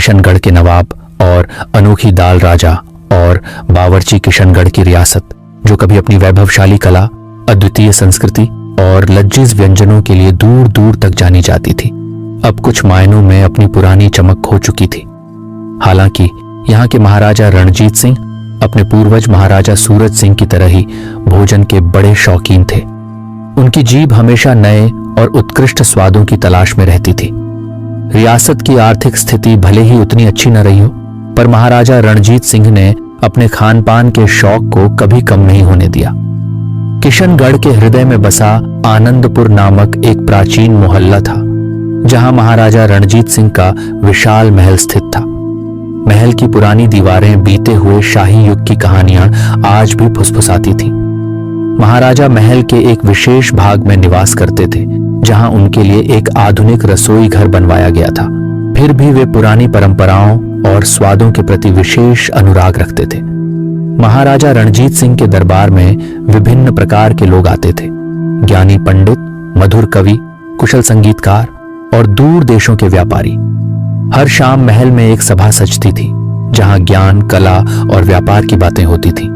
किशनगढ़ के नवाब और अनोखी दाल राजा और बावर्ची किशनगढ़ की रियासत, जो कभी अपनी वैभवशाली कला, अद्वितीय संस्कृति और लज्जिज व्यंजनों के लिए दूर दूर तक जानी जाती थी, अब कुछ मायनों में अपनी पुरानी चमक खो चुकी थी। हालांकि यहाँ के महाराजा रणजीत सिंह अपने पूर्वज महाराजा सूरज सिंह की तरह ही भोजन के बड़े शौकीन थे। उनकी जीभ हमेशा नए और उत्कृष्ट स्वादों की तलाश में रहती थी। रियासत की आर्थिक स्थिति भले ही उतनी अच्छी न रही हो, पर महाराजा रणजीत सिंह ने अपने खान पान के शौक को कभी कम नहीं होने दिया। किशनगढ़ के हृदय में बसा आनंदपुर नामक एक प्राचीन मोहल्ला था, जहां महाराजा रणजीत सिंह का विशाल महल स्थित था। महल की पुरानी दीवारें बीते हुए शाही युग की कहानियां आज भी फुसफुसाती थीं। महाराजा महल के एक विशेष भाग में निवास करते थे, जहां उनके लिए एक आधुनिक रसोई घर बनवाया गया था। फिर भी वे पुरानी परंपराओं और स्वादों के प्रति विशेष अनुराग रखते थे। महाराजा रणजीत सिंह के दरबार में विभिन्न प्रकार के लोग आते थे। ज्ञानी पंडित, मधुर कवि, कुशल संगीतकार और दूर देशों के व्यापारी। हर शाम महल में एक सभा सजती थी, जहां ज्ञान, कला और व्यापार की बातें होती थी।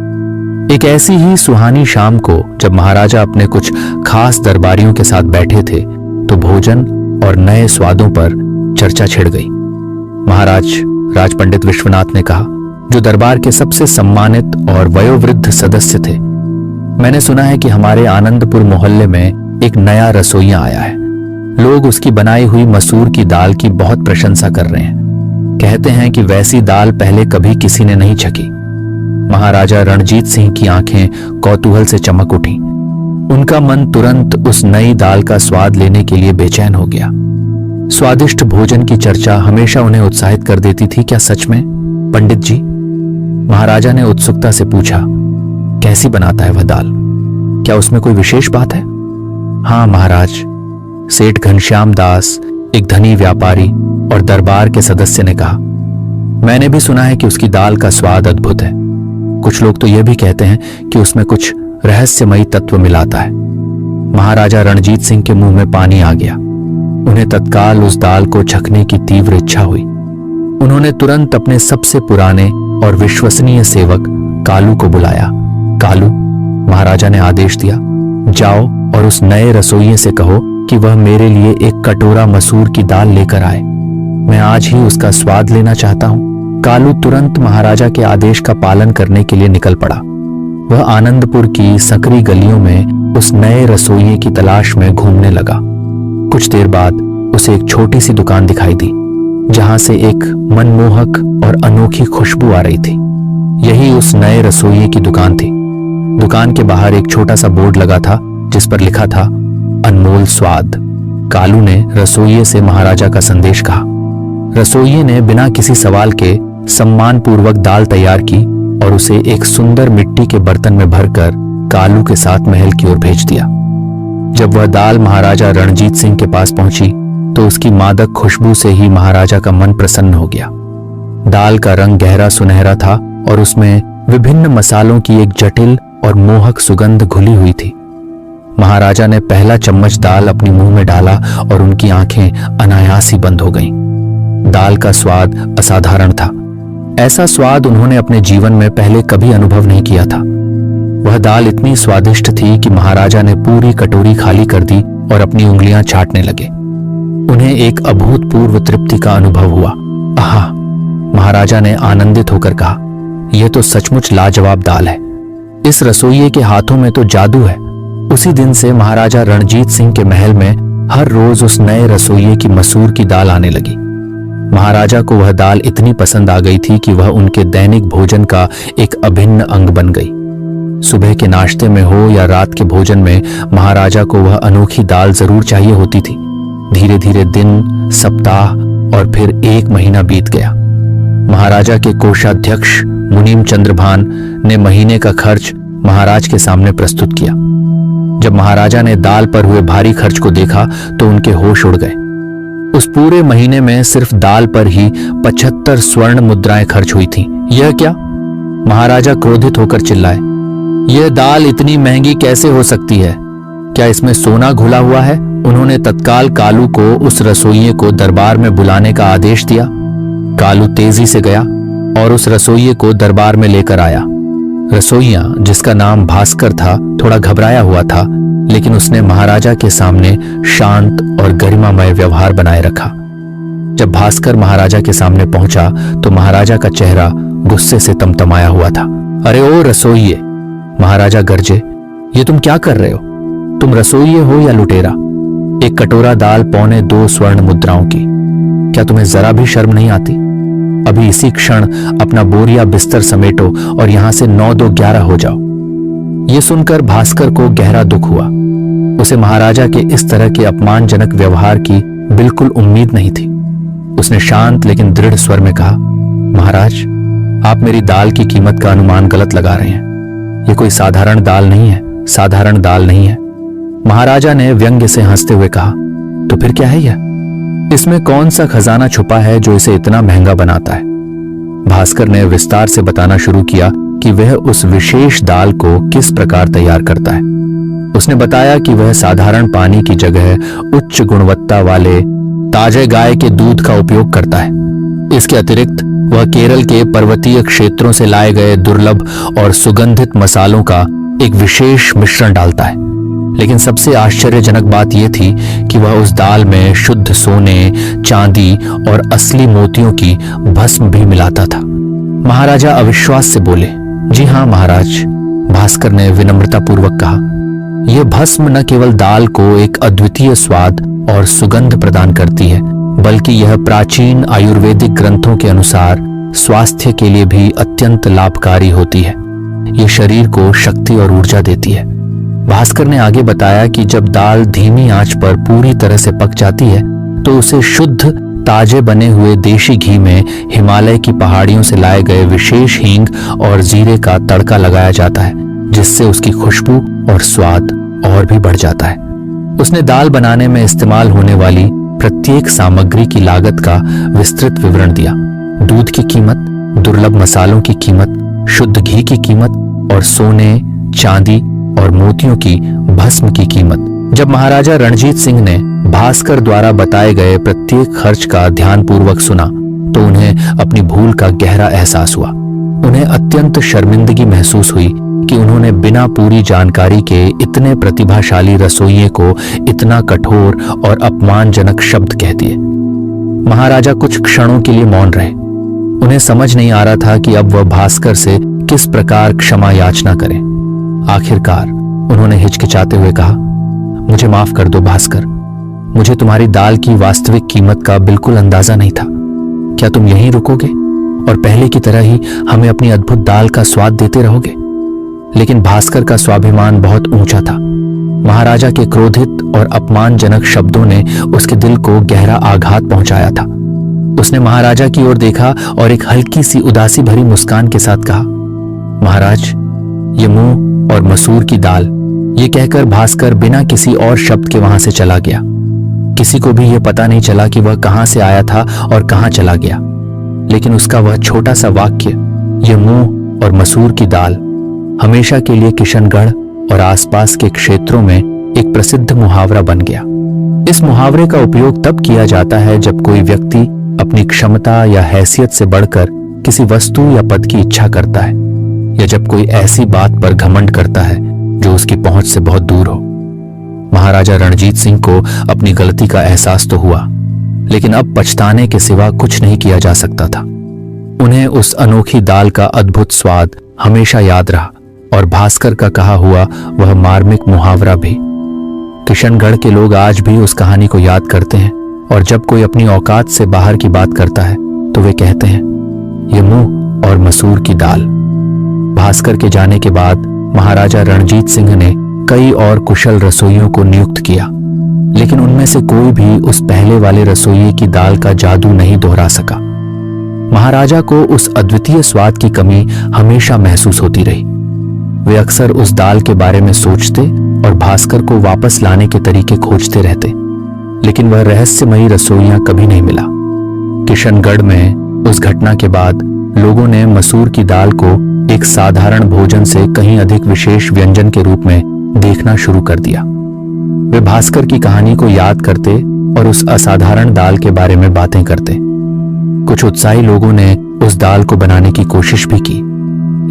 एक ऐसी ही सुहानी शाम को जब महाराजा अपने कुछ खास दरबारियों के साथ बैठे थे, तो भोजन और नए स्वादों पर चर्चा छिड़ गई। महाराज राजपंडित विश्वनाथ ने कहा, जो दरबार के सबसे सम्मानित और वयोवृद्ध सदस्य थे, मैंने सुना है कि हमारे आनंदपुर मोहल्ले में एक नया रसोइया आया है। लोग उसकी बनाई हुई मसूर की दाल की बहुत प्रशंसा कर रहे हैं। कहते हैं कि वैसी दाल पहले कभी किसी ने नहीं छकी। महाराजा रणजीत सिंह की आंखें कौतूहल से चमक उठी। उनका मन तुरंत उस नई दाल का स्वाद लेने के लिए बेचैन हो गया। स्वादिष्ट भोजन की चर्चा हमेशा उन्हें उत्साहित कर देती थी। क्या सच में पंडित जी? महाराजा ने उत्सुकता से पूछा। कैसी बनाता है वह दाल? क्या उसमें कोई विशेष बात है? हाँ महाराज, सेठ घनश्याम दास, एक धनी व्यापारी और दरबार के सदस्य ने कहा, मैंने भी सुना है कि उसकी दाल का स्वाद अद्भुत है। कुछ लोग तो यह भी कहते हैं कि उसमें कुछ रहस्यमयी तत्व मिलाता है। महाराजा रणजीत सिंह के मुंह में पानी आ गया। उन्हें तत्काल उस दाल को चखने की तीव्र इच्छा हुई। उन्होंने तुरंत अपने सबसे पुराने और विश्वसनीय सेवक कालू को बुलाया। कालू, महाराजा ने आदेश दिया, जाओ और उस नए रसोइये से कहो कि वह मेरे लिए एक कटोरा मसूर की दाल लेकर आए। मैं आज ही उसका स्वाद लेना चाहता हूं। कालू तुरंत महाराजा के आदेश का पालन करने के लिए निकल पड़ा। वह आनंदपुर की सकरी गलियों में उस नए रसोइये की तलाश में घूमने लगा। कुछ देर बाद उसे एक छोटी सी दुकान दिखाई दी, जहां से एक मनमोहक और अनोखी खुशबू आ रही थी। यही उस नए रसोइये की दुकान थी। दुकान के बाहर एक छोटा सा बोर्ड लगा था, जिस पर लिखा था, अनमोल स्वाद। कालू ने रसोइये से महाराजा का संदेश कहा। रसोइये ने बिना किसी सवाल के सम्मान पूर्वक दाल तैयार की और उसे एक सुंदर मिट्टी के बर्तन में भरकर कालू के साथ महल की ओर भेज दिया। जब वह दाल महाराजा रणजीत सिंह के पास पहुंची, तो उसकी मादक खुशबू से ही महाराजा का मन प्रसन्न हो गया। दाल का रंग गहरा सुनहरा था और उसमें विभिन्न मसालों की एक जटिल और मोहक सुगंध घुली हुई थी। महाराजा ने पहला चम्मच दाल अपने मुंह में डाला और उनकी आंखें अनायास ही बंद हो गईं। दाल का स्वाद असाधारण था। ऐसा स्वाद उन्होंने अपने जीवन में पहले कभी अनुभव नहीं किया था। वह दाल इतनी स्वादिष्ट थी कि महाराजा ने पूरी कटोरी खाली कर दी और अपनी उंगलियां चाटने लगे। उन्हें एक अभूतपूर्व तृप्ति का अनुभव हुआ। आहा! महाराजा ने आनंदित होकर कहा, यह तो सचमुच लाजवाब दाल है। इस रसोइये के हाथों में तो जादू है। उसी दिन से महाराजा रणजीत सिंह के महल में हर रोज उस नए रसोइये की मसूर की दाल आने लगी। महाराजा को वह दाल इतनी पसंद आ गई थी कि वह उनके दैनिक भोजन का एक अभिन्न अंग बन गई। सुबह के नाश्ते में हो या रात के भोजन में महाराजा को वह अनोखी दाल जरूर चाहिए होती थी। धीरे धीरे दिन, सप्ताह और फिर 1 महीना बीत गया। महाराजा के कोषाध्यक्ष मुनीम चंद्रभान ने महीने का खर्च महाराज के सामने प्रस्तुत किया। जब महाराजा ने दाल पर हुए भारी खर्च को देखा तो उनके होश उड़ गए। उस पूरे महीने में सिर्फ दाल पर ही 75 स्वर्ण मुद्राएं खर्च हुई थीं। यह क्या? महाराजा क्रोधित होकर चिल्लाए, यह दाल इतनी महंगी कैसे हो सकती है? क्या इसमें सोना घुला हुआ है? उन्होंने तत्काल कालू को, उस रसोइये को, दरबार में बुलाने का आदेश दिया। कालू तेजी से गया और उस रसोइये को दरबार में लेकर आया। रसोइया, जिसका नाम भास्कर था, थोड़ा घबराया हुआ था, लेकिन उसने महाराजा के सामने शांत और गरिमामय व्यवहार बनाए रखा। जब भास्कर महाराजा के सामने पहुंचा तो महाराजा का चेहरा गुस्से से तमतमाया हुआ था। अरे ओ रसोइये, महाराजा गरजे, ये तुम क्या कर रहे हो? तुम रसोइये हो या लुटेरा? एक कटोरा दाल 2.25 स्वर्ण मुद्राओं की, क्या तुम्हें जरा भी शर्म नहीं आती? अभी इसी क्षण अपना बोरिया बिस्तर समेटो और यहां से 9-2-11 हो जाओ। यह सुनकर भास्कर को गहरा दुख हुआ। उसे महाराजा के इस तरह के अपमानजनक व्यवहार की बिल्कुल उम्मीद नहीं थी। उसने शांत लेकिन दृढ़ स्वर में कहा, महाराज, आप मेरी दाल की कीमत का अनुमान गलत लगा रहे हैं। यह कोई साधारण दाल नहीं है, साधारण दाल नहीं है। महाराजा ने व्यंग्य से हंसते हुए कहा, तो फिर क्या है यह? इसमें कौन सा खजाना छुपा है जो इसे इतना महंगा बनाता है? भास्कर ने विस्तार से बताना शुरू किया कि वह उस विशेष दाल को किस प्रकार तैयार करता है। उसने बताया कि वह साधारण पानी की जगह उच्च गुणवत्ता वाले ताजे गाय के दूध का उपयोग करता है। इसके अतिरिक्त वह केरल के पर्वतीय क्षेत्रों से लाए गए दुर्लभ और सुगंधित मसालों का एक विशेष मिश्रण डालता है। लेकिन सबसे आश्चर्यजनक बात यह थी कि वह उस दाल में शुद्ध सोने, चांदी और असली मोतियों की भस्म भी मिलाता था। महाराजा अविश्वास से बोले, जी हां महाराज। भास्कर ने विनम्रतापूर्वक कहा, यह भस्म न केवल दाल को एक अद्वितीय स्वाद और सुगंध प्रदान करती है, बल्कि यह प्राचीन आयुर्वेदिक ग्रंथों के अनुसार स्वास्थ्य के लिए भी अत्यंत लाभकारी होती है। यह शरीर को शक्ति और ऊर्जा देती है। भास्कर ने आगे बताया कि जब दाल धीमी आंच पर पूरी तरह से पक जाती है तो उसे शुद्ध ताजे बने हुए देशी घी में हिमालय की पहाड़ियों से लाए गए विशेष हींग और जीरे का तड़का लगाया जाता है, जिससे उसकी खुशबू और स्वाद और भी बढ़ जाता है। उसने दाल बनाने में इस्तेमाल होने वाली प्रत्येक सामग्री की लागत का विस्तृत विवरण दिया। दूध की कीमत, दुर्लभ मसालों की कीमत, शुद्ध घी की कीमत और सोने, चांदी और मोतियों की भस्म की कीमत। जब महाराजा रणजीत सिंह ने भास्कर द्वारा बताए गए प्रत्येक खर्च का ध्यानपूर्वक सुना तो उन्हें अपनी भूल का गहरा एहसास हुआ। उन्हें अत्यंत शर्मिंदगी महसूस हुई कि उन्होंने बिना पूरी जानकारी के इतने प्रतिभाशाली रसोइये को इतना कठोर और अपमानजनक शब्द कह दिए। महाराजा कुछ क्षणों के लिए मौन रहे। उन्हें समझ नहीं आ रहा था कि अब वह भास्कर से किस प्रकार क्षमा याचना करें। आखिरकार उन्होंने हिचकिचाते हुए कहा, मुझे माफ कर दो भास्कर, मुझे तुम्हारी दाल की वास्तविक कीमत का बिल्कुल अंदाजा नहीं था। क्या तुम यहीं रुकोगे और पहले की तरह ही हमें अपनी अद्भुत दाल का स्वाद देते रहोगे? लेकिन भास्कर का स्वाभिमान बहुत ऊंचा था। महाराजा के क्रोधित और अपमानजनक शब्दों ने उसके दिल को गहरा आघात पहुंचाया था। उसने महाराजा की ओर देखा और एक हल्की सी उदासी भरी मुस्कान के साथ कहा, महाराज, ये मुंह और मसूर की दाल। ये कहकर भास्कर बिना किसी और शब्द के वहां से चला गया। किसी को भी यह पता नहीं चला कि वह कहां से आया था और कहां चला गया। लेकिन उसका वह छोटा सा वाक्य, यह मुंह और मसूर की दाल, हमेशा के लिए किशनगढ़ और आसपास के क्षेत्रों में एक प्रसिद्ध मुहावरा बन गया। इस मुहावरे का उपयोग तब किया जाता है जब कोई व्यक्ति अपनी क्षमता या हैसियत से बढ़कर किसी वस्तु या पद की इच्छा करता है, या जब कोई ऐसी बात पर घमंड करता है जो उसकी पहुंच से बहुत दूर हो। महाराजा रणजीत सिंह को अपनी गलती का एहसास तो हुआ, लेकिन अब पछताने के सिवा कुछ नहीं किया जा सकता था। उन्हें उस अनोखी दाल का अद्भुत स्वाद हमेशा याद रहा और भास्कर का कहा हुआ वह मार्मिक मुहावरा भी। किशनगढ़ के लोग आज भी उस कहानी को याद करते हैं और जब कोई अपनी औकात से बाहर की बात करता है तो वे कहते हैं, ये मुंह और मसूर की दाल। भास्कर के जाने के बाद महाराजा रणजीत सिंह ने कई और कुशल रसोइयों को नियुक्त किया, लेकिन उनमें से कोई भी उस पहले वाले रसोइये की दाल का जादू नहीं दोहरा सका। महाराजा को उस अद्वितीय स्वाद की कमी हमेशा महसूस होती रही। वे अक्सर उस दाल के बारे में सोचते और भास्कर को वापस लाने के तरीके खोजते रहते, लेकिन वह रहस्यमयी रसोइया कभी नहीं मिला। किशनगढ़ में उस घटना के बाद लोगों ने मसूर की दाल को एक साधारण भोजन से कहीं अधिक विशेष व्यंजन के रूप में देखना शुरू कर दिया। वे भास्कर की कहानी को याद करते और उस असाधारण दाल के बारे में बातें करते। कुछ उत्साही लोगों ने उस दाल को बनाने की कोशिश भी की,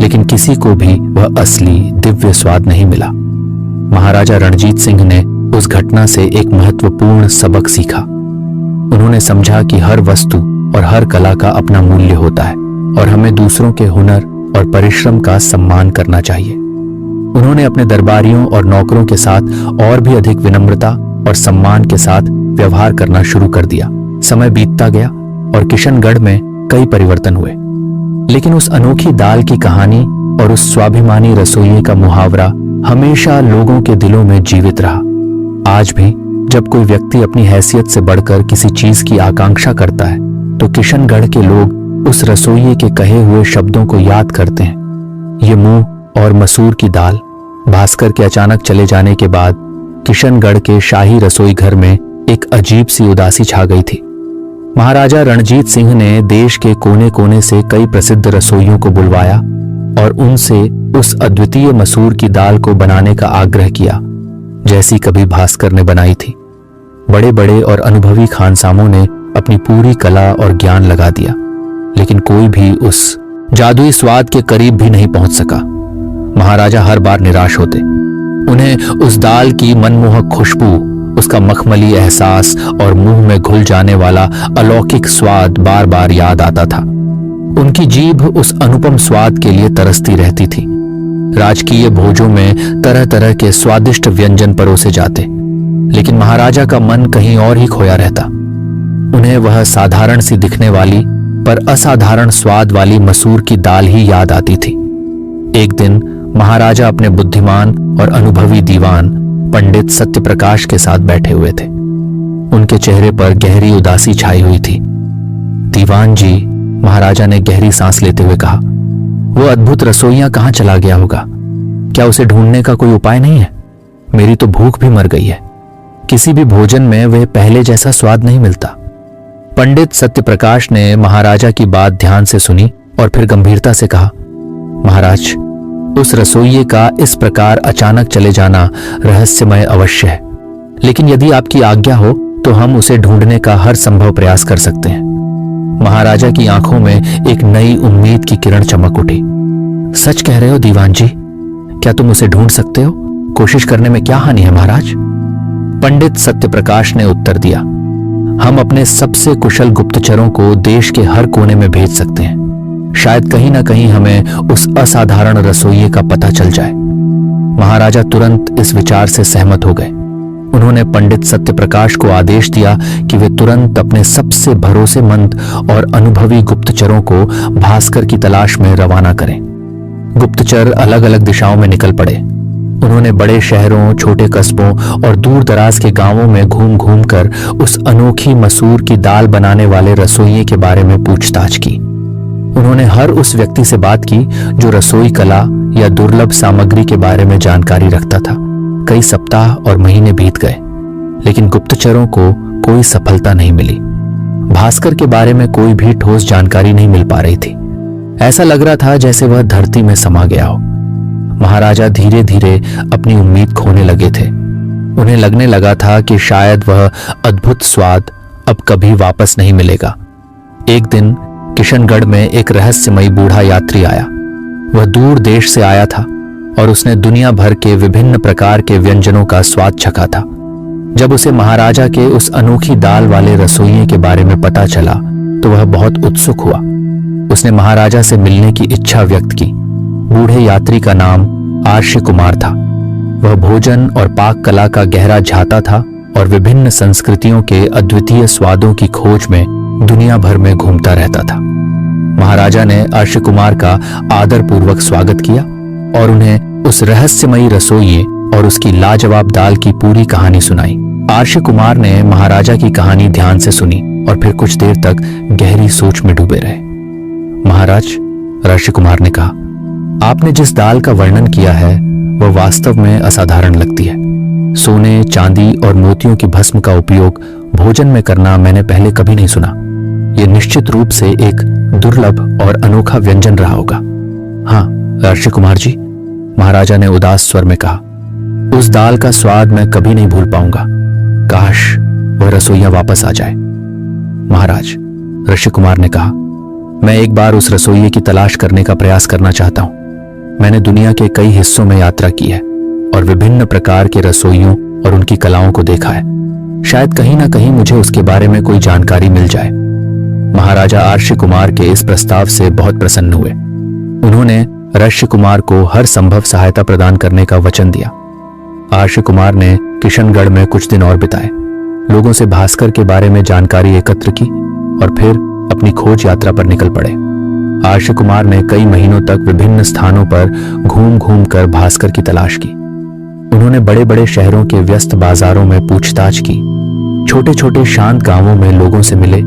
लेकिन किसी को भी वह असली दिव्य स्वाद नहीं मिला। महाराजा रणजीत सिंह ने उस घटना से एक महत्वपूर्ण सबक सीखा। उन्होंने समझा कि हर वस्तु और हर कला का अपना मूल्य होता है और हमें दूसरों के हुनर और परिश्रम का सम्मान करना चाहिए। उन्होंने अपने दरबारियों और नौकरों के साथ और भी अधिक विनम्रता और सम्मान के साथ व्यवहार करना शुरू कर दिया। समय बीतता गया और किशनगढ़ में कई परिवर्तन हुए, लेकिन उस अनोखी दाल की कहानी और उस स्वाभिमानी रसोइये का मुहावरा हमेशा लोगों के दिलों में जीवित रहा। आज भी जब कोई व्यक्ति अपनी हैसियत से बढ़कर किसी चीज की आकांक्षा करता है, तो किशनगढ़ के लोग उस रसोइये के कहे हुए शब्दों को याद करते हैं। ये मूंग और मसूर की दाल। भास्कर के अचानक चले जाने के बाद किशनगढ़ के शाही रसोई घर में एक अजीब सी उदासी छा गई थी। महाराजा रणजीत सिंह ने देश के कोने कोने से कई प्रसिद्ध रसोइयों को बुलवाया और उनसे उस अद्वितीय मसूर की दाल को बनाने का आग्रह किया, जैसी कभी भास्कर ने बनाई थी। बड़े बड़े और अनुभवी खानसामों ने अपनी पूरी कला और ज्ञान लगा दिया, लेकिन कोई भी उस जादुई स्वाद के करीब भी नहीं पहुंच सका। महाराजा हर बार निराश होते। उन्हें उस दाल की मनमोहक खुशबू, उसका मखमली एहसास और मुंह में घुल जाने वाला अलौकिक स्वाद बार बार याद आता था। उनकी जीभ उस अनुपम स्वाद के लिए तरसती रहती थी। राजकीय भोजों में तरह तरह के स्वादिष्ट व्यंजन परोसे जाते, लेकिन महाराजा का मन कहीं और ही खोया रहता। उन्हें वह साधारण सी दिखने वाली पर असाधारण स्वाद वाली मसूर की दाल ही याद आती थी। एक दिन महाराजा अपने बुद्धिमान और अनुभवी दीवान पंडित सत्यप्रकाश के साथ बैठे हुए थे। उनके चेहरे पर गहरी उदासी छाई हुई थी। दीवान जी, महाराजा ने गहरी सांस लेते हुए कहा, वो अद्भुत रसोइया कहां चला गया होगा? क्या उसे ढूंढने का कोई उपाय नहीं है? मेरी तो भूख भी मर गई है। किसी भी भोजन में वह पहले जैसा स्वाद नहीं मिलता। पंडित सत्यप्रकाश ने महाराजा की बात ध्यान से सुनी और फिर गंभीरता से कहा, महाराज, उस रसोइये का इस प्रकार अचानक चले जाना रहस्यमय अवश्य है, लेकिन यदि आपकी आज्ञा हो तो हम उसे ढूंढने का हर संभव प्रयास कर सकते हैं। महाराजा की आंखों में एक नई उम्मीद की किरण चमक उठी। सच कह रहे हो दीवान जी? क्या तुम उसे ढूंढ सकते हो? कोशिश करने में क्या हानि है महाराज? पंडित सत्यप्रकाश ने उत्तर दिया, हम अपने सबसे कुशल गुप्तचरों को देश के हर कोने में भेज सकते हैं। शायद कहीं ना कहीं हमें उस असाधारण रसोइये का पता चल जाए। महाराजा तुरंत इस विचार से सहमत हो गए। उन्होंने पंडित सत्यप्रकाश को आदेश दिया कि वे तुरंत अपने सबसे भरोसेमंद और अनुभवी गुप्तचरों को भास्कर की तलाश में रवाना करें। गुप्तचर अलग अलग दिशाओं में निकल पड़े। उन्होंने बड़े शहरों, छोटे कस्बों और दूर दराज के गांवों में घूम घूम कर उस अनोखी मसूर की दाल बनाने वाले रसोइये के बारे में पूछताछ की। उन्होंने हर उस व्यक्ति से बात की जो रसोई कला या दुर्लभ सामग्री के बारे में जानकारी रखता था। कई सप्ताह और महीने बीत गए, लेकिन गुप्तचरों को कोई सफलता नहीं मिली। भास्कर के बारे में कोई भी ठोस जानकारी नहीं मिल पा रही थी। ऐसा लग रहा था जैसे वह धरती में समा गया हो। महाराजा धीरे धीरे अपनी उम्मीद खोने लगे थे। उन्हें लगने लगा था कि शायद वह अद्भुत स्वाद अब कभी वापस नहीं मिलेगा। एक दिन किशनगढ़ में एक रहस्यमयी बूढ़ा यात्री आया। वह दूर देश से आया था और उसने दुनिया भर के विभिन्न प्रकार के व्यंजनों का स्वाद चखा था। जब उसे महाराजा के उस अनोखी दाल वाले रसोइये के बारे में पता चला तो वह बहुत उत्सुक हुआ। उसने महाराजा से मिलने की इच्छा व्यक्त की। बूढ़े यात्री का नाम आर्ष कुमार था। वह भोजन और पाक कला का गहरा झाता था और विभिन्न संस्कृतियों के अद्वितीय स्वादों की खोज में दुनिया भर में घूमता रहता था। महाराजा ने आर्ष कुमार का आदरपूर्वक स्वागत किया और उन्हें उस रहस्यमयी रसोइये और उसकी लाजवाब दाल की पूरी कहानी सुनाई। आर्ष कुमार ने महाराजा की कहानी ध्यान से सुनी और फिर कुछ देर तक गहरी सोच में डूबे रहे। महाराज, आर्ष कुमार ने कहा, आपने जिस दाल का वर्णन किया है वह वास्तव में असाधारण लगती है। सोने, चांदी और मोतियों की भस्म का उपयोग भोजन में करना मैंने पहले कभी नहीं सुना। यह निश्चित रूप से एक दुर्लभ और अनोखा व्यंजन रहा होगा। हाँ आर्ष कुमार जी, महाराजा ने उदास स्वर में कहा, उस दाल का स्वाद मैं कभी नहीं भूल पाऊंगा। काश वह रसोइया वापस आ जाए। महाराज, ऋषि कुमार ने कहा, मैं एक बार उस रसोइये की तलाश करने का प्रयास करना चाहता हूं। मैंने दुनिया के कई हिस्सों में यात्रा की है और विभिन्न प्रकार के रसोइयों और उनकी कलाओं को देखा है। शायद कहीं ना कहीं मुझे उसके बारे में कोई जानकारी मिल जाए। महाराजा आर्षि कुमार के इस प्रस्ताव से बहुत प्रसन्न हुए। उन्होंने ऋषि कुमार को हर संभव सहायता प्रदान करने का वचन दिया। आर्षि कुमार ने किशनगढ़ में कुछ दिन और बिताए, लोगों से भास्कर के बारे में जानकारी एकत्र की और फिर अपनी खोज यात्रा पर निकल पड़े। आर्षि कुमार ने कई महीनों तक विभिन्न स्थानों पर घूम घूम कर भास्कर की तलाश की। उन्होंने बड़े बड़े शहरों के व्यस्त बाजारों में पूछताछ की, छोटे छोटे शांत गांवों में लोगों से मिले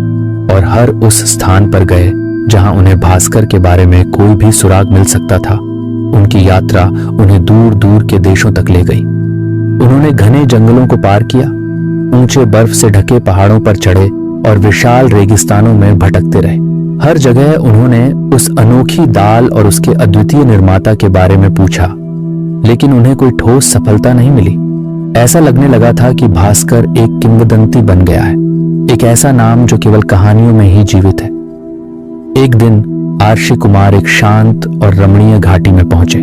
और हर उस स्थान पर गए जहां उन्हें भास्कर के बारे में कोई भी सुराग मिल सकता था। उनकी यात्रा उन्हें दूर दूर के देशों तक ले गई। उन्होंने घने जंगलों को पार किया, ऊंचे बर्फ से ढके पहाड़ों पर चढ़े और विशाल रेगिस्तानों में भटकते रहे। हर जगह उन्होंने उस अनोखी दाल और उसके अद्वितीय निर्माता के बारे में पूछा, लेकिन उन्हें कोई ठोस सफलता नहीं मिली। ऐसा लगने लगा था कि भास्कर एक किंवदंती बन गया है, एक ऐसा नाम जो केवल कहानियों में ही जीवित है। एक दिन आर्षि कुमार एक शांत और रमणीय घाटी में पहुंचे।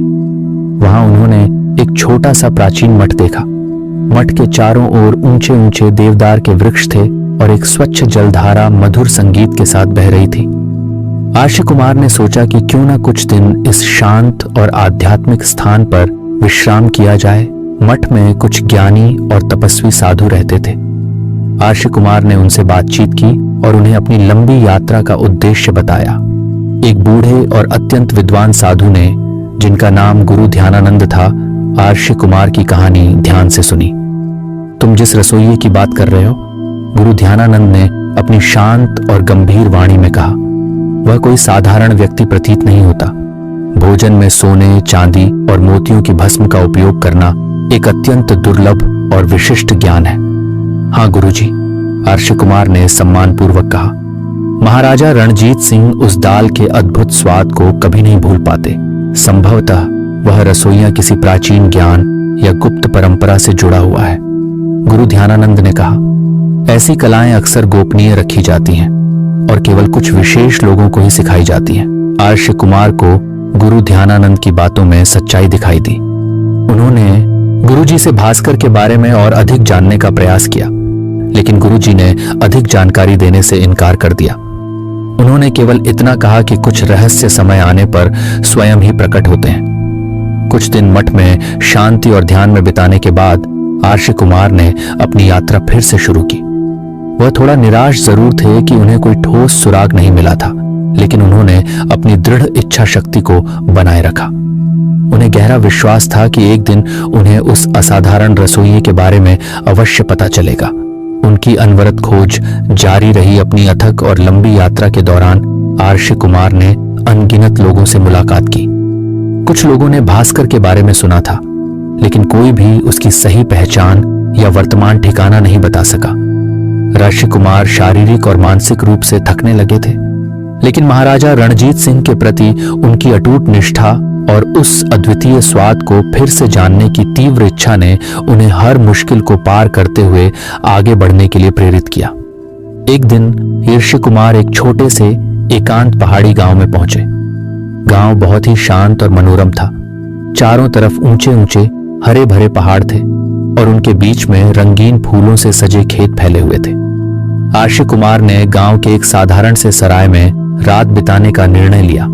वहां उन्होंने एक छोटा सा प्राचीन मठ देखा। मठ के चारों ओर ऊंचे ऊंचे देवदार के वृक्ष थे और एक स्वच्छ जलधारा मधुर संगीत के साथ बह रही थी। आर्षि कुमार ने सोचा कि क्यों ना कुछ दिन इस शांत और आध्यात्मिक स्थान पर विश्राम किया जाए। मठ में कुछ ज्ञानी और तपस्वी साधु रहते थे। आर्षि कुमार ने उनसे बातचीत की और उन्हें अपनी लंबी यात्रा का उद्देश्य बताया। एक बूढ़े और अत्यंत विद्वान साधु ने, जिनका नाम गुरु ध्यानानंद था, आर्षि कुमार की कहानी ध्यान से सुनी। तुम जिस रसोइये की बात कर रहे हो, गुरु ध्यानानंद ने अपनी शांत और गंभीर वाणी में कहा, वह कोई साधारण व्यक्ति प्रतीत नहीं होता। भोजन में सोने, चांदी और मोतियों की भस्म का उपयोग करना एक अत्यंत दुर्लभ और विशिष्ट ज्ञान है। हाँ गुरुजी, आर्षि कुमार ने सम्मानपूर्वक कहा। महाराजा रणजीत सिंह उस दाल के अद्भुत स्वाद को कभी नहीं भूल पाते। संभवतः वह रसोइया किसी प्राचीन ज्ञान या गुप्त परंपरा से जुड़ा हुआ है। गुरु ध्यानानंद ने कहा, ऐसी कलाएं अक्सर गोपनीय रखी जाती हैं और केवल कुछ विशेष लोगों को ही सिखाई जाती हैं। आर्षि कुमार को गुरु ध्यानानंद की बातों में सच्चाई दिखाई दी। उन्होंने गुरुजी से भास्कर के बारे में और अधिक जानने का प्रयास किया, लेकिन गुरुजी ने अधिक जानकारी देने से इनकार कर दिया। उन्होंने केवल इतना कहा कि कुछ रहस्य समय आने पर स्वयं ही प्रकट होते हैं। कुछ दिन मठ में शांति और ध्यान में बिताने के बाद आर्षि कुमार ने अपनी यात्रा फिर से शुरू की। वह थोड़ा निराश जरूर थे कि उन्हें कोई ठोस सुराग नहीं मिला था, लेकिन उन्होंने अपनी दृढ़ इच्छा शक्ति को बनाए रखा। उन्हें गहरा विश्वास था कि एक दिन उन्हें उस असाधारण रसोइये के बारे में अवश्य पता चलेगा। उनकी अनवरत खोज जारी रही। अपनी अथक और लंबी यात्रा के दौरान आर्षि कुमार ने अनगिनत लोगों से मुलाकात की। कुछ लोगों ने भास्कर के बारे में सुना था, लेकिन कोई भी उसकी सही पहचान या वर्तमान ठिकाना नहीं बता सका। ऋषि कुमार शारीरिक और मानसिक रूप से थकने लगे थे, लेकिन महाराजा रणजीत सिंह के प्रति उनकी अटूट निष्ठा और उस अद्वितीय स्वाद को फिर से जानने की तीव्र इच्छा ने उन्हें हर मुश्किल को पार करते हुए आगे बढ़ने के लिए प्रेरित किया। एक दिन ऋषि कुमार एक छोटे से एकांत पहाड़ी गांव में पहुंचे। गांव बहुत ही शांत और मनोरम था। चारों तरफ ऊंचे ऊंचे हरे भरे पहाड़ थे और उनके बीच में रंगीन फूलों से सजे खेत फैले हुए थे। आर्षि कुमार ने गांव के एक साधारण से सराय में रात बिताने का निर्णय लिया।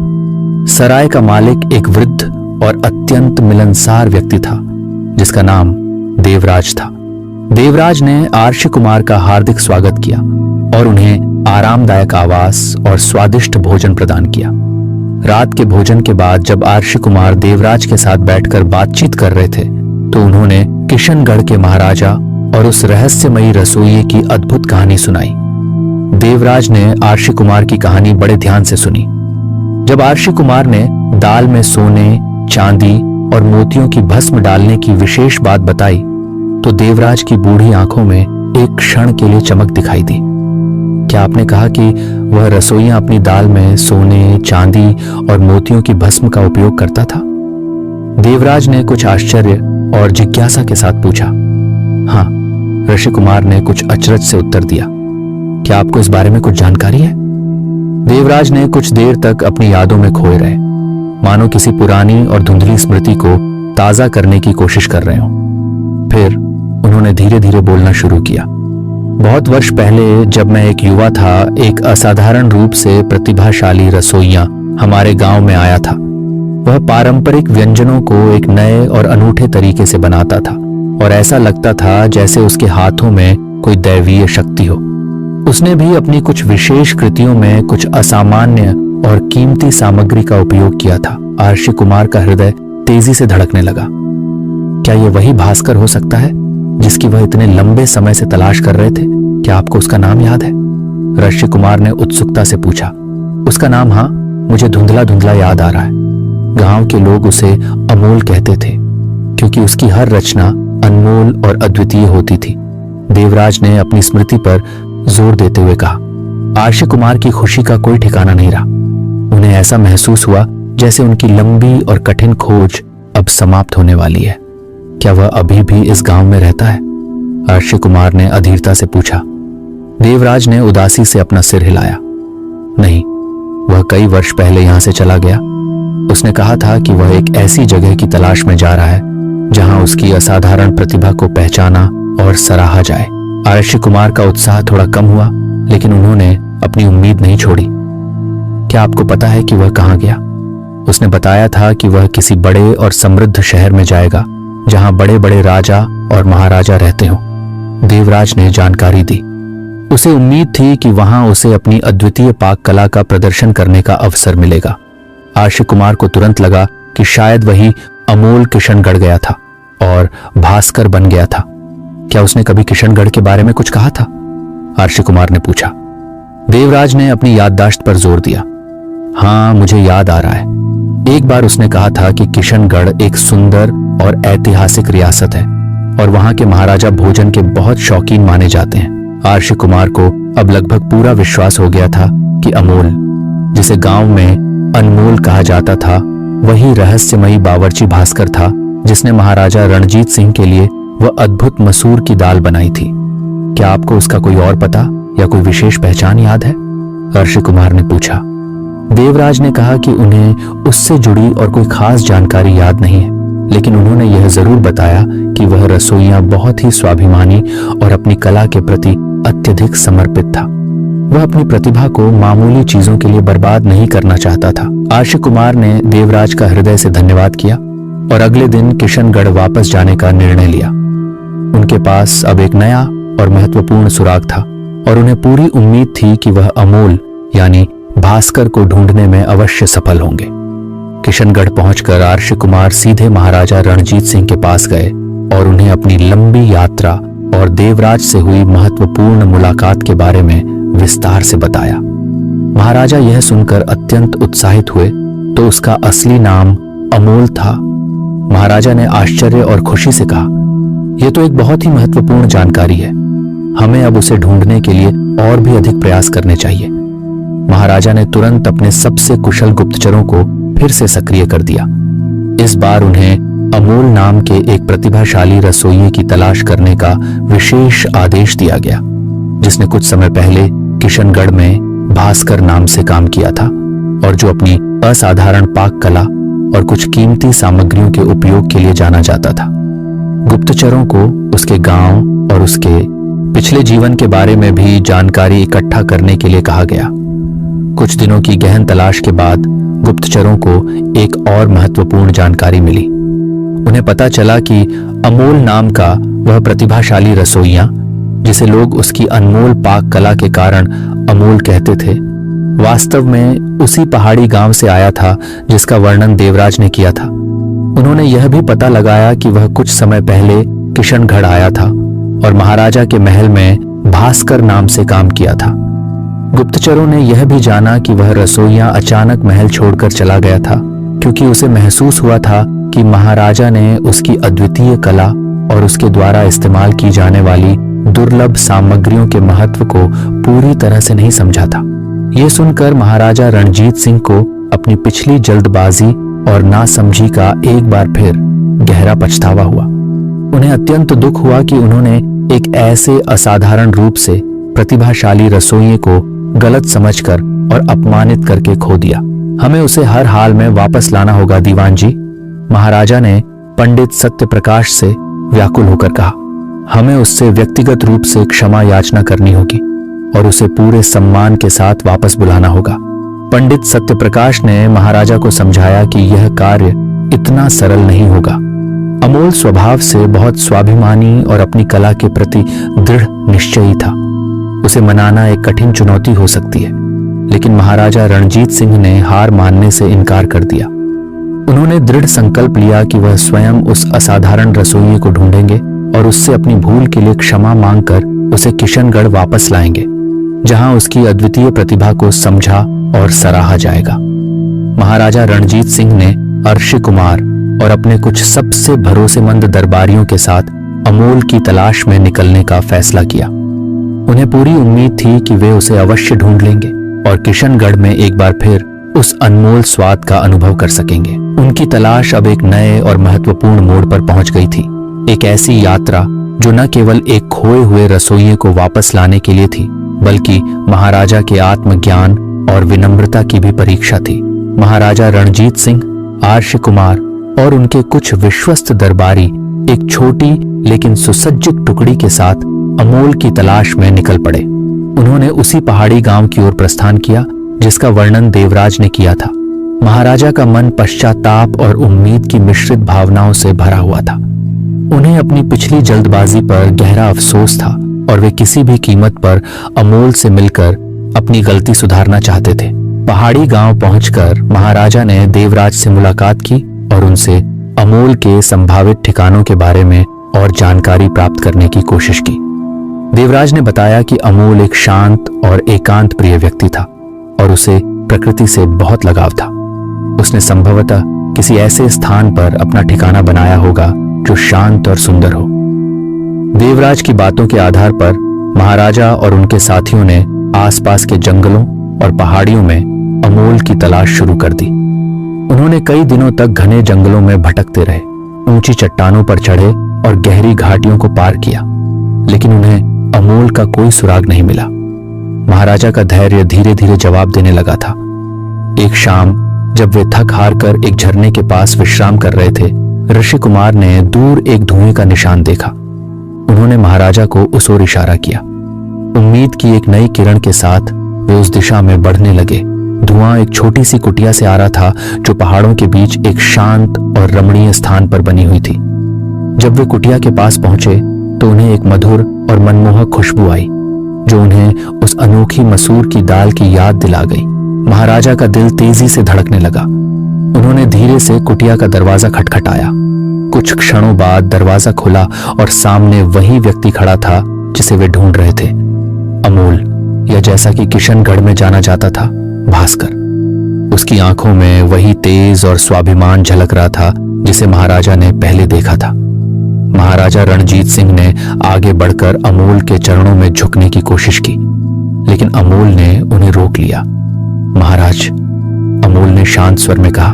सराय का मालिक एक वृद्ध और अत्यंत मिलनसार व्यक्ति था, जिसका नाम देवराज था। देवराज ने आर्षि कुमार का हार्दिक स्वागत किया और उन्हें आरामदायक आवास और स्वादिष्ट भोजन प्रदान किया। रात के भोजन के बाद जब आर्षि कुमार देवराज के साथ बैठकर बातचीत कर रहे थे, तो उन्होंने किशनगढ़ के महाराजा और उस रहस्यमयी रसोइये की अद्भुत कहानी सुनाई। देवराज ने आर्षि कुमार की कहानी बड़े ध्यान से सुनी। जब आर्षि कुमार ने दाल में सोने, चांदी और मोतियों की भस्म डालने की विशेष बात बताई, तो देवराज की बूढ़ी आंखों में एक क्षण के लिए चमक दिखाई दी। क्या आपने कहा कि वह रसोइया अपनी दाल में सोने, चांदी और मोतियों की भस्म का उपयोग करता था? देवराज ने कुछ आश्चर्य और जिज्ञासा के साथ पूछा। हाँ, ऋषि कुमार ने कुछ अचरज से उत्तर दिया। क्या आपको इस बारे में कुछ जानकारी है? देवराज ने कुछ देर तक अपनी यादों में खोए रहे, मानो किसी पुरानी और धुंधली स्मृति को ताजा करने की कोशिश कर रहे हों। फिर उन्होंने धीरे धीरे बोलना शुरू किया। बहुत वर्ष पहले जब मैं एक युवा था, एक असाधारण रूप से प्रतिभाशाली रसोइया हमारे गांव में आया था। वह पारंपरिक व्यंजनों को एक नए और अनूठे तरीके से बनाता था और ऐसा लगता था जैसे उसके हाथों में कोई दैवीय शक्ति हो। उसने भी अपनी कुछ विशेष कृतियों में कुछ असामान्य और कीमती सामग्री का उपयोग किया था। आर्षी कुमार का हृदय तेजी से धड़कने लगा। क्या यह वही भास्कर हो सकता है जिसकी वह इतने लंबे समय से तलाश कर रहे थे? क्या आपको उसका नाम याद है? ऋषि कुमार ने उत्सुकता से पूछा। उसका नाम, हाँ, मुझे धुंधला धुंधला याद आ रहा है। गांव के लोग उसे अमोल कहते थे क्योंकि उसकी हर रचना अनमोल और अद्वितीय होती थी। देवराज ने अपनी स्मृति पर जोर देते हुए कहा। आर्षी कुमार की खुशी का कोई ठिकाना नहीं रहा। उन्हें ऐसा महसूस हुआ जैसे उनकी लंबी और कठिन खोज अब समाप्त होने वाली है। क्या वह अभी भी इस गांव में रहता है? आर्षी कुमार ने अधीरता से पूछा। देवराज ने उदासी से अपना सिर हिलाया। नहीं, वह कई वर्ष पहले यहां से चला गया। उसने कहा था कि वह एक ऐसी जगह की तलाश में जा रहा है जहां उसकी असाधारण प्रतिभा को पहचाना और सराहा जाए। आर्षी कुमार का उत्साह थोड़ा कम हुआ, लेकिन उन्होंने अपनी उम्मीद नहीं छोड़ी। क्या आपको पता है कि वह कहां गया? उसने बताया था कि वह किसी बड़े और समृद्ध शहर में जाएगा जहां बड़े बड़े राजा और महाराजा रहते हों। देवराज ने जानकारी दी। उसे उम्मीद थी कि वहां उसे अपनी अद्वितीय पाक कला का प्रदर्शन करने का अवसर मिलेगा। आर्षी कुमार को तुरंत लगा कि शायद वही अमोल किशनगढ़ गया था और भास्कर बन गया था। क्या उसने कभी किशनगढ़ के बारे में कुछ कहा था? आर्षी कुमार ने पूछा। देवराज ने अपनी याददाश्त पर जोर दिया। हाँ, मुझे याद आ रहा है। एक बार उसने कहा था कि किशनगढ़ एक सुंदर और ऐतिहासिक रियासत है और वहां के महाराजा भोजन के बहुत शौकीन माने जाते हैं। आर्षी कुमार को अब लगभग पूरा विश्वास हो गया था कि अमोल, जिसे गांव में अनमोल कहा जाता था, वही रहस्यमयी बावर्ची भास्कर था जिसने महाराजा रणजीत सिंह के लिए वह अद्भुत मसूर की दाल बनाई थी। क्या आपको उसका कोई और पता या कोई विशेष पहचान याद है? आर्षी कुमार ने पूछा। देवराज ने कहा कि उन्हें उससे जुड़ी और कोई खास जानकारी याद नहीं है, लेकिन उन्होंने यह जरूर बताया कि वह रसोइया बहुत ही स्वाभिमानी और अपनी कला के प्रति अत्यधिक समर्पित था। वह अपनी प्रतिभा को मामूली चीजों के लिए बर्बाद नहीं करना चाहता था। आर्षी कुमार ने देवराज का हृदय से धन्यवाद किया और अगले दिन किशनगढ़ वापस जाने का निर्णय लिया। उनके पास अब एक नया और महत्वपूर्ण सुराग था और उन्हें पूरी उम्मीद थी कि वह अमोल यानी भास्कर को ढूंढने में अवश्य सफल होंगे। किशनगढ़ पहुंचकर आर्षी कुमार सीधे महाराजा रणजीत सिंह के पास गए और उन्हें अपनी लंबी यात्रा और देवराज से हुई महत्वपूर्ण मुलाकात के बारे में विस्तार से बताया। महाराजा यह सुनकर अत्यंत उत्साहित हुए तो उसका असली नाम अमोल था। महाराजा ने आश्चर्य और खुशी से कहा, यह तो एक बहुत ही महत्वपूर्ण जानकारी है। हमें अब उसे ढूंढने के लिए और भी अधिक प्रयास करने चाहिए। महाराजा ने तुरंत अपने सबसे कुशल गुप्तचरों को फिर से सक्रिय कर दिया। इस बार उन्हें अमोल नाम के एक प्रतिभाशाली रसोइये की तलाश करने का विशेष आदेश दिया गया, जिसने कुछ समय पहले किशनगढ़ में भास्कर नाम से काम किया था और जो अपनी असाधारण पाक कला और कुछ कीमती सामग्रियों के उपयोग के लिए जाना जाता था। गुप्तचरों को उसके गांव और उसके पिछले जीवन के बारे में भी जानकारी इकट्ठा करने के लिए कहा गया। कुछ दिनों की गहन तलाश के बाद गुप्तचरों को एक और महत्वपूर्ण जानकारी मिली। उन्हें पता चला कि अमोल नाम का वह प्रतिभाशाली रसोइया, जिसे लोग उसकी अनमोल पाक कला के कारण अमोल कहते थे, वास्तव में उसी पहाड़ी गांव से आया था जिसका वर्णन देवराज ने किया था। उन्होंने यह भी पता लगाया कि वह कुछ समय पहले किशनगढ़ आया था और महाराजा के महल में भास्कर नाम से काम किया था। गुप्तचरों ने यह भी जाना कि वह रसोइया अचानक महल छोड़कर चला गया था क्योंकि उसे महसूस हुआ था कि महाराजा ने उसकी अद्वितीय कला और उसके द्वारा इस्तेमाल की जाने वाली दुर्लभ सामग्रियों के महत्व को पूरी तरह से नहीं समझा था। यह सुनकर महाराजा रणजीत सिंह को अपनी पिछली जल्दबाजी और नासमझी का एक बार फिर गहरा पछतावा हुआ। उन्हें अत्यंत दुख हुआ कि उन्होंने एक ऐसे असाधारण रूप से प्रतिभाशाली रसोइये को गलत समझकर और अपमानित करके खो दिया। हमें उसे हर हाल में वापस लाना होगा दीवान जी, महाराजा ने पंडित सत्यप्रकाश से व्याकुल होकर कहा। हमें उससे व्यक्तिगत रूप से क्षमा याचना करनी होगी और उसे पूरे सम्मान के साथ वापस बुलाना होगा। पंडित सत्यप्रकाश ने महाराजा को समझाया कि यह कार्य इतना सरल नहीं होगा। अमोल स्वभाव से बहुत स्वाभिमानी और अपनी कला के प्रति दृढ़ निश्चयी था। उसे मनाना एक कठिन चुनौती हो सकती है, लेकिन महाराजा रणजीत सिंह ने हार मानने से इनकार कर दिया। उन्होंने दृढ़ संकल्प लिया कि वह स्वयं उस असाधारण रसोइये को ढूंढेंगे और उससे अपनी भूल के लिए क्षमा मांगकर उसे किशनगढ़ वापस लाएंगे, जहां उसकी अद्वितीय प्रतिभा को समझा और सराहा जाएगा। महाराजा रणजीत सिंह ने अर्शी कुमार और अपने कुछ सबसे भरोसेमंद दरबारियों के साथ अमोल की तलाश में निकलने का फैसला किया। उन्हें पूरी उम्मीद थी कि वे उसे अवश्य ढूंढ लेंगे और किशनगढ़ में एक बार फिर उस अनमोल स्वाद का अनुभव कर सकेंगे। उनकी तलाश अब एक नए और महत्वपूर्ण मोड़ पर पहुंच गई थी। एक ऐसी यात्रा जो न केवल एक खोए हुए रसोइये को वापस लाने के लिए थी, बल्कि महाराजा के आत्मज्ञान और विनम्रता की भी परीक्षा थी। महाराजा रणजीत सिंह, आर्ष कुमार और उनके कुछ विश्वस्त दरबारी एक छोटी लेकिन सुसज्जित टुकड़ी के साथ अमोल की तलाश में निकल पड़े। उन्होंने उसी पहाड़ी गांव की ओर प्रस्थान किया जिसका वर्णन देवराज ने किया था। महाराजा का मन पश्चाताप और उम्मीद की मिश्रित भावनाओं से भरा हुआ था। उन्हें अपनी पिछली जल्दबाजी पर गहरा अफसोस था और वे किसी भी कीमत पर अमोल से मिलकर अपनी गलती सुधारना चाहते थे। पहाड़ी गांव पहुंचकर महाराजा ने देवराज से मुलाकात की और उनसे अमोल के संभावित ठिकानों के बारे में और जानकारी प्राप्त करने की कोशिश की। देवराज ने बताया कि अमोल एक शांत और एकांत प्रिय व्यक्ति था और उसे प्रकृति से बहुत लगाव था। उसने संभवतः किसी ऐसे स्थान पर अपना ठिकाना बनाया होगा जो शांत और सुंदर हो। देवराज की बातों के आधार पर महाराजा और उनके साथियों ने आसपास के जंगलों और पहाड़ियों में अमोल की तलाश शुरू कर दी। उन्होंने कई दिनों तक घने जंगलों में भटकते रहे, ऊंची चट्टानों पर चढ़े और गहरी घाटियों को पार किया, लेकिन उन्हें अमोल का कोई सुराग नहीं मिला। महाराजा का धैर्य धीरे धीरे जवाब देने लगा था। एक शाम जब वे थक हार कर एक झरने के पास विश्राम कर रहे थे, ऋषि कुमार ने दूर एक धुएं का निशान देखा। उन्होंने महाराजा को उस ओर इशारा किया। उम्मीद की एक नई किरण के साथ वे उस दिशा में बढ़ने लगे। धुआं एक छोटी सी कुटिया से आ रहा था जो पहाड़ों के बीच एक शांत और रमणीय स्थान पर बनी हुई थी। जब वे कुटिया के पास पहुंचे तो उन्हें एक मधुर और मनमोहक खुशबू आई जो उन्हें उस अनोखी मसूर की दाल की याद दिला गई। महाराजा का दिल तेजी से धड़कने लगा। उन्होंने धीरे से कुटिया का दरवाजा खटखटाया। कुछ क्षणों बाद दरवाजा खुला और सामने वही व्यक्ति खड़ा था जिसे वे ढूंढ रहे थे, अमोल, या जैसा कि किशनगढ़ में जाना जाता था, भास्कर। उसकी आंखों में वही तेज और स्वाभिमान झलक रहा था जिसे महाराजा ने पहले देखा था। महाराजा रणजीत सिंह ने आगे बढ़कर अमोल के चरणों में झुकने की कोशिश की, लेकिन अमोल ने उन्हें रोक लिया। महाराज, अमोल ने शांत स्वर में कहा,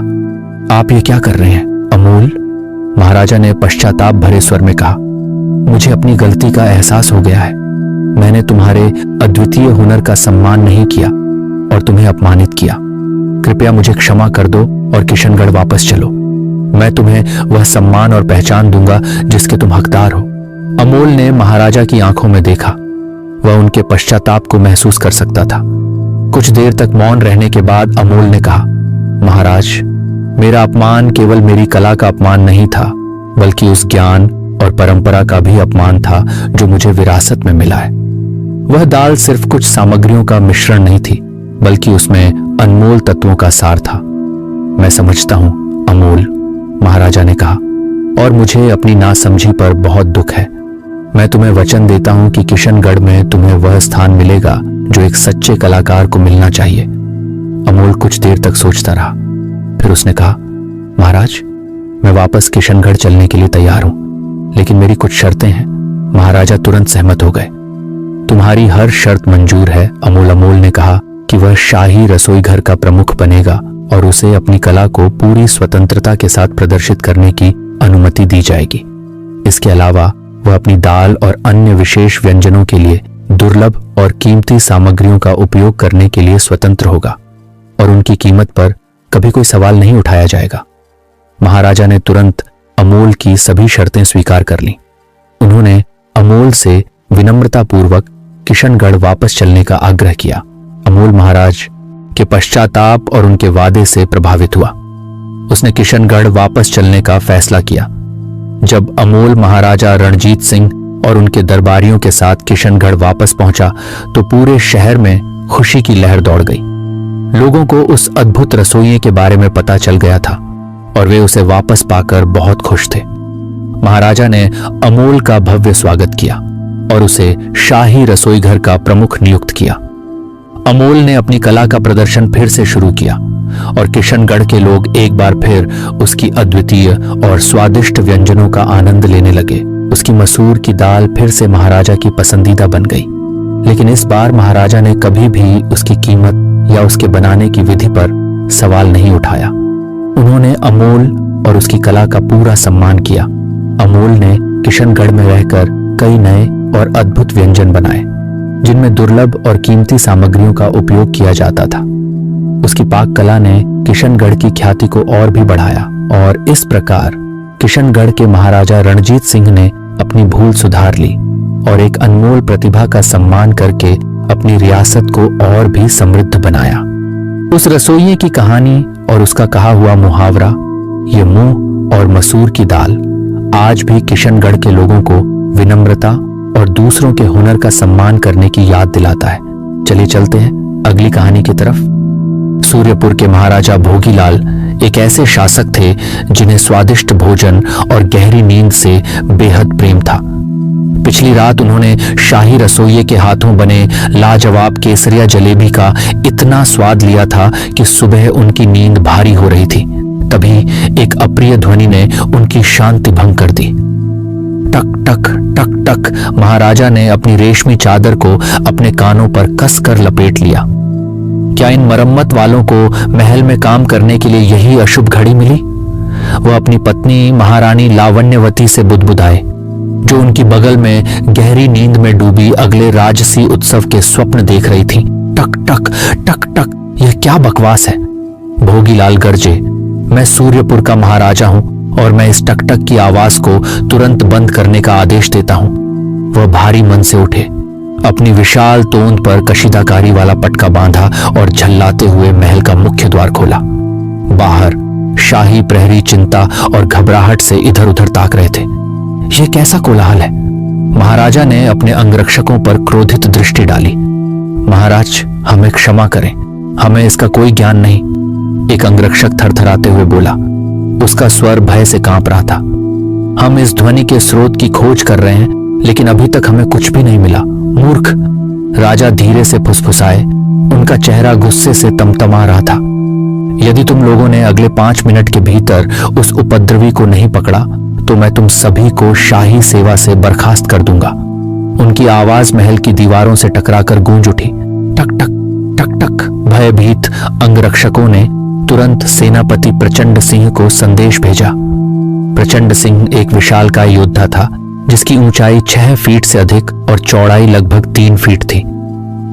आप ये क्या कर रहे हैं? अमोल, महाराजा ने पश्चाताप भरे स्वर में कहा, मुझे अपनी गलती का एहसास हो गया है। मैंने तुम्हारे अद्वितीय हुनर का सम्मान नहीं किया और तुम्हें अपमानित किया। कृपया मुझे क्षमा कर दो और किशनगढ़ वापस चलो। मैं तुम्हें वह सम्मान और पहचान दूंगा जिसके तुम हकदार हो। अमोल ने महाराजा की आंखों में देखा। वह उनके पश्चाताप को महसूस कर सकता था। कुछ देर तक मौन रहने के बाद अमोल ने कहा, महाराज, मेरा अपमान केवल मेरी कला का अपमान नहीं था, बल्कि उस ज्ञान और परंपरा का भी अपमान था जो मुझे विरासत में मिला है। वह दाल सिर्फ कुछ सामग्रियों का मिश्रण नहीं थी, बल्कि उसमें अनमोल तत्वों का सार था। मैं समझता हूं अमोल, महाराजा ने कहा, और मुझे अपनी नासमझी पर बहुत दुख है। मैं तुम्हें वचन देता हूं कि किशनगढ़ में तुम्हें वह स्थान मिलेगा जो एक सच्चे कलाकार को मिलना चाहिए। अमोल कुछ देर तक सोचता रहा, फिर उसने कहा, महाराज, मैं वापस किशनगढ़ चलने के लिए तैयार हूं, लेकिन मेरी कुछ शर्तें हैं। महाराजा तुरंत सहमत हो गए। तुम्हारी हर शर्त मंजूर है, अमोल ने कहा कि वह शाही रसोई घर का प्रमुख बनेगा और उसे अपनी कला को पूरी स्वतंत्रता के साथ प्रदर्शित करने की अनुमति दी जाएगी। इसके अलावा वह अपनी दाल और अन्य विशेष व्यंजनों के लिए दुर्लभ और कीमती सामग्रियों का उपयोग करने के लिए स्वतंत्र होगा और उनकी कीमत पर कभी कोई सवाल नहीं उठाया जाएगा। महाराजा ने तुरंत अमोल की सभी शर्तें स्वीकार कर लीं। उन्होंने अमोल से विनम्रतापूर्वक किशनगढ़ वापस चलने का आग्रह किया। अमोल महाराज के पश्चाताप और उनके वादे से प्रभावित हुआ। उसने किशनगढ़ वापस चलने का फैसला किया। जब अमोल महाराजा रणजीत सिंह और उनके दरबारियों के साथ किशनगढ़ वापस पहुंचा तो पूरे शहर में खुशी की लहर दौड़ गई। लोगों को उस अद्भुत रसोइये के बारे में पता चल गया था और वे उसे वापस पाकर बहुत खुश थे। महाराजा ने अमोल का भव्य स्वागत किया और उसे शाही रसोई घर का प्रमुख नियुक्त किया। अमोल ने अपनी कला का प्रदर्शन फिर से शुरू किया और किशनगढ़ के लोग एक बार फिर उसकी अद्वितीय और स्वादिष्ट व्यंजनों का आनंद लेने लगे। उसकी मसूर की दाल फिर से महाराजा की पसंदीदा बन गई, लेकिन इस बार महाराजा ने कभी भी उसकी कीमत या उसके बनाने की विधि पर सवाल नहीं उठाया। उन्होंने अमोल और उसकी कला का पूरा सम्मान किया। अमोल ने किशनगढ़ में रहकर कई नए और अद्भुत व्यंजन बनाए जिनमें दुर्लभ और कीमती सामग्रियों का उपयोग किया जाता था। उसकी पाक कला ने किशनगढ़ की ख्याति को और भी बढ़ाया और इस प्रकार किशनगढ़ के महाराजा रणजीत सिंह ने अपनी भूल सुधार ली और एक अनमोल प्रतिभा का सम्मान करके अपनी रियासत को और भी समृद्ध बनाया। उस रसोइये की कहानी और उसका कहा हुआ मुहावरा, ये मुंह और मसूर की दाल, आज भी किशनगढ़ के लोगों को विनम्रता और दूसरों के हुनर का सम्मान करने की याद दिलाता है। चलिए चलते हैं अगली कहानी की तरफ। सूर्यपुर के महाराजा भोगीलाल एक ऐसे शासक थे जिन्हें स्वादिष्ट भोजन और गहरी नींद से बेहद प्रेम था। पिछली रात उन्होंने शाही रसोइये के हाथों बने लाजवाब केसरिया जलेबी का इतना स्वाद लिया था कि सुबह उनकी नींद भारी हो रही थी। तभी एक अप्रिय ध्वनि ने उनकी शांति भंग कर दी। टक टक टक टक। महाराजा ने अपनी रेशमी चादर को अपने कानों पर कसकर लपेट लिया। क्या इन मरम्मत वालों को महल में काम करने के लिए यही अशुभ घड़ी मिली? वह अपनी पत्नी महारानी लावण्यवती से बुदबुदाए, जो उनकी बगल में गहरी नींद में डूबी अगले राजसी उत्सव के स्वप्न देख रही थी। टक टक टक टक। यह क्या बकवास है? भोगीलाल गरजे, मैं सूर्यपुर का महाराजा हूं और मैं इस टकटक की आवाज को तुरंत बंद करने का आदेश देता हूं। वह भारी मन से उठे, अपनी विशाल तोंद पर कशीदाकारी वाला पटका बांधा और झल्लाते हुए महल का मुख्य द्वार खोला। बाहर शाही प्रहरी चिंता और घबराहट से इधर उधर ताक रहे थे। यह कैसा कोलाहल है? महाराजा ने अपने अंगरक्षकों पर क्रोधित दृष्टि डाली। महाराज, हमें क्षमा करें, हमें इसका कोई ज्ञान नहीं, एक अंगरक्षक थरथराते हुए बोला। उसका स्वर भय से कांप रहा था। हम इस ध्वनि के स्रोत की खोज कर रहे हैं, लेकिन अभी तक हमें कुछ भी नहीं मिला। मूर्ख, राजा धीरे से फुसफुसाए। उनका चेहरा गुस्से से तमतमा रहा था। यदि तुम लोगों ने अगले 5 मिनट के भीतर उस उपद्रवी को नहीं पकड़ा तो मैं तुम सभी को शाही सेवा से बर्खास्त कर दूंगा। उनकी आवाज महल की दीवारों से टकराकर गूंज उठी। टक टक टक टक। भयभीत अंगरक्षकों ने तुरंत सेनापति प्रचंड सिंह को संदेश भेजा। प्रचंड सिंह एक विशालकाय योद्धा था जिसकी ऊंचाई 6 फीट से अधिक और चौड़ाई लगभग 3 फीट थी।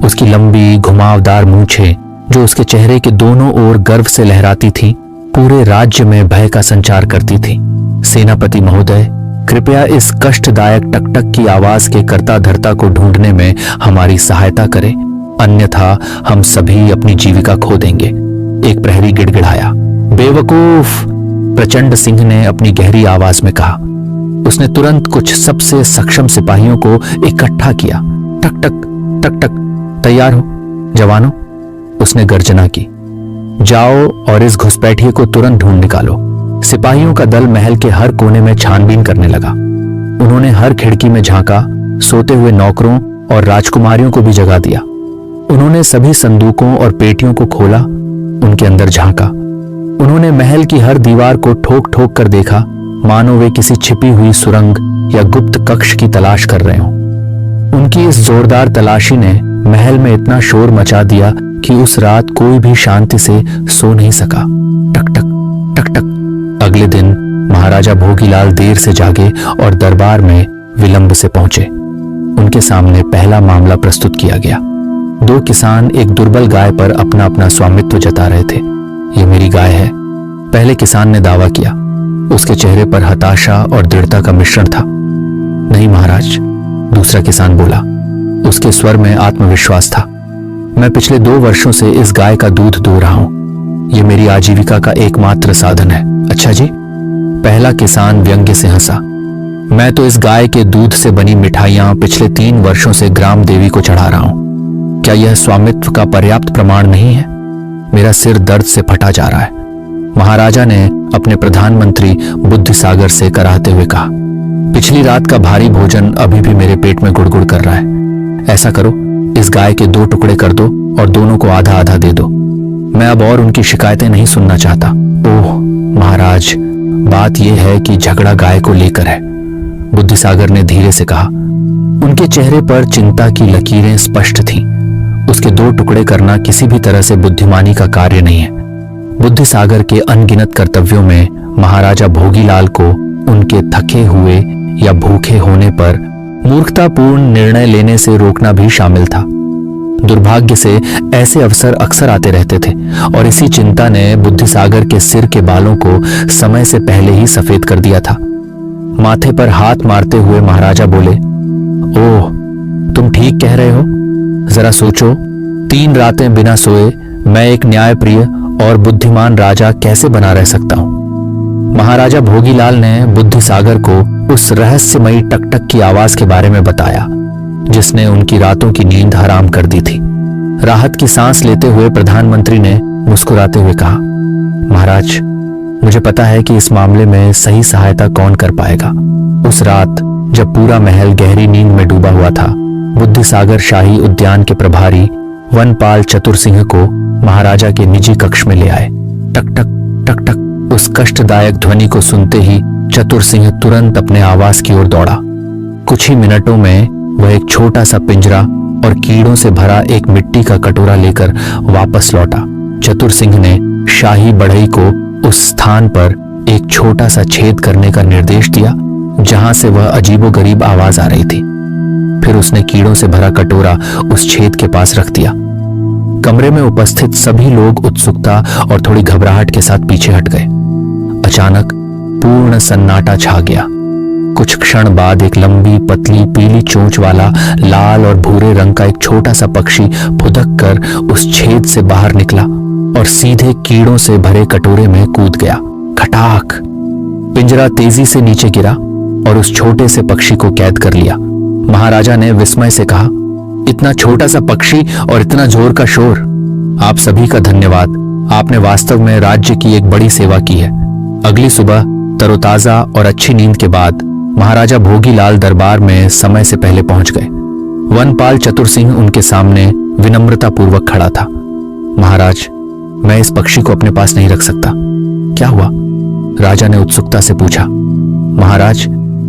उसकी लंबी घुमावदार मूंछें, जो उसके चेहरे के दोनों ओर गर्व से लहराती थी, पूरे राज्य में भय का संचार करती थी। सेनापति महोदय, कृपया इस कष्टदायक टकटक की आवाज के कर्ता धर्ता को ढूंढने में हमारी सहायता करें, अन्यथा हम सभी अपनी जीविका खो देंगे। एक प्रहरी गिड़गिड़ाया। बेवकूफ, प्रचंड सिंह ने अपनी गहरी आवाज में कहा। उसने तुरंत कुछ सबसे सक्षम सिपाहियों को इकट्ठा किया। टक टक टक टक। तैयार हो जवानों, उसने गर्जना की। जाओ और इस घुसपैठिए को तुरंत ढूंढ निकालो। सिपाहियों का दल महल के हर कोने में छानबीन करने लगा। उन्होंने हर खिड़की में झांका, सोते हुए नौकरों और राजकुमारियों को भी जगा दिया। उन्होंने सभी संदूकों और पेटियों को खोला, उनके अंदर झांका। उन्होंने महल की हर दीवार को ठोक ठोक कर देखा, मानो वे किसी छिपी हुई सुरंग या गुप्त कक्ष की तलाश कर रहे हों। उनकी इस जोरदार तलाशी ने महल में इतना शोर मचा दिया कि उस रात कोई भी शांति से सो नहीं सका। टक टक टक टक। अगले दिन महाराजा भोगीलाल देर से जागे और दरबार में विलंब से पहुंचे। उनके सामने पहला मामला प्रस्तुत किया गया। दो किसान एक दुर्बल गाय पर अपना अपना स्वामित्व जता रहे थे। ये मेरी गाय है, पहले किसान ने दावा किया। उसके चेहरे पर हताशा और दृढ़ता का मिश्रण था। नहीं महाराज, दूसरा किसान बोला। उसके स्वर में आत्मविश्वास था। मैं पिछले 2 वर्षों से इस गाय का दूध दो रहा हूं। यह मेरी आजीविका का एकमात्र साधन है। अच्छा जी? पहला किसान व्यंग्य से हंसा। मैं तो इस गाय के दूध से बनी मिठाइयां पिछले 3 वर्षों से ग्राम देवी को चढ़ा रहा हूं। क्या यह स्वामित्व का पर्याप्त प्रमाण नहीं है? मेरा सिर दर्द से फटा जा रहा है, महाराजा ने अपने प्रधानमंत्री बुद्धिसागर से कराहते हुए कहा। पिछली रात का भारी भोजन अभी भी मेरे पेट में गुड़गुड़ कर रहा है। ऐसा करो, इस गाय के 2 टुकड़े कर दो और दोनों को आधा आधा दे दो। मैं अब और उनकी शिकायतें नहीं सुनना चाहता। ओह महाराज, बात यह है कि झगड़ा गाय को लेकर है, बुद्धिसागर ने धीरे से कहा। उनके चेहरे पर चिंता की लकीरें स्पष्ट थीं। उसके 2 टुकड़े करना किसी भी तरह से बुद्धिमानी का कार्य नहीं है। बुद्धिसागर के अनगिनत कर्तव्यों में महाराजा भोगीलाल को उनके थके हुए या भूखे होने पर मूर्खतापूर्ण निर्णय लेने से रोकना भी शामिल था। दुर्भाग्य से ऐसे अवसर अक्सर आते रहते थे और इसी चिंता ने बुद्धिसागर के सिर के बालों को समय से पहले ही सफेद कर दिया था। माथे पर हाथ मारते हुए महाराजा बोले, ओह, तुम ठीक कह रहे हो। जरा सोचो, 3 रातें बिना सोए मैं एक न्यायप्रिय और बुद्धिमान राजा कैसे बना रह सकता हूं? महाराजा भोगीलाल ने बुद्धिसागर को उस रहस्यमयी टकटक की आवाज के बारे में बताया जिसने उनकी रातों की नींद हराम कर दी थी। राहत की सांस लेते हुए प्रधानमंत्री ने मुस्कुराते हुए कहा, महाराज, मुझे पता है कि इस मामले में सही सहायता कौन कर पाएगा। उस रात जब पूरा महल गहरी नींद में डूबा हुआ था, बुद्धिसागर शाही उद्यान के प्रभारी वनपाल चतुर सिंह को महाराजा के निजी कक्ष में ले आए। टक टक टक टक उस कष्टदायक ध्वनि को सुनते ही चतुर सिंह तुरंत अपने आवास की ओर दौड़ा। कुछ ही मिनटों में वह एक छोटा सा पिंजरा और कीड़ों से भरा एक मिट्टी का कटोरा लेकर वापस लौटा। चतुर सिंह ने शाही बढ़ई को उस स्थान पर एक छोटा सा छेद करने का निर्देश दिया जहां से वह अजीबोगरीब आवाज आ रही थी। फिर उसने कीड़ों से भरा कटोरा उस छेद के पास रख दिया। कमरे में उपस्थित सभी लोग उत्सुकता और थोड़ी घबराहट के साथ पीछे हट गए। अचानक पूर्ण सन्नाटा छा गया। कुछ क्षण बाद एक लंबी पतली पीली चोंच वाला लाल और भूरे रंग का एक छोटा सा पक्षी फुदक कर उस छेद से बाहर निकला और सीधे कीड़ों से भरे कटोरे में कूद गया। खटाक! पिंजरा तेजी से नीचे गिरा और उस छोटे से पक्षी को कैद कर लिया। महाराजा ने विस्मय से कहा, इतना छोटा सा पक्षी और इतना जोर का शोर। आप सभी का धन्यवाद, आपने वास्तव में राज्य की एक बड़ी सेवा की है। अगली सुबह तरोताजा और अच्छी नींद के बाद महाराजा भोगीलाल दरबार में समय से पहले पहुंच गए। वनपाल चतुर सिंह उनके सामने विनम्रता पूर्वक खड़ा था। महाराज, मैं इस पक्षी को अपने पास नहीं रख सकता। क्या हुआ? राजा ने उत्सुकता से पूछा। महाराज,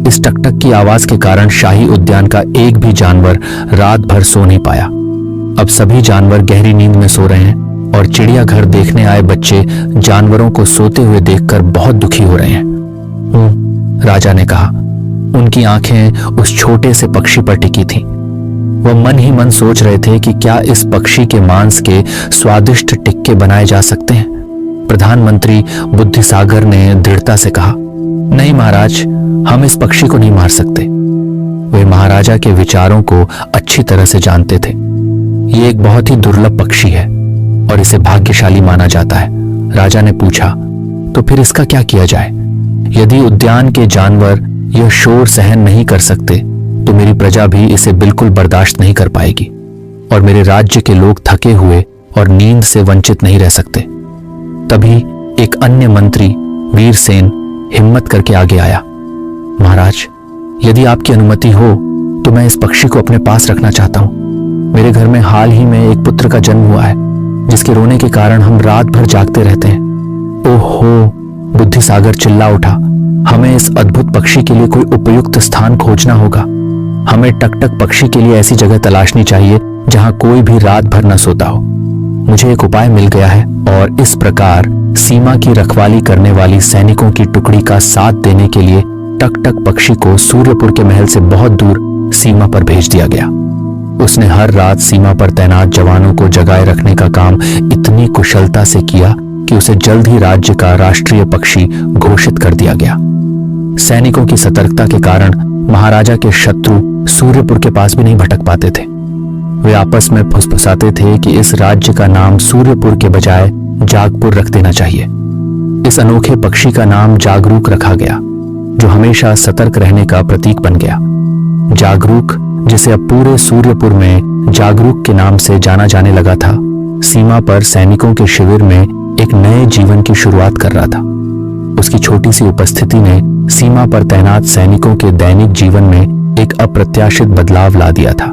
इस टकटक की आवाज के कारण शाही उद्यान का एक भी जानवर रात भर सो नहीं पाया। अब सभी जानवर गहरी नींद में सो रहे हैं और चिड़ियाघर देखने आए बच्चे जानवरों को सोते हुए देखकर बहुत दुखी हो रहे हैं। राजा ने कहा। उनकी आंखें उस छोटे से पक्षी पर टिकी थीं। वह मन ही मन सोच रहे थे कि क्या इस पक्षी के मांस के स्वादिष्ट टिक्के बनाए जा सकते हैं। प्रधानमंत्री बुद्धिसागर ने दृढ़ता से कहा, नहीं महाराज, हम इस पक्षी को नहीं मार सकते। वे महाराजा के विचारों को अच्छी तरह से जानते थे। ये एक बहुत ही दुर्लभ पक्षी है और इसे भाग्यशाली माना जाता है। राजा ने पूछा, तो फिर इसका क्या किया जाए? यदि उद्यान के जानवर यह शोर सहन नहीं कर सकते तो मेरी प्रजा भी इसे बिल्कुल बर्दाश्त नहीं कर पाएगी और मेरे राज्य के लोग थके हुए और नींद से वंचित नहीं रह सकते। तभी एक अन्य मंत्री वीरसेन हिम्मत करके आगे आया। महाराज, यदि आपकी अनुमति हो तो मैं इस पक्षी को अपने पास रखना चाहता हूं। मेरे घर में हाल ही में एक पुत्र का जन्म हुआ है जिसके रोने के कारण हम रात भर जागते रहते हैं। ओहो! बुद्धिसागर चिल्ला उठा। हमें इस अद्भुत पक्षी के लिए कोई उपयुक्त स्थान खोजना होगा। हमें टकटक पक्षी के लिए ऐसी जगह तलाशनी चाहिए जहां कोई भी रात भर न सोता हो। मुझे एक उपाय मिल गया है और इस प्रकार सीमा की रखवाली करने वाली सैनिकों की टुकड़ी का साथ देने के लिए टकटक पक्षी को सूर्यपुर के महल से बहुत दूर सीमा पर भेज दिया गया। उसने हर रात सीमा पर तैनात जवानों को जगाए रखने का काम इतनी कुशलता से किया कि उसे जल्द ही राज्य का राष्ट्रीय पक्षी घोषित कर दिया गया। सैनिकों की सतर्कता के कारण महाराजा के शत्रु सूर्यपुर के पास भी नहीं भटक पाते थे। वे आपस में फुसफुसाते थे कि इस राज्य का नाम सूर्यपुर के बजाय जागपुर रख देना चाहिए। इस अनोखे पक्षी का नाम जागरूक रखा गया, जो हमेशा सतर्क रहने का प्रतीक बन गया। जागरूक, जिसे अब पूरे सूर्यपुर में जागरूक के नाम से जाना जाने लगा था, सीमा पर सैनिकों के शिविर में एक नए जीवन की शुरुआत कर रहा था। उसकी छोटी सी उपस्थिति ने सीमा पर तैनात सैनिकों के दैनिक जीवन में एक अप्रत्याशित बदलाव ला दिया था।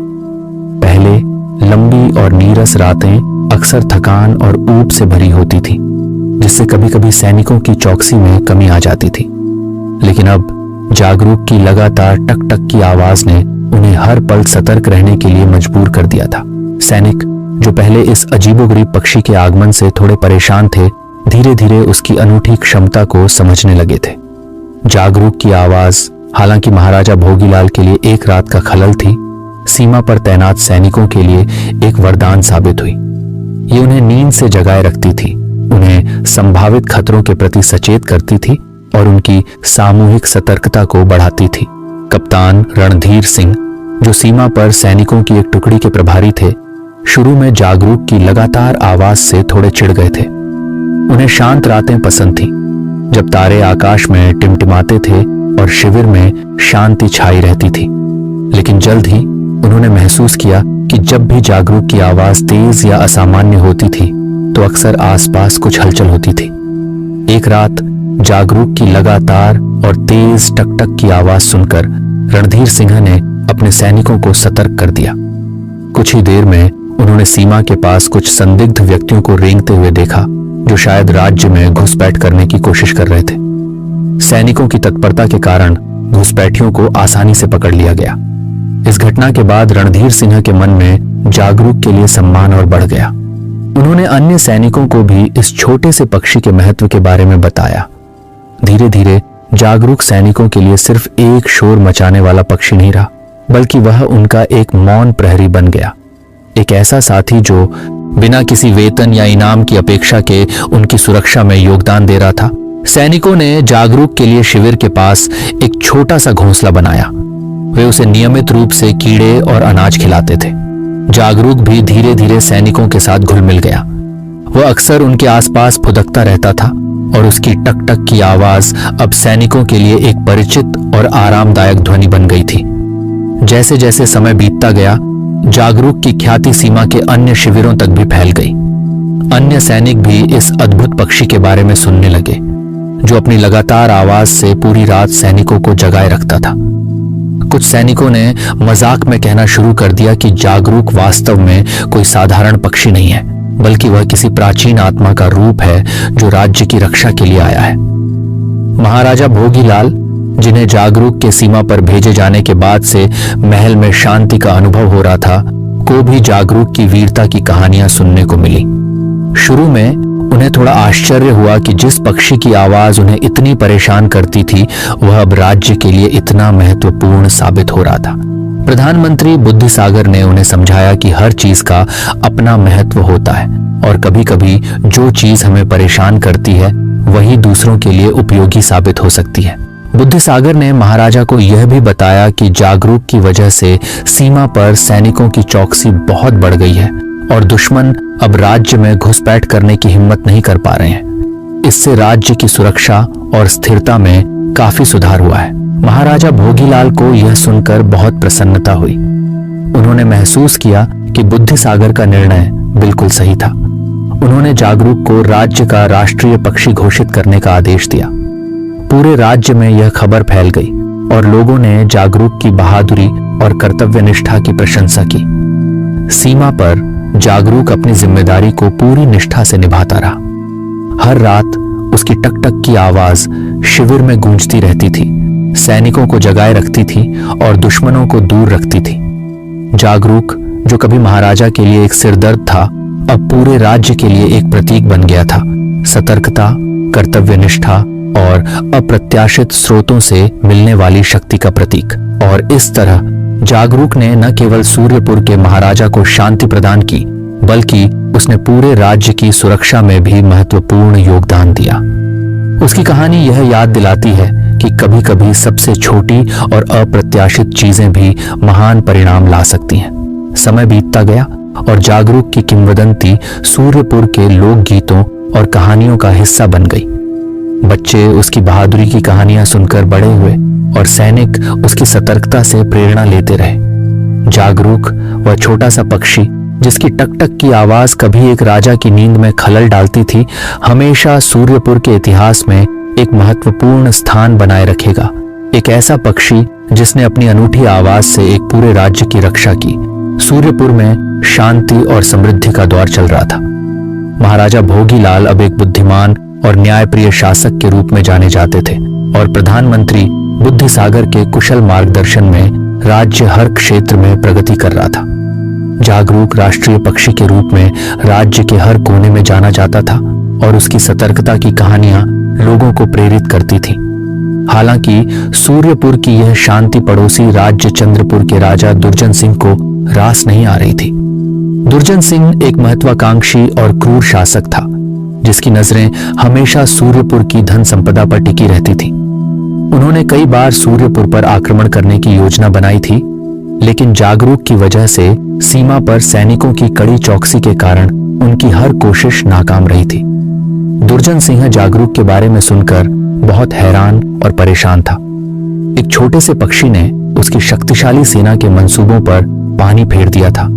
पहले लंबी और नीरस रातें अक्सर थकान और ऊब से भरी होती थी, जिससे कभी कभी सैनिकों की चौकसी में कमी आ जाती थी। लेकिन अब जागरूक की लगातार टक टक की आवाज ने उन्हें हर पल सतर्क रहने के लिए मजबूर कर दिया था। सैनिक, जो पहले इस अजीबोगरीब पक्षी के आगमन से थोड़े परेशान थे, धीरे धीरे उसकी अनूठी क्षमता को समझने लगे थे। जागरूक की आवाज, हालांकि महाराजा भोगीलाल के लिए एक रात का खलल थी, सीमा पर तैनात सैनिकों के लिए एक वरदान साबित हुई। ये उन्हें नींद से जगाए रखती थी, उन्हें संभावित खतरों के प्रति सचेत करती थी और उनकी सामूहिक सतर्कता को बढ़ाती थी। कप्तान रणधीर सिंह, जो सीमा पर सैनिकों की एक टुकड़ी के प्रभारी थे, शुरू में जागरूक की लगातार आवाज से थोड़े चिढ़ गए थे। उन्हें शांत रातें पसंद थी, जब तारे आकाश में टिमटिमाते थे और शिविर में शांति छाई रहती थी। लेकिन जल्द ही उन्होंने महसूस किया कि जब भी जागरूक की आवाज तेज या असामान्य होती थी, तो अक्सर आसपास कुछ हलचल होती थी। एक रात जागरूक की लगातार और तेज टक टक की आवाज सुनकर रणधीर सिंह ने अपने सैनिकों को सतर्क कर दिया। कुछ ही देर में उन्होंने सीमा के पास कुछ संदिग्ध व्यक्तियों को रेंगते हुए देखा, जो शायद राज्य में घुसपैठ करने की कोशिश कर रहे थे। सैनिकों की तत्परता के कारण घुसपैठियों को आसानी से पकड़ लिया गया। इस घटना के बाद रणधीर सिंह के मन में जागरूक के लिए सम्मान और बढ़ गया। उन्होंने अन्य सैनिकों को भी इस छोटे से पक्षी के महत्व के बारे में बताया। धीरे धीरे जागरूक सैनिकों के लिए सिर्फ एक शोर मचाने वाला पक्षी नहीं रहा, बल्कि वह उनका एक मौन प्रहरी बन गया। एक ऐसा साथी जो बिना किसी वेतन या इनाम की अपेक्षा के उनकी सुरक्षा में योगदान दे रहा था। सैनिकों ने जागरूक के लिए शिविर के पास एक छोटा सा घोंसला बनाया। वे उसे नियमित रूप से कीड़े और अनाज खिलाते थे। जागरूक भी धीरे धीरे सैनिकों के साथ घुल मिल गया। वह अक्सर उनके आसपास फुदकता रहता था और उसकी टक टक की आवाज अब सैनिकों के लिए एक परिचित और आरामदायक ध्वनि बन गई थी। जैसे जैसे समय बीतता गया, जागरूक की ख्याति सीमा के अन्य शिविरों तक भी फैल गई। अन्य सैनिक भी इस अद्भुत पक्षी के बारे में सुनने लगे, जो अपनी लगातार आवाज से पूरी रात सैनिकों को जगाए रखता था। कुछ सैनिकों ने मजाक में कहना शुरू कर दिया कि जागरूक वास्तव में कोई साधारण पक्षी नहीं है, बल्कि वह किसी प्राचीन आत्मा का रूप है जो राज्य की रक्षा के लिए आया है। महाराजा भोगीलाल, जिन्हें जागरूक के सीमा पर भेजे जाने के बाद से महल में शांति का अनुभव हो रहा था, को भी जागरूक की वीरता की कहानियां सुनने को मिली। शुरू में उन्हें थोड़ा आश्चर्य हुआ कि जिस पक्षी की आवाज उन्हें इतनी परेशान करती थी, वह अब राज्य के लिए इतना महत्वपूर्ण साबित हो रहा था। प्रधानमंत्री बुद्धिसागर ने उन्हें समझाया कि हर चीज का अपना महत्व होता है और कभी कभी जो चीज हमें परेशान करती है, वही दूसरों के लिए उपयोगी साबित हो सकती है। बुद्धिसागर ने महाराजा को यह भी बताया कि जागरूक की वजह से सीमा पर सैनिकों की चौकसी बहुत बढ़ गई है और दुश्मन अब राज्य में घुसपैठ करने की हिम्मत नहीं कर पा रहे हैं। इससे राज्य की सुरक्षा और स्थिरता में काफी सुधार हुआ है। महाराजा भोगीलाल को यह सुनकर बहुत प्रसन्नता हुई। उन्होंने महसूस किया कि बुद्धिसागर का निर्णय बिल्कुल सही था। उन्होंने जागरूक को राज्य का राष्ट्रीय पक्षी घोषित करने का आदेश दिया। पूरे राज्य में यह खबर फैल गई और लोगों ने जागरूक की बहादुरी और कर्तव्य निष्ठा की प्रशंसा की। सीमा पर जागरूक अपनी जिम्मेदारी को पूरी निष्ठा से निभाता रहा। हर रात उसकी टक टक की आवाज शिविर में गूंजती रहती थी, सैनिकों को जगाए रखती थी और दुश्मनों को दूर रखती थी। जागरूक, जो कभी महाराजा के लिए एक सिरदर्द था, अब पूरे राज्य के लिए एक प्रतीक बन गया था। सतर्कता, कर्तव्य निष्ठा और अप्रत्याशित स्रोतों से मिलने वाली शक्ति का प्रतीक। और इस तरह जागरूक ने न केवल सूर्यपुर के महाराजा को शांति प्रदान की, बल्कि उसने पूरे राज्य की सुरक्षा में भी महत्वपूर्ण योगदान दिया। उसकी कहानी यह याद दिलाती है कि कभी-कभी सबसे छोटी और अप्रत्याशित चीजें भी महान परिणाम ला सकती हैं। समय बीतता गया और जागरूक की किंवदंती सूर्यपुर के लोकगीतों और कहानियों का हिस्सा बन गई। बच्चे उसकी बहादुरी की कहानियां सुनकर बड़े हुए और सैनिक उसकी सतर्कता से प्रेरणा लेते रहे। जागरूक वह छोटा सा पक्षी जिसकी टक टक की आवाज कभी एक राजा की नींद में खलल डालती थी, हमेशा सूर्यपुर के इतिहास में एक महत्वपूर्ण स्थान बनाए रखेगा। एक ऐसा पक्षी जिसने अपनी अनूठी आवाज से एक पूरे राज्य की रक्षा की। सूर्यपुर में शांति और समृद्धि का दौर चल रहा था। महाराजा भोगीलाल अब एक बुद्धिमान और न्यायप्रिय शासक के रूप में जाने जाते थे और प्रधानमंत्री बुद्धिसागर के कुशल मार्गदर्शन में राज्य हर क्षेत्र में प्रगति कर रहा था। जागरूक राष्ट्रीय पक्षी के रूप में राज्य के हर कोने में जाना जाता था और उसकी सतर्कता की कहानियां लोगों को प्रेरित करती थी। हालांकि सूर्यपुर की यह शांति पड़ोसी राज्य चंद्रपुर के राजा दुर्जन सिंह को रास नहीं आ रही थी। दुर्जन सिंह एक महत्वाकांक्षी और क्रूर शासक था, जिसकी नजरें हमेशा सूर्यपुर की धन संपदा पर टिकी रहती थी। उन्होंने कई बार सूर्यपुर पर आक्रमण करने की योजना बनाई थी, लेकिन जागरूक की वजह से सीमा पर सैनिकों की कड़ी चौकसी के कारण उनकी हर कोशिश नाकाम रही थी। दुर्जन सिंह जागरूक के बारे में सुनकर बहुत हैरान और परेशान था। एक छोटे से पक्षी ने उसकी शक्तिशाली सेना के मंसूबों पर पानी फेर दिया था।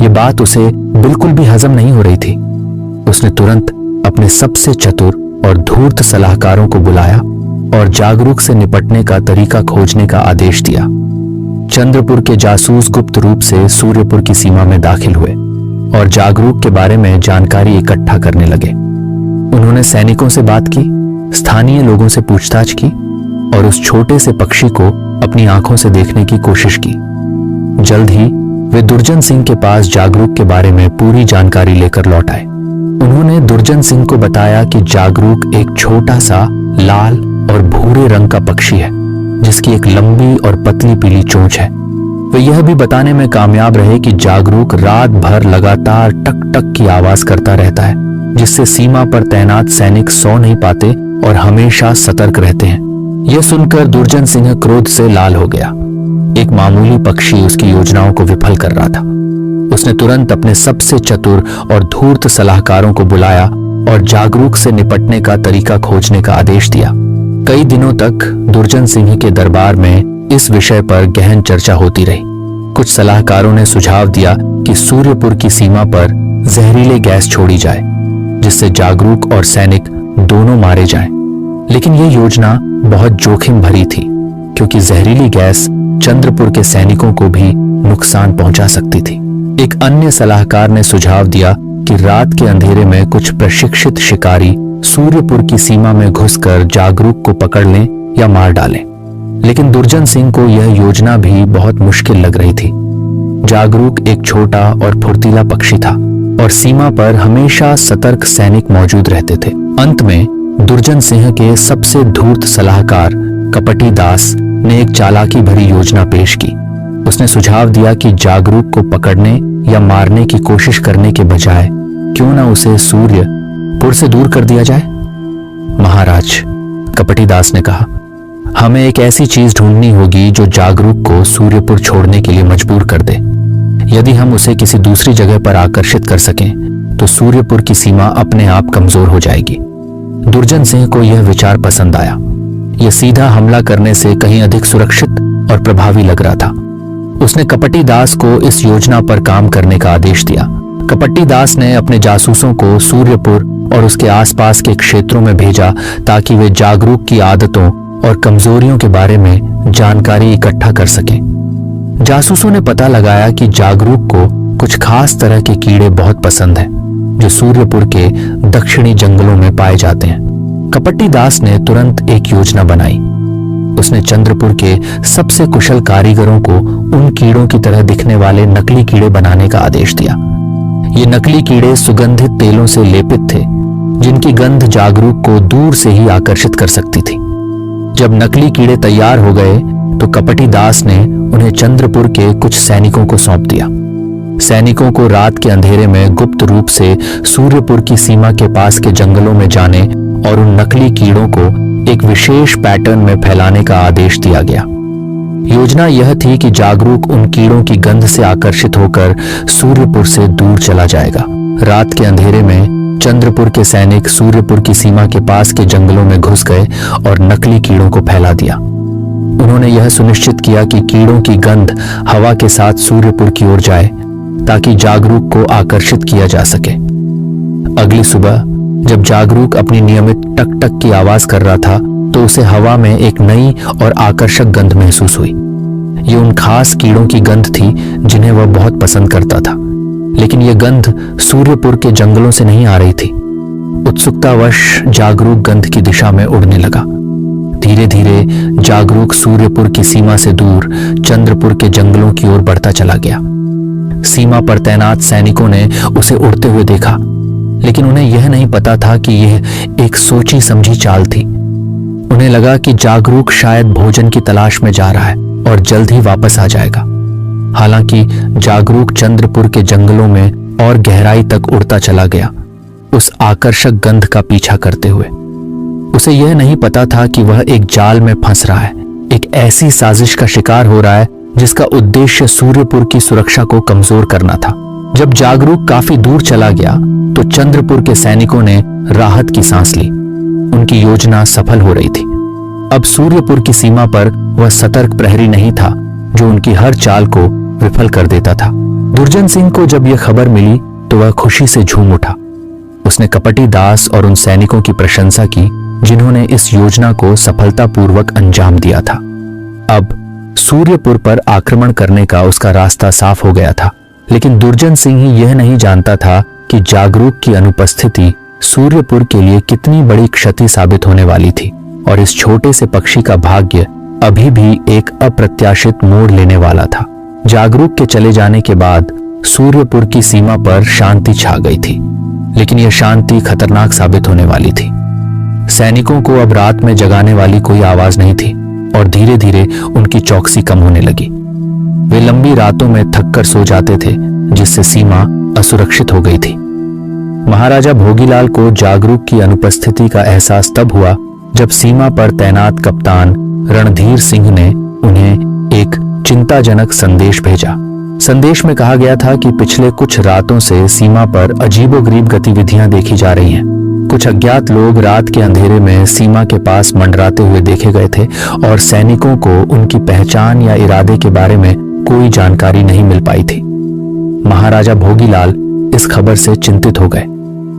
यह बात उसे बिल्कुल भी हजम नहीं हो रही थी। उसने तुरंत अपने सबसे चतुर और धूर्त सलाहकारों को बुलाया और जागरूक से निपटने का तरीका खोजने का आदेश दिया। चंद्रपुर के जासूस गुप्त रूप से सूर्यपुर की सीमा में दाखिल हुए और जागरूक के बारे में जानकारी इकट्ठा करने लगे। उन्होंने सैनिकों से बात की, स्थानीय लोगों से पूछताछ की और उस छोटे से पक्षी को अपनी आंखों से देखने की कोशिश की। जल्द ही वे दुर्जन सिंह के पास जागरूक के बारे में पूरी जानकारी लेकर लौट आए। उन्होंने दुर्जन सिंह को बताया कि जागरूक एक छोटा सा लाल और भूरे रंग का पक्षी है, जिसकी एक लंबी और पतली पीली चोंच है। वे यह भी बताने में कामयाब रहे कि जागरूक रात भर लगातार टक टक की आवाज करता रहता है, जिससे सीमा पर तैनात सैनिक सो नहीं पाते और हमेशा सतर्क रहते हैं। यह सुनकर दुर्जन सिंह क्रोध से लाल हो गया। एक मामूली पक्षी उसकी योजनाओं को विफल कर रहा था। उसने तुरंत अपने सबसे चतुर और धूर्त सलाहकारों को बुलाया और जागरूक से निपटने का तरीका खोजने का आदेश दिया। कई दिनों तक दुर्जन सिंह के दरबार में इस विषय पर गहन चर्चा होती रही। कुछ सलाहकारों ने सुझाव दिया कि सूर्यपुर की सीमा पर जहरीली गैस छोड़ी जाए, जिससे जागरूक और सैनिक दोनों मारे जाएं। लेकिन यह योजना बहुत जोखिम भरी थी, क्योंकि जहरीली गैस चंद्रपुर के सैनिकों को भी नुकसान पहुंचा सकती थी। एक अन्य सलाहकार ने सुझाव दिया कि रात के अंधेरे में कुछ प्रशिक्षित शिकारी सूर्यपुर की सीमा में घुसकर जागरूक को पकड़ लें या मार डालें। लेकिन दुर्जन सिंह को यह योजना भी बहुत मुश्किल लग रही थी। जागरूक एक छोटा और फुर्तीला पक्षी था और सीमा पर हमेशा सतर्क सैनिक मौजूद रहते थे। अंत में दुर्जन सिंह के सबसे धूर्त सलाहकार कपटी दास ने एक चालाकी भरी योजना पेश की। उसने सुझाव दिया कि जागरूक को पकड़ने या मारने की कोशिश करने के बजाय क्यों ना उसे सूर्यपुर से दूर कर दिया जाए। महाराज, कपटी दास ने कहा, हमें एक ऐसी चीज ढूंढनी होगी जो जागरूक को सूर्यपुर छोड़ने के लिए मजबूर कर दे। यदि हम उसे किसी दूसरी जगह पर आकर्षित कर सकें तो सूर्यपुर की सीमा अपने आप कमजोर हो जाएगी। दुर्जन सिंह को यह विचार पसंद आया। यह सीधा हमला करने से कहीं अधिक सुरक्षित और प्रभावी लग रहा था। उसने कपटी दास को इस योजना पर काम करने का आदेश दिया। कपटी दास ने अपने जासूसों को सूर्यपुर और उसके आसपास के क्षेत्रों में भेजा ताकि वे जागरूक की आदतों और कमजोरियों के बारे में जानकारी इकट्ठा कर सकें। जासूसों ने पता लगाया कि जागरूक को कुछ खास तरह के कीड़े बहुत पसंद हैं, जो सूर्यपुर के दक्षिणी जंगलों में पाए जाते हैं। कपटी दास ने तुरंत एक योजना बनाई। उसने चंद्रपुर के सबसे कुशल कारीगरों को उन कीड़ों की तरह दिखने वाले नकली कीड़े बनाने का आदेश दिया। ये नकली कीड़े सुगंधित तेलों से लेपित थे, जिनकी गंध जागरूक को दूर से ही आकर्षित कर सकती थी। जब नकली कीड़े तैयार हो गए तो कपटी दास ने उन्हें चंद्रपुर के कुछ सैनिकों को सौंप दिया। सैनिकों को रात के अंधेरे में गुप्त रूप से सूर्यपुर की सीमा के पास के जंगलों में जाने और उन नकली कीड़ों को एक विशेष पैटर्न में फैलाने का आदेश दिया गया। योजना यह थी कि जागरूक उन कीड़ों की गंध से आकर्षित होकर सूर्यपुर से दूर चला जाएगा। रात के अंधेरे में चंद्रपुर के सैनिक सूर्यपुर की सीमा के पास के जंगलों में घुस गए और नकली कीड़ों को फैला दिया। उन्होंने यह सुनिश्चित किया कि कीड़ों की गंध हवा के साथ सूर्यपुर की ओर जाए ताकि जागरूक को आकर्षित किया जा सके। अगली सुबह जब जागरूक अपनी नियमित टक टक की आवाज कर रहा था तो उसे हवा में एक नई और आकर्षक गंध महसूस हुई। ये उन खास कीड़ों की गंध थी जिन्हें वह बहुत पसंद करता था, लेकिन यह गंध सूर्यपुर के जंगलों से नहीं आ रही थी। उत्सुकतावश जागरूक गंध की दिशा में उड़ने लगा। धीरे धीरे जागरूक सूर्यपुर की सीमा से दूर चंद्रपुर के जंगलों की ओर बढ़ता चला गया। सीमा पर तैनात सैनिकों ने उसे उड़ते हुए देखा, लेकिन उन्हें यह नहीं पता था कि यह एक सोची समझी चाल थी। उन्हें लगा कि जागरूक शायद भोजन की तलाश में जा रहा है और जल्द ही वापस आ जाएगा। हालांकि जागरूक चंद्रपुर के जंगलों में और गहराई तक उड़ता चला गया, उस आकर्षक गंध का पीछा करते हुए। उसे यह नहीं पता था कि वह एक जाल में फंस रहा है, एक ऐसी साजिश का शिकार हो रहा है जिसका उद्देश्य सूर्यपुर की सुरक्षा को कमजोर करना था। जब जागरूक काफी दूर चला गया तो चंद्रपुर के सैनिकों ने राहत की सांस ली। उनकी योजना सफल हो रही थी। अब सूर्यपुर की सीमा पर वह सतर्क प्रहरी नहीं था जो उनकी हर चाल को विफल कर देता था। दुर्जन सिंह को जब यह खबर मिली तो वह खुशी से झूम उठा। उसने कपटी दास और उन सैनिकों की प्रशंसा की जिन्होंने इस योजना को सफलतापूर्वक अंजाम दिया था। अब सूर्यपुर पर आक्रमण करने का उसका रास्ता साफ हो गया था, लेकिन दुर्जन सिंह ही यह नहीं जानता था कि जागरूक की अनुपस्थिति सूर्यपुर के लिए कितनी बड़ी क्षति साबित होने वाली थी और इस छोटे से पक्षी का भाग्य अभी भी एक अप्रत्याशित मोड़ लेने वाला था। जागरूक के चले जाने के बाद सूर्यपुर की सीमा पर शांति छा गई थी, लेकिन यह शांति खतरनाक साबित होने वाली थी। सैनिकों को अब रात में जगाने वाली कोई आवाज नहीं थी और धीरे धीरे उनकी चौकसी कम होने लगी। वे लंबी रातों में थककर सो जाते थे, जिससे सीमा असुरक्षित हो गई थी। महाराजा भोगीलाल को जागरूक की अनुपस्थिति का एहसास तब हुआ जब सीमा पर तैनात कप्तान रणधीर सिंह ने उन्हें एक चिंताजनक संदेश भेजा। संदेश में कहा गया था कि पिछले कुछ रातों से सीमा पर अजीबोगरीब गतिविधियां देखी जा रही हैं। कुछ अज्ञात लोग रात के अंधेरे में सीमा के पास मंडराते हुए देखे गए थे और सैनिकों को उनकी पहचान या इरादे के बारे में कोई जानकारी नहीं मिल पाई थी। महाराजा भोगीलाल इस खबर से चिंतित हो गए।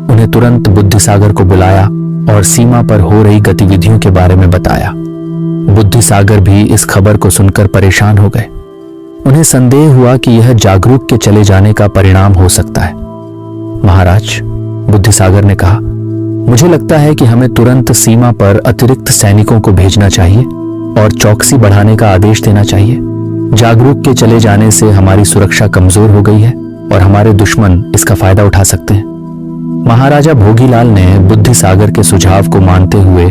उन्हें तुरंत बुद्धिसागर को बुलाया और सीमा पर हो रही गतिविधियों के बारे में बताया। बुद्धिसागर भी इस खबर को सुनकर परेशान हो गए। उन्हें संदेह हुआ कि यह जागरूक के चले जाने का परिणाम हो सकता है। महाराज, बुद्धिसागर ने कहा, मुझे लगता है कि हमें तुरंत सीमा पर अतिरिक्त सैनिकों को भेजना चाहिए और चौकसी बढ़ाने का आदेश देना चाहिए। जागरूक के चले जाने से हमारी सुरक्षा कमजोर हो गई है और हमारे दुश्मन इसका फायदा उठा सकते हैं। महाराजा भोगीलाल ने बुद्धिसागर के सुझाव को मानते हुए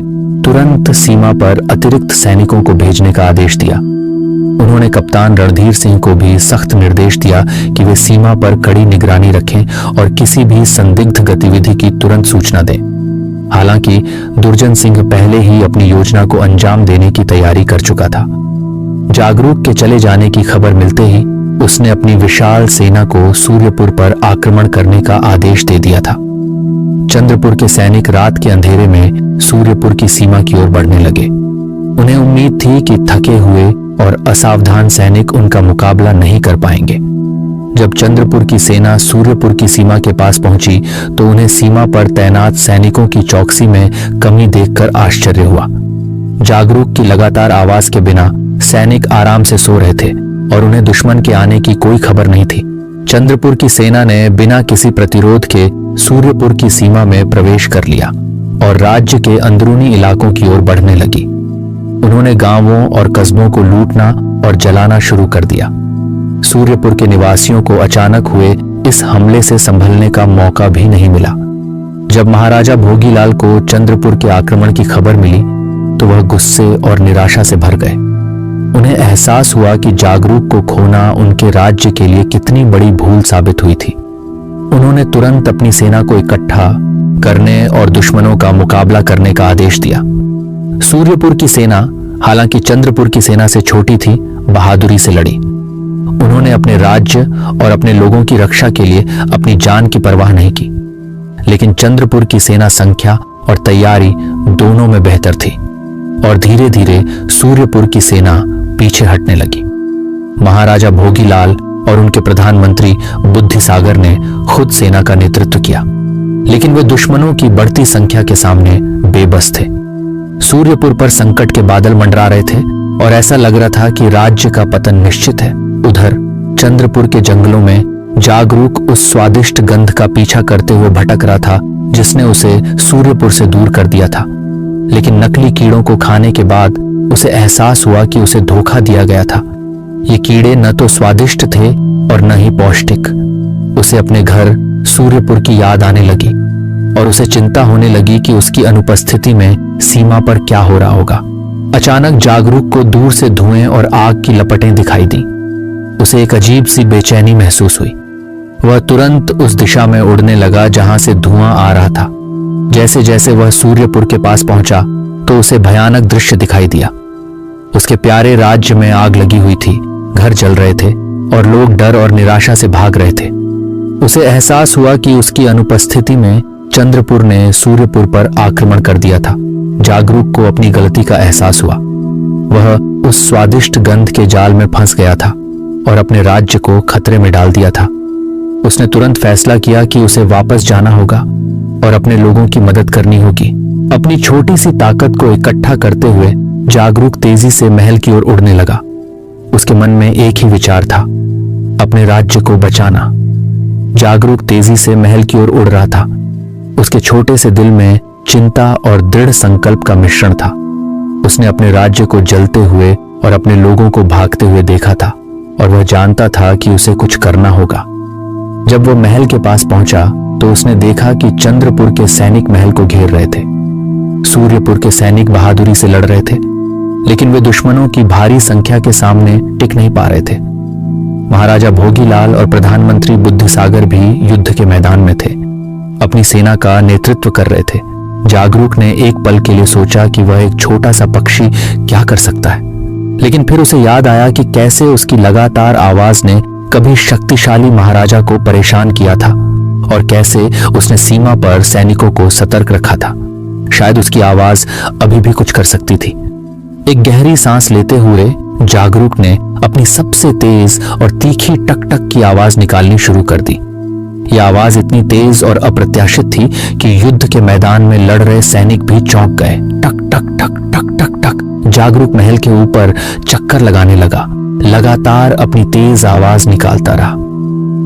तुरंत सीमा पर अतिरिक्त सैनिकों को भेजने का आदेश दिया। उन्होंने कप्तान रणधीर सिंह को भी सख्त निर्देश दिया कि वे सीमा पर कड़ी निगरानी रखें और किसी भी संदिग्ध गतिविधि की तुरंत सूचना दें। हालांकि दुर्जन सिंह पहले ही अपनी योजना को अंजाम देने की तैयारी कर चुका था। जागरूक के चले जाने की खबर मिलते ही उसने अपनी विशाल सेना को सूर्यपुर पर आक्रमण करने का आदेश दे दिया था। चंद्रपुर के सैनिक रात के अंधेरे में सूर्यपुर की सीमा की ओर बढ़ने लगे। उन्हें उम्मीद थी कि थके हुए और असावधान सैनिक उनका मुकाबला नहीं कर पाएंगे। जब चंद्रपुर की सेना सूर्यपुर की सीमा के पास पहुंची तो उन्हें सीमा पर तैनात सैनिकों की चौकसी में कमी देखकर आश्चर्य हुआ। जागरूक की लगातार आवाज के बिना सैनिक आराम से सो रहे थे और उन्हें दुश्मन के आने की कोई खबर नहीं थी। चंद्रपुर की सेना ने बिना किसी प्रतिरोध के सूर्यपुर की सीमा में प्रवेश कर लिया और राज्य के अंदरूनी इलाकों की ओर बढ़ने लगी। उन्होंने गांवों और कस्बों को लूटना और जलाना शुरू कर दिया। सूर्यपुर के निवासियों को अचानक हुए इस हमले से संभलने का मौका भी नहीं मिला। जब महाराजा भोगीलाल को चंद्रपुर के आक्रमण की खबर मिली तो वह गुस्से और निराशा से भर गए। उन्हें एहसास हुआ कि जागरूक को खोना उनके राज्य के लिए कितनी बड़ी भूल साबित हुई थी। उन्होंने तुरंत अपनी सेना को इकट्ठा करने और दुश्मनों का मुकाबला करने का आदेश दिया। सूर्यपुर की सेना, हालांकि चंद्रपुर की सेना से छोटी थी, बहादुरी से लड़ी। उन्होंने अपने राज्य और अपने लोगों की रक्षा के लिए अपनी जान की परवाह नहीं की। लेकिन चंद्रपुर की सेना संख्या और तैयारी दोनों में बेहतर थी और धीरे धीरे सूर्यपुर की सेना पीछे हटने लगी। महाराजा भोगीलाल और उनके प्रधानमंत्री बुद्धिसागर ने खुद सेना का नेतृत्व किया, लेकिन वे दुश्मनों की बढ़ती संख्या के सामने बेबस थे। सूर्यपुर पर संकट के बादल मंडरा रहे थे और ऐसा लग रहा था कि राज्य का पतन निश्चित है। उधर चंद्रपुर के जंगलों में जागरूक उस स्वादिष्ट गंध का पीछा करते हुए भटक रहा था जिसने उसे सूर्यपुर से दूर कर दिया था। लेकिन नकली कीड़ों को खाने के बाद उसे एहसास हुआ कि उसे धोखा दिया गया था। ये कीड़े न तो स्वादिष्ट थे और न ही पौष्टिक। उसे अपने घर सूर्यपुर की याद आने लगी और उसे चिंता होने लगी कि उसकी अनुपस्थिति में सीमा पर क्या हो रहा होगा। अचानक जागरूक को दूर से धुएं और आग की लपटें दिखाई दी। उसे एक अजीब सी बेचैनी महसूस हुई। वह तुरंत उस दिशा में उड़ने लगा जहां से धुआं आ रहा था। जैसे जैसे वह सूर्यपुर के पास पहुंचा तो उसे भयानक दृश्य दिखाई दिया। उसके प्यारे राज्य में आग लगी हुई थी, घर जल रहे थे और लोग डर और निराशा से भाग रहे थे। उसे एहसास हुआ कि उसकी अनुपस्थिति में चंद्रपुर ने सूर्यपुर पर आक्रमण कर दिया था। जागरूक को अपनी गलती का एहसास हुआ। वह उस स्वादिष्ट गंध के जाल में फंस गया था और अपने राज्य को खतरे में डाल दिया था। उसने तुरंत फैसला किया कि उसे वापस जाना होगा और अपने लोगों की मदद करनी होगी। अपनी छोटी सी ताकत को इकट्ठा करते हुए जागरूक तेजी से महल की ओर उड़ने लगा। उसके मन में एक ही विचार था, अपने राज्य को बचाना। जागरूक तेजी से महल की ओर उड़ रहा था। उसके छोटे से दिल में चिंता और दृढ़ संकल्प का मिश्रण था। उसने अपने राज्य को जलते हुए और अपने लोगों को भागते हुए देखा था और वह जानता था कि उसे कुछ करना होगा। जब वह महल के पास पहुंचा तो उसने देखा कि चंद्रपुर के सैनिक महल को घेर रहे थे। सूर्यपुर के सैनिक बहादुरी से लड़ रहे थे, लेकिन वे दुश्मनों की भारी संख्या के सामने टिक नहीं पा रहे थे। महाराजा भोगीलाल और प्रधानमंत्री बुद्धिसागर भी युद्ध के मैदान में थे, अपनी सेना का नेतृत्व कर रहे थे। जागरूक ने एक पल के लिए सोचा कि वह एक छोटा सा पक्षी क्या कर सकता है, लेकिन फिर उसे याद आया कि कैसे उसकी लगातार आवाज ने कभी शक्तिशाली महाराजा को परेशान किया था और कैसे उसने सीमा पर सैनिकों को सतर्क रखा था। शायद उसकी आवाज अभी भी कुछ कर सकती थी। एक गहरी सांस लेते हुए जागरूक ने अपनी सबसे तेज और तीखी टक टक की आवाज निकालनी शुरू कर दी। यह आवाज इतनी तेज और अप्रत्याशित थी कि युद्ध के मैदान में लड़ रहे सैनिक भी चौंक गए। टक टक टक टक टक टक। जागरूक महल के ऊपर चक्कर लगाने लगा, लगातार अपनी तेज आवाज निकालता रहा।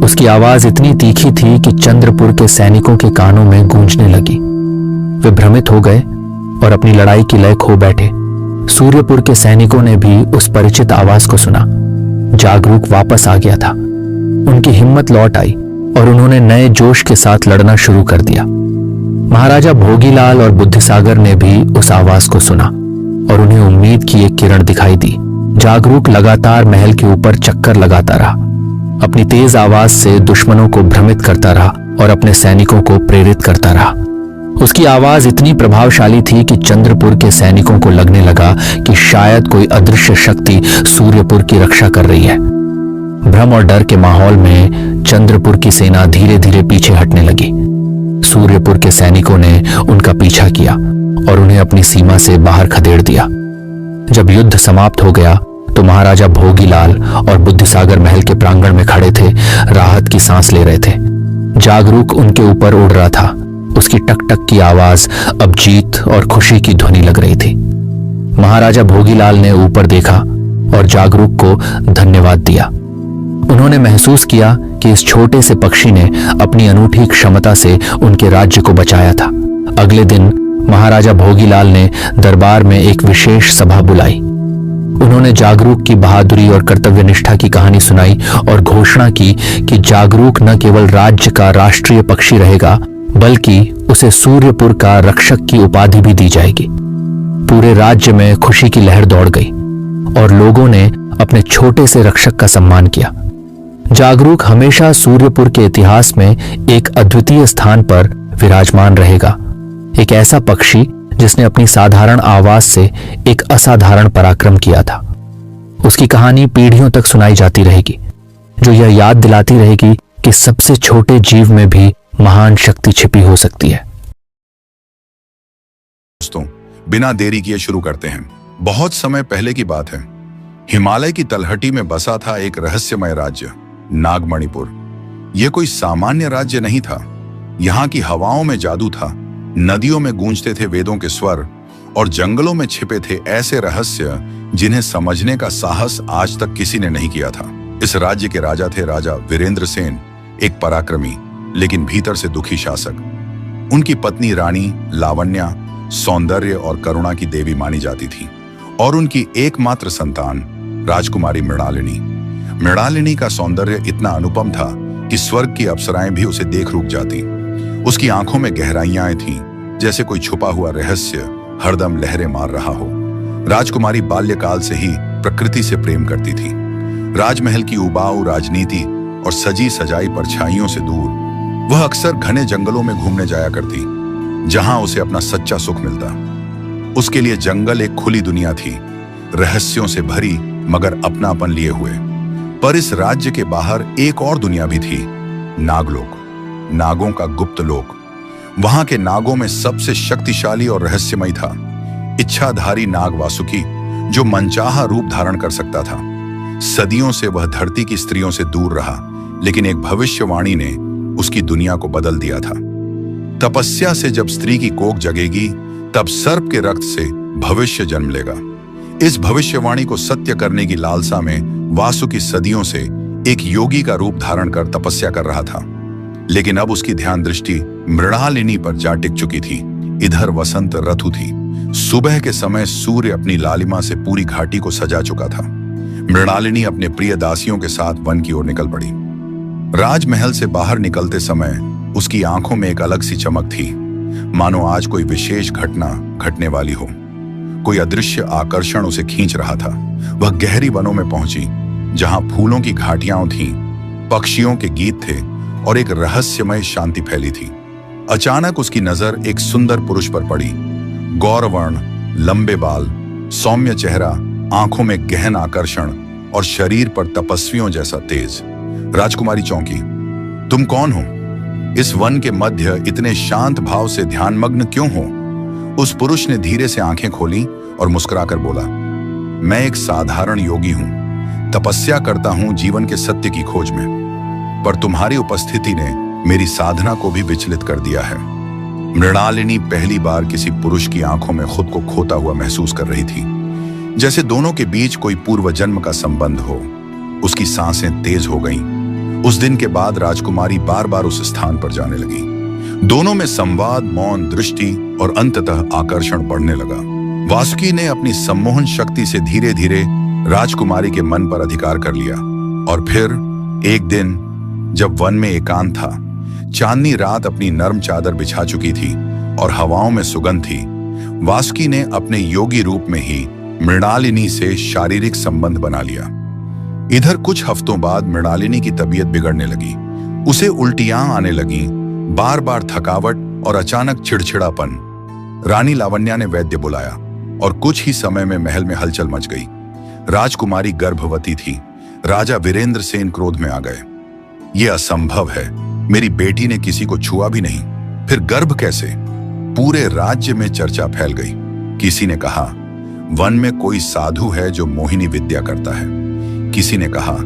उसकी आवाज इतनी तीखी थी कि चंद्रपुर के सैनिकों के कानों में गूंजने लगी। वे भ्रमित हो गए और अपनी लड़ाई की लय खो बैठे। सूर्यपुर के सैनिकों ने भी उस परिचित आवाज को सुना। जागरूक वापस आ गया था। उनकी हिम्मत लौट आई और उन्होंने नए जोश के साथ लड़ना शुरू कर दिया। महाराजा भोगीलाल और बुद्धिसागर ने भी उस आवाज को सुना और उन्हें उम्मीद की एक किरण दिखाई दी। जागरूक लगातार महल के ऊपर चक्कर लगाता रहा, अपनी तेज आवाज से दुश्मनों को भ्रमित करता रहा और अपने सैनिकों को प्रेरित करता रहा। उसकी आवाज इतनी प्रभावशाली थी कि चंद्रपुर के सैनिकों को लगने लगा कि शायद कोई अदृश्य शक्ति सूर्यपुर की रक्षा कर रही है। भ्रम और डर के माहौल में चंद्रपुर की सेना धीरे धीरे पीछे हटने लगी। सूर्यपुर के सैनिकों ने उनका पीछा किया और उन्हें अपनी सीमा से बाहर खदेड़ दिया। जब युद्ध समाप्त हो गया तो महाराजा भोगीलाल और बुद्धिसागर महल के प्रांगण में खड़े थे, राहत की सांस ले रहे थे। जागरूक उनके ऊपर उड़ रहा था। उसकी टक टक की आवाज अब जीत और खुशी की ध्वनि लग रही थी। महाराजा भोगीलाल ने ऊपर देखा और जागरूक को धन्यवाद दिया। उन्होंने महसूस किया कि इस छोटे से पक्षी ने अपनी अनूठी क्षमता से उनके राज्य को बचाया था। अगले दिन महाराजा भोगीलाल ने दरबार में एक विशेष सभा बुलाई। उन्होंने जागरूक की बहादुरी और कर्तव्यनिष्ठा की कहानी सुनाई और घोषणा की कि जागरूक न केवल राज्य का राष्ट्रीय पक्षी रहेगा, बल्कि उसे सूर्यपुर का रक्षक की उपाधि भी दी जाएगी। पूरे राज्य में खुशी की लहर दौड़ गई। और लोगों ने अपने छोटे से रक्षक का सम्मान किया। जागरूक हमेशा सूर्यपुर के इतिहास में एक अद्वितीय स्थान पर विराजमान रहेगा। एक ऐसा पक्षी जिसने अपनी साधारण आवाज से एक असाधारण पराक्रम किया था। उसकी कहानी पीढ़ियों तक सुनाई जाती रहेगी, जो यह याद दिलाती रहेगी कि सबसे छोटे जीव में भी महान शक्ति छिपी हो सकती है। दोस्तों, बिना देरी किए शुरू करते हैं। बहुत समय पहले की बात है। हिमालय की तलहटी में बसा था एक रहस्यमय राज्य, नागमणिपुर। यह कोई सामान्य राज्य नहीं था। यहाँ की हवाओं में जादू था, नदियों में गूंजते थे वेदों के स्वर, और जंगलों में छिपे थे ऐसे रहस्य जिन्हें समझने का साहस आज तक किसी ने नहीं किया था। इस राज्य के राजा थे राजा वीरेंद्र सेन, एक पराक्रमी लेकिन भीतर से दुखी शासक। उनकी पत्नी रानी लावण्या सौंदर्य और करुणा की देवी मानी जाती थी, और उनकी एकमात्र संतान राजकुमारी मृणालिनी। मृणालिनी का सौंदर्य इतना अनुपम था कि स्वर्ग की अप्सराएं भी उसे देख रुक जाती। उसकी आंखों में गहराइयां थीं, जैसे कोई छुपा हुआ रहस्य हरदम लहरें मार रहा हो। राजकुमारी बाल्यकाल से ही प्रकृति से प्रेम करती थी। राजमहल की उबाऊ राजनीति और सजी सजाई परछाइयों से दूर वह अक्सर घने जंगलों में घूमने जाया करती, जहां उसे अपना सच्चा सुख मिलता। उसके लिए जंगल एक खुली दुनिया थी, रहस्यों से भरी मगर अपनापन लिए हुए। पर इस राज्य के बाहर एक और दुनिया भी थी, नागलोक, नागों का गुप्त लोक। वहां के नागों में सबसे शक्तिशाली और रहस्यमय था इच्छाधारी नाग वासुकी, जो मनचाहा रूप धारण कर सकता था। सदियों से वह धरती की स्त्रियों से दूर रहा, लेकिन एक भविष्यवाणी ने उसकी दुनिया को बदल दिया था। तपस्या से जब स्त्री की कोख जगेगी, तब सर्प के रक्त से भविष्य जन्म लेगा। इस भविष्यवाणी को सत्य करने की लालसा में वासुकी सदियों से एक योगी का रूप धारण कर तपस्या कर रहा था। लेकिन अब उसकी ध्यान दृष्टि मृणालिनी पर जा टिक चुकी थी। इधर वसंत ऋतु थी। सुबह के समय सूर्य अपनी लालिमा से पूरी घाटी को सजा चुका था। मृणालिनी अपने प्रिय दासियों के साथ वन की ओर निकल पड़ी। राजमहल से बाहर निकलते समय उसकी आंखों में एक अलग सी चमक थी, मानो आज कोई विशेष घटना घटने वाली हो। कोई अदृश्य आकर्षण उसे खींच रहा था। वह गहरी वनों में पहुंची, जहां फूलों की घाटियां थीं, पक्षियों के गीत थे और एक रहस्यमय शांति फैली थी। अचानक उसकी नजर एक सुंदर पुरुष पर पड़ी। गौरवर्ण, लंबे बाल, सौम्य चेहरा, आंखों में गहन आकर्षण और शरीर पर तपस्वियों जैसा तेज। राजकुमारी चौंकी। तुम कौन हो? इस वन के मध्य इतने शांत भाव से ध्यानमग्न क्यों हो? उस पुरुष ने धीरे से आंखें खोली और मुस्कुराकर बोला, मैं एक साधारण योगी हूं, तपस्या करता हूं जीवन के सत्य की खोज में, पर तुम्हारी उपस्थिति ने मेरी साधना को भी विचलित कर दिया है। मृणालिनी पहली बार किसी पुरुष की आंखों में खुद को खोता हुआ महसूस कर रही थी, जैसे दोनों के बीच कोई पूर्व जन्म का संबंध हो। उसकी सांसें तेज हो गईं। उस दिन के बाद राजकुमारी बार बार उस स्थान पर जाने लगी। दोनों में संवाद, मौन, दृष्टि और अंततः आकर्षण बढ़ने लगा। वासुकी ने अपनी सम्मोहन शक्ति से धीरे धीरे राजकुमारी के मन पर अधिकार कर लिया। और फिर एक दिन जब वन में एकांत था, चांदनी रात अपनी नर्म चादर बिछा चुकी थी और हवाओं में सुगंध थी, वासुकी ने अपने योगी रूप में ही मृणालिनी से शारीरिक संबंध बना लिया। इधर कुछ हफ्तों बाद मृणालिनी की तबीयत बिगड़ने लगी। उसे उल्टियां आने लगी, बार बार थकावट और अचानक चिड़चिड़ापन। रानी लावण्या ने वैद्य बुलाया और कुछ ही समय में महल में हलचल मच गई। राजकुमारी गर्भवती थी। राजा वीरेंद्र सेन क्रोध में आ गए। यह असंभव है, मेरी बेटी ने किसी को छुआ भी नहीं, फिर गर्भ कैसे? पूरे राज्य में चर्चा फैल गई। किसी ने कहा वन में कोई साधु है जो मोहिनी विद्या करता है। किसी ने कहा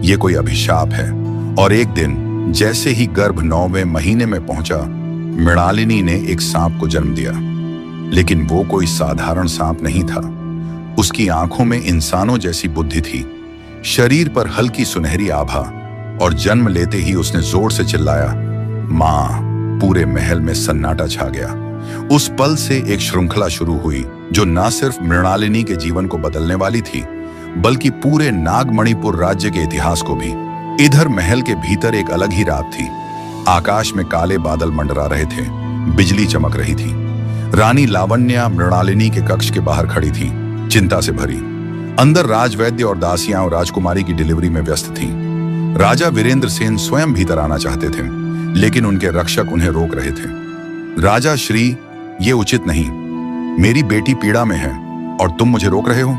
यह कोई अभिशाप है। और एक दिन जैसे ही गर्भ 9वें महीने में पहुंचा, मृणालिनी ने एक सांप को जन्म दिया। लेकिन वो कोई साधारण सांप नहीं था। उसकी आंखों में इंसानों जैसी बुद्धि थी, शरीर पर हल्की सुनहरी आभा, और जन्म लेते ही उसने जोर से चिल्लाया, मां। पूरे महल में सन्नाटा छा गया। उस पल से एक श्रृंखला शुरू हुई जो न सिर्फ मृणालिनी के जीवन को बदलने वाली थी, बल्कि पूरे नागमणिपुर राज्य के इतिहास को भी। इधर महल के भीतर एक अलग ही रात थी। आकाश में काले बादल मंडरा रहे थे, बिजली चमक रही थी। रानी लावण्या मृणालिनी के कक्ष के बाहर खड़ी थी, चिंता से भरी। अंदर राजवैद्य और दासियां और राजकुमारी की डिलीवरी में व्यस्त थीं। राजा वीरेंद्र सेन स्वयं भीतर आना चाहते थे, लेकिन उनके रक्षक उन्हें रोक रहे थे। राजा श्री, ये उचित नहीं। मेरी बेटी पीड़ा में है और तुम मुझे रोक रहे हो।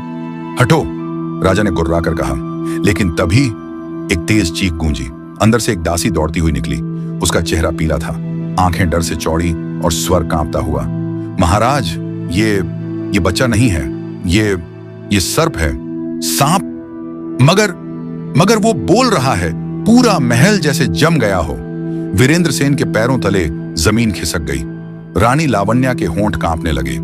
हटो, राजा ने गुर्राकर कहा। लेकिन तभी एक तेज चीख गूंजी। अंदर से एक दासी दौड़ती हुई निकली। उसका चेहरा पीला था, आंखें डर से चौड़ी और स्वर कांपता हुआ। महाराज, ये बच्चा नहीं है, ये सर्प है, सांप। मगर वो बोल रहा है। पूरा महल जैसे जम गया हो। वीरेंद्र सेन के पैरों तले जमीन खिसक गई। रानी लावण्या के होंठ कांपने लगे।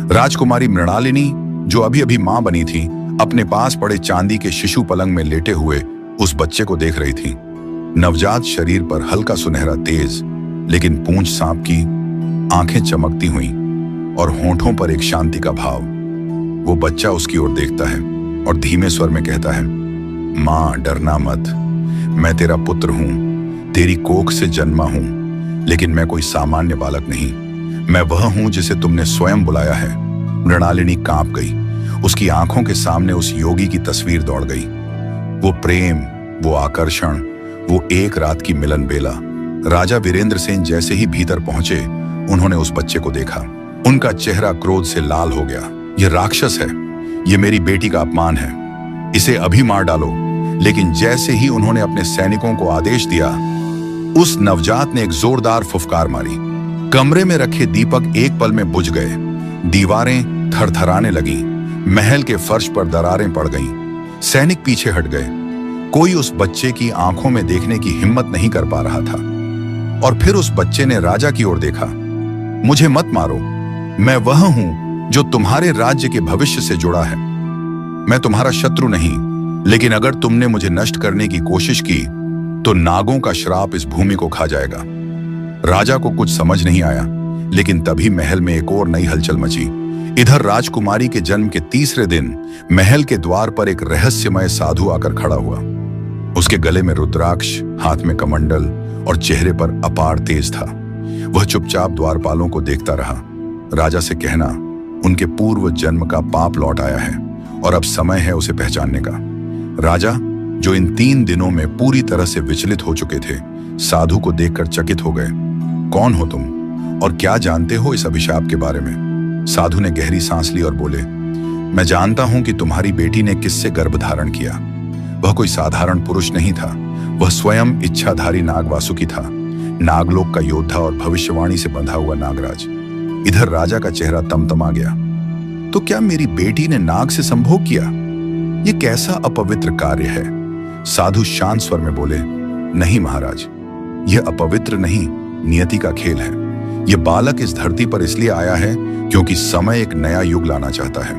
राजकुमारी मृणालिनी, जो अभी अभी मां बनी थी, अपने पास पड़े चांदी के शिशु पलंग में लेटे हुए उस बच्चे को देख रही थी। नवजात शरीर पर हल्का सुनहरा तेज, लेकिन पूंछ सांप की, आंखें चमकती हुई और होंठों पर एक शांति का भाव। वो बच्चा उसकी ओर देखता है और धीमे स्वर में कहता है, मां, डरना मत। मैं तेरा पुत्र हूं, तेरी कोख से जन्मा हूं, लेकिन मैं कोई सामान्य बालक नहीं। मैं वह हूं जिसे तुमने स्वयं बुलाया है। मृणालिनी कांप गई। उसकी आंखों के सामने उस योगी की तस्वीर दौड़ गई। वो प्रेम, वो आकर्षण, वो एक रात की मिलन बेला। राजा वीरेंद्र सेन जैसे ही भीतर पहुंचे, उन्होंने उस बच्चे को देखा। उनका चेहरा क्रोध से लाल हो गया। ये राक्षस है, ये मेरी बेटी का अपमान है, इसे अभी मार डालो। लेकिन जैसे ही उन्होंने अपने सैनिकों को आदेश दिया, उस नवजात ने एक जोरदार फुफकार मारी। कमरे में रखे दीपक एक पल में बुझ गए। दीवारें थरथराने लगीं। महल के फर्श पर दरारें पड़ गईं। सैनिक पीछे हट गए। कोई उस बच्चे की आंखों में देखने की हिम्मत नहीं कर पा रहा था। और फिर उस बच्चे ने राजा की ओर देखा। मुझे मत मारो, मैं वह हूं जो तुम्हारे राज्य के भविष्य से जुड़ा है। मैं तुम्हारा शत्रु नहीं, लेकिन अगर तुमने मुझे नष्ट करने की कोशिश की तो नागों का श्राप इस भूमि को खा जाएगा। राजा को कुछ समझ नहीं आया, लेकिन तभी महल में एक और नई हलचल मची। इधर राजकुमारी के जन्म के तीसरे दिन महल के द्वार पर एक रहस्यमय साधु आकर खड़ा हुआ। उसके गले में रुद्राक्ष, हाथ में कमंडल और चेहरे पर अपार तेज था। वह चुपचाप द्वारपालों को देखता रहा। राजा से कहना, उनके पूर्व जन्म का पाप लौट आया है और अब समय है उसे पहचानने का। राजा, जो इन 3 दिनों में पूरी तरह से विचलित हो चुके थे, साधु को देखकर चकित हो गए। कौन हो तुम और क्या जानते हो इस अभिशाप के बारे में? साधु ने गहरी सांस ली और बोले, मैं जानता हूं कि तुम्हारी बेटी ने किससे गर्भ धारण किया। वह कोई साधारण पुरुष नहीं था, वह स्वयं इच्छाधारी नाग वासुकी था, नागलोक का योद्धा और भविष्यवाणी से बंधा हुआ नागराज। इधर राजा का चेहरा तमतमा गया। तो क्या मेरी बेटी ने नाग से संभोग किया? ये कैसा अपवित्र कार्य है? साधु शांत स्वर में बोले, नहीं महाराज, यह अपवित्र नहीं, नियति का खेल है। यह बालक इस धरती पर इसलिए आया है क्योंकि समय एक नया युग लाना चाहता है।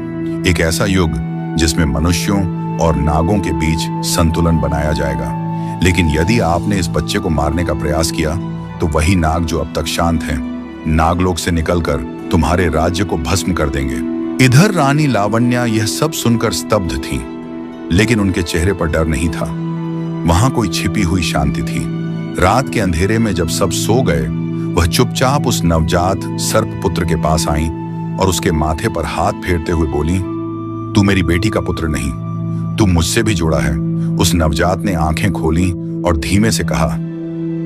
एक ऐसा युग जिसमें मनुष्यों और नागों के बीच संतुलन बनाया जाएगा। लेकिन यदि आपने इस बच्चे को मारने का प्रयास किया तो वही नाग जो अब तक शांत हैं, नागलोक से निकलकर तुम्हारे राज्य को भस्म कर देंगे। इधर रानी लावण्या यह सब सुनकर स्तब्ध थीं, लेकिन उनके चेहरे पर डर नहीं था। वहां कोई छिपी हुई शांति थी। रात के अंधेरे में जब सब सो गए, वह चुपचाप उस नवजात सर्प पुत्र के पास आईं और उसके माथे पर हाथ फेरते हुए बोली, तू मेरी बेटी का पुत्र नहीं, तू मुझसे भी जुड़ा है। उस नवजात ने आंखें खोली और धीमे से कहा,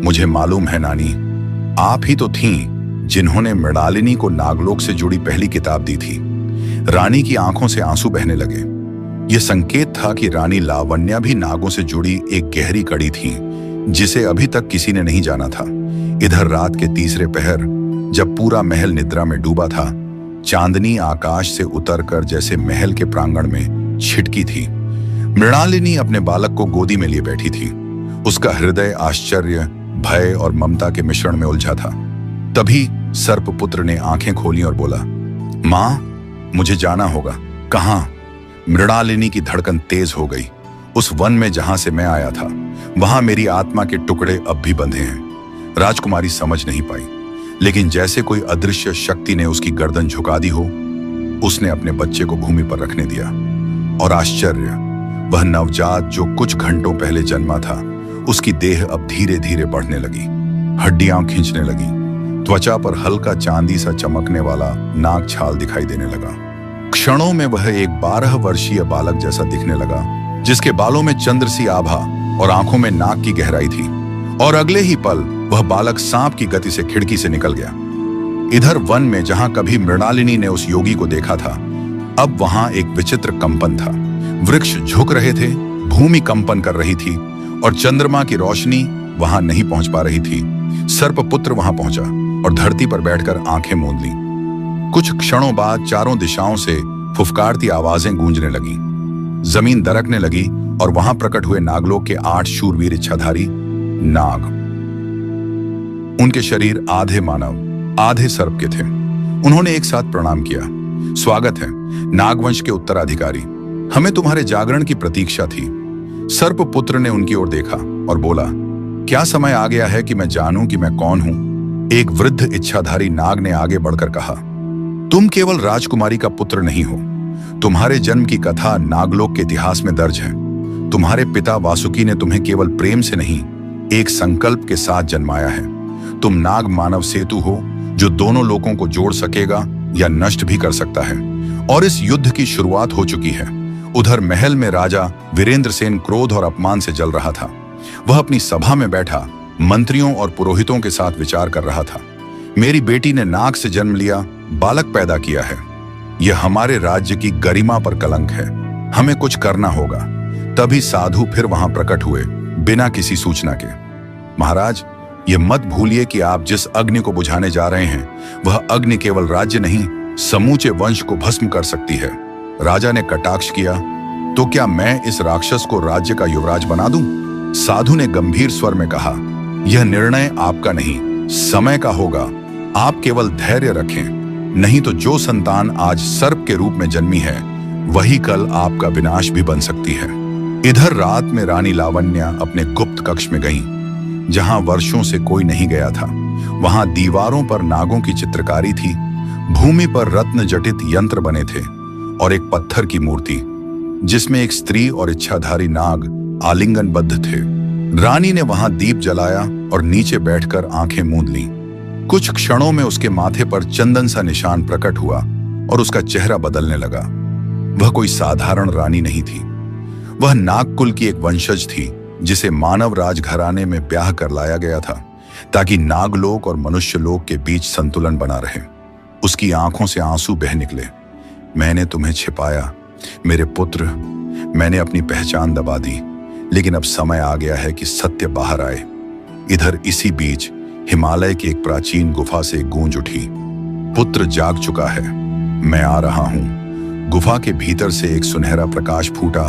मुझे मालूम है नानी, आप ही तो थीं जिन्होंने मृणालिनी को नागलोक से जुड़ी पहली किताब दी थी। रानी की आंखों से आंसू बहने लगे। यह संकेत था कि रानी लावण्या भी नागों से जुड़ी एक गहरी कड़ी थी, जिसे अभी तक किसी ने नहीं जाना था। इधर रात के तीसरे पहर, जब पूरा महल निद्रा में डूबा था, चांदनी आकाश से उतरकर जैसे महल के प्रांगण में छिटकी थी। मृणालिनी अपने बालक को गोदी में लिए बैठी थी। उसका हृदय आश्चर्य, भय और ममता के मिश्रण में उलझा था। तभी सर्पपुत्र ने आंखें खोली और बोला, मां, मुझे जाना होगा। कहां? मृणालिनी की धड़कन तेज हो गई। उस वन में जहां से मैं आया था, वहां मेरी आत्मा के टुकड़े अब भी बंधे हैं। राजकुमारी समझ नहीं पाई, लेकिन जैसे कोई अदृश्य शक्ति ने उसकी गर्दन झुका दी हो, उसने अपने बच्चे को भूमि पर रखने दिया। और आश्चर्य, वह नवजात जो कुछ घंटों पहले जन्मा था, उसकी देह अब धीरे धीरे बढ़ने लगी। हड्डियां खींचने लगी। त्वचा पर हल्का चांदी सा चमकने वाला नाग छाल दिखाई देने लगा। क्षणों में वह एक 12 वर्षीय बालक जैसा दिखने लगा, जिसके बालों में चंद्र सी आभा और आंखों में नाक की गहराई थी। और अगले ही पल वह बालक सांप की गति से खिड़की से निकल गया। इधर वन में जहां कभी मृणालिनी ने उस योगी को देखा था, अब वहां एक विचित्र कंपन था। वृक्ष झुक रहे थे, भूमि कंपन कर रही थी और चंद्रमा की रोशनी वहां नहीं पहुंच पा रही थी। सर्पपुत्र वहां पहुंचा और धरती पर बैठकर आंखें मूंद लीं। कुछ क्षणों बाद चारों दिशाओं से फुफकारती आवाजें गूंजने लगी, जमीन दरकने लगी और वहां प्रकट हुए नागलोक के 8 शूरवीर इच्छाधारी नाग। उनके शरीर आधे मानव आधे सर्प के थे। उन्होंने एक साथ प्रणाम किया। स्वागत है नागवंश के उत्तराधिकारी, हमें तुम्हारे जागरण की प्रतीक्षा थी। सर्पपुत्र ने उनकी ओर देखा और बोला, क्या समय आ गया है कि मैं जानूं कि मैं कौन हूं? एक वृद्ध इच्छाधारी नाग ने आगे बढ़कर कहा, तुम केवल राजकुमारी का पुत्र नहीं हो, तुम्हारे जन्म की कथा नागलोक के इतिहास में दर्ज है। तुम्हारे पिता वासुकी ने तुम्हें केवल प्रेम से नहीं, एक संकल्प के साथ जन्माया है। तुम नाग मानव सेतु हो जो दोनों लोगों को जोड़ सकेगा या नष्ट भी कर सकता है। और इस युद्ध की शुरुआत हो चुकी है। उधर महल में राजा वीरेंद्र सेन क्रोध और अपमान से जल रहा था। वह अपनी सभा में बैठा मंत्रियों और पुरोहितों के साथ विचार कर रहा था। मेरी बेटी ने नाग से जन्म लिया, बालक पैदा किया है। यह हमारे राज्य की गरिमा पर कलंक है। हमें कुछ करना होगा। तभी साधु फिर वहां प्रकट हुए, बिना किसी सूचना के। महाराज, ये मत भूलिए कि आप जिस अग्नि को बुझाने जा रहे हैं, वह अग्नि केवल राज्य नहीं, समूचे वंश को भस्म कर सकती है। राजा ने कटाक्ष किया, तो क्या मैं इस राक्षस को राज्य का युवराज बना दूं? साधु ने गंभीर स्वर में कहा, यह निर्णय आपका नहीं, समय का होगा। आप केवल धैर्य रखें, नहीं तो जो संतान आज सर्प के रूप में जन्मी है, वही कल आपका विनाश भी बन सकती है। इधर रात में रानी लावण्या अपने गुप्त कक्ष में गईं, जहां वर्षों से कोई नहीं गया था। वहां दीवारों पर नागों की चित्रकारी थी, भूमि पर रत्न जटित यंत्र बने थे और एक पत्थर की मूर्ति जिसमें एक स्त्री और इच्छाधारी नाग आलिंगनबद्ध थे। रानी ने वहां दीप जलाया और नीचे बैठकर आंखें मूंद लीं। कुछ क्षणों में उसके माथे पर चंदन सा निशान प्रकट हुआ और उसका चेहरा बदलने लगा। वह कोई साधारण रानी नहीं थी, वह नागकुल की एक वंशज थी, जिसे मानव राजघराने में ब्याह कर लाया गया था ताकि नागलोक और मनुष्यलोक के बीच संतुलन बना रहे। उसकी आंखों से आंसू बह निकले। मैंने तुम्हें छिपाया मेरे पुत्र, मैंने अपनी पहचान दबा दी, लेकिन अब समय आ गया है कि सत्य बाहर आए। इधर इसी बीच हिमालय की एक प्राचीन गुफा से एक गूंज उठी, पुत्र जाग चुका है, मैं आ रहा हूं। गुफा के भीतर से एक सुनहरा प्रकाश फूटा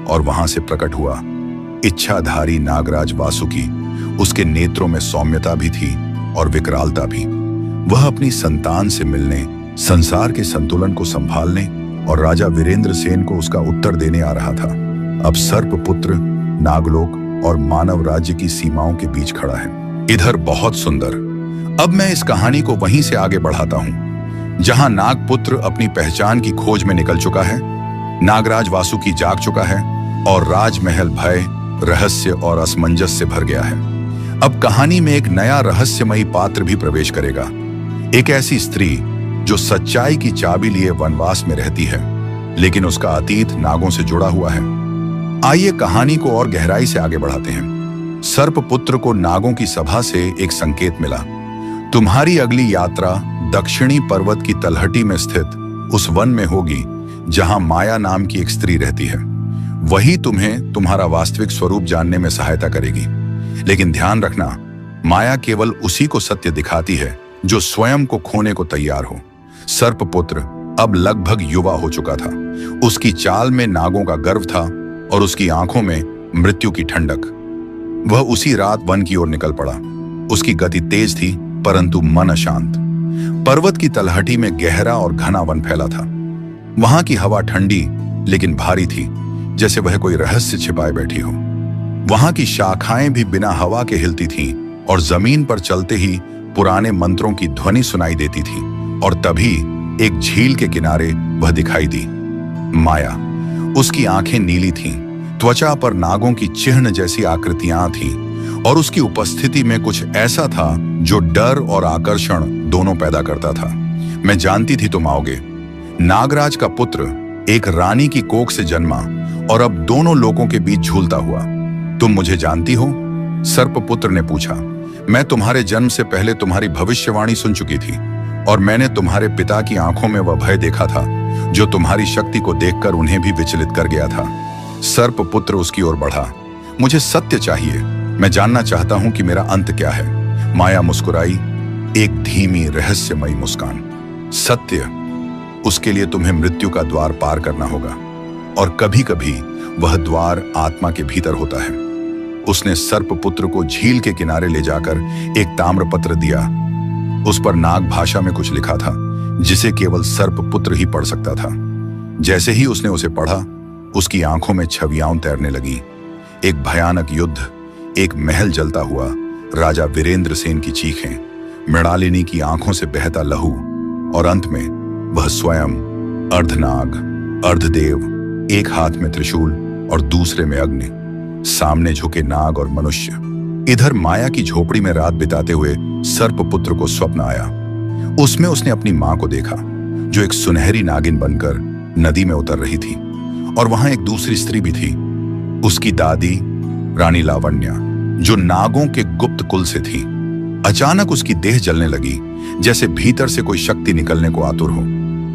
और वहां से प्रकट हुआ इच्छाधारी नागराज वासुकी। उसके नेत्रों में सौम्यता भी थी और विकरालता भी। वह अपनी संतान से मिलने, संसार के संतुलन को संभालने और राजा वीरेंद्र सेन को उसका उत्तर देने आ रहा था। अब सर्पपुत्र नागलोक और मानव राज्य की सीमाओं के बीच खड़ा है। इधर बहुत सुंदर। अब मैं इस कहानी को वहीं से आगे बढ़ाता हूं जहां नागपुत्र अपनी पहचान की खोज में निकल चुका है, नागराज वासुकी जाग चुका है और राजमहल भय, रहस्य और असमंजस से भर गया है। अब कहानी में एक नया रहस्यमयी पात्र भी प्रवेश करेगा, एक ऐसी स्त्री जो सच्चाई की चाबी लिए वनवास में रहती है, लेकिन उसका अतीत नागों से जुड़ा हुआ है। आइए कहानी को और गहराई से आगे बढ़ाते हैं। सर्पपुत्र को नागों की सभा से एक संकेत मिला, तुम्हारी अगली यात्रा दक्षिणी पर्वत की तलहटी में स्थित उस वन में होगी जहां माया नाम की एक स्त्री रहती है। वही तुम्हें तुम्हारा वास्तविक स्वरूप जानने में सहायता करेगी। लेकिन ध्यान रखना, माया केवल उसी को सत्य दिखाती है जो स्वयं को खोने को तैयार हो। सर्पपुत्र अब लगभग युवा हो चुका था। उसकी चाल में नागों का गर्व था और उसकी आंखों में मृत्यु की ठंडक। वह उसी रात वन की ओर निकल पड़ा। उसकी गति तेज थी, परंतु मन अशांत। पर्वत की तलहटी में गहरा और घना वन फैला था। वहां की हवा ठंडी लेकिन भारी थी, जैसे वह कोई रहस्य छिपाए बैठी हो। वहां की शाखाएं भी बिना हवा के हिलती थीं और जमीन पर चलते ही पुराने मंत्रों की ध्वनि सुनाई देती थी। और तभी एक झील के किनारे वह दिखाई दी। माया। उसकी आंखें नीली थीं, त्वचा पर नागों की चिह्न जैसी आकृतियां थीं और उसकी उपस्थिति में कुछ ऐसा था जो डर और आकर्षण दोनों पैदा करता था। मैं जानती थी तुम आओगे। नागराज का पुत्र एक रानी की कोख से जन्मा और अब दोनों लोगों के बीच झूलता हुआ। तुम मुझे जानती हो? सर्पपुत्र ने पूछा। मैं तुम्हारे जन्म से पहले तुम्हारी भविष्यवाणी सुन चुकी थी और मैंने तुम्हारे पिता की आंखों में वह भय देखा था जो तुम्हारी शक्ति को देखकर उन्हें भी विचलित कर गया था। सर्पपुत्र उसकी ओर बढ़ा। मुझे सत्य चाहिए, मैं जानना चाहता हूं कि मेरा अंत क्या है। माया मुस्कुराई, एक धीमी रहस्यमयी मुस्कान। सत्य, उसके लिए तुम्हें मृत्यु का द्वार पार करना होगा और कभी कभी वह द्वार आत्मा के भीतर होता है। उसने सर्पपुत्र को झील के किनारे ले जाकर एक ताम्रपत्र दिया। उस पर नाग भाषा में कुछ लिखा था जिसे केवल सर्पपुत्र ही पढ़ सकता था। जैसे ही उसने उसे पढ़ा, उसकी आंखों में छवियां तैरने लगी। एक भयानक युद्ध, एक महल जलता हुआ, राजा वीरेंद्र सेन की चीखें, मृणालिनी की आंखों से बहता लहू और अंत में वह स्वयं, अर्धनाग, अर्धदेव, एक हाथ में त्रिशूल और दूसरे में अग्नि, सामने झुके नाग और मनुष्य। इधर माया की झोपड़ी में रात बिताते हुए सर्पपुत्र को स्वप्न आया। उसमें उसने अपनी मां को देखा जो एक सुनहरी नागिन बनकर नदी में उतर रही थी और वहां एक दूसरी स्त्री भी थी, उसकी दादी रानी लावण्या, जो नागों के गुप्त कुल से थी। अचानक उसकी देह जलने लगी जैसे भीतर से कोई शक्ति निकलने को आतुर हो।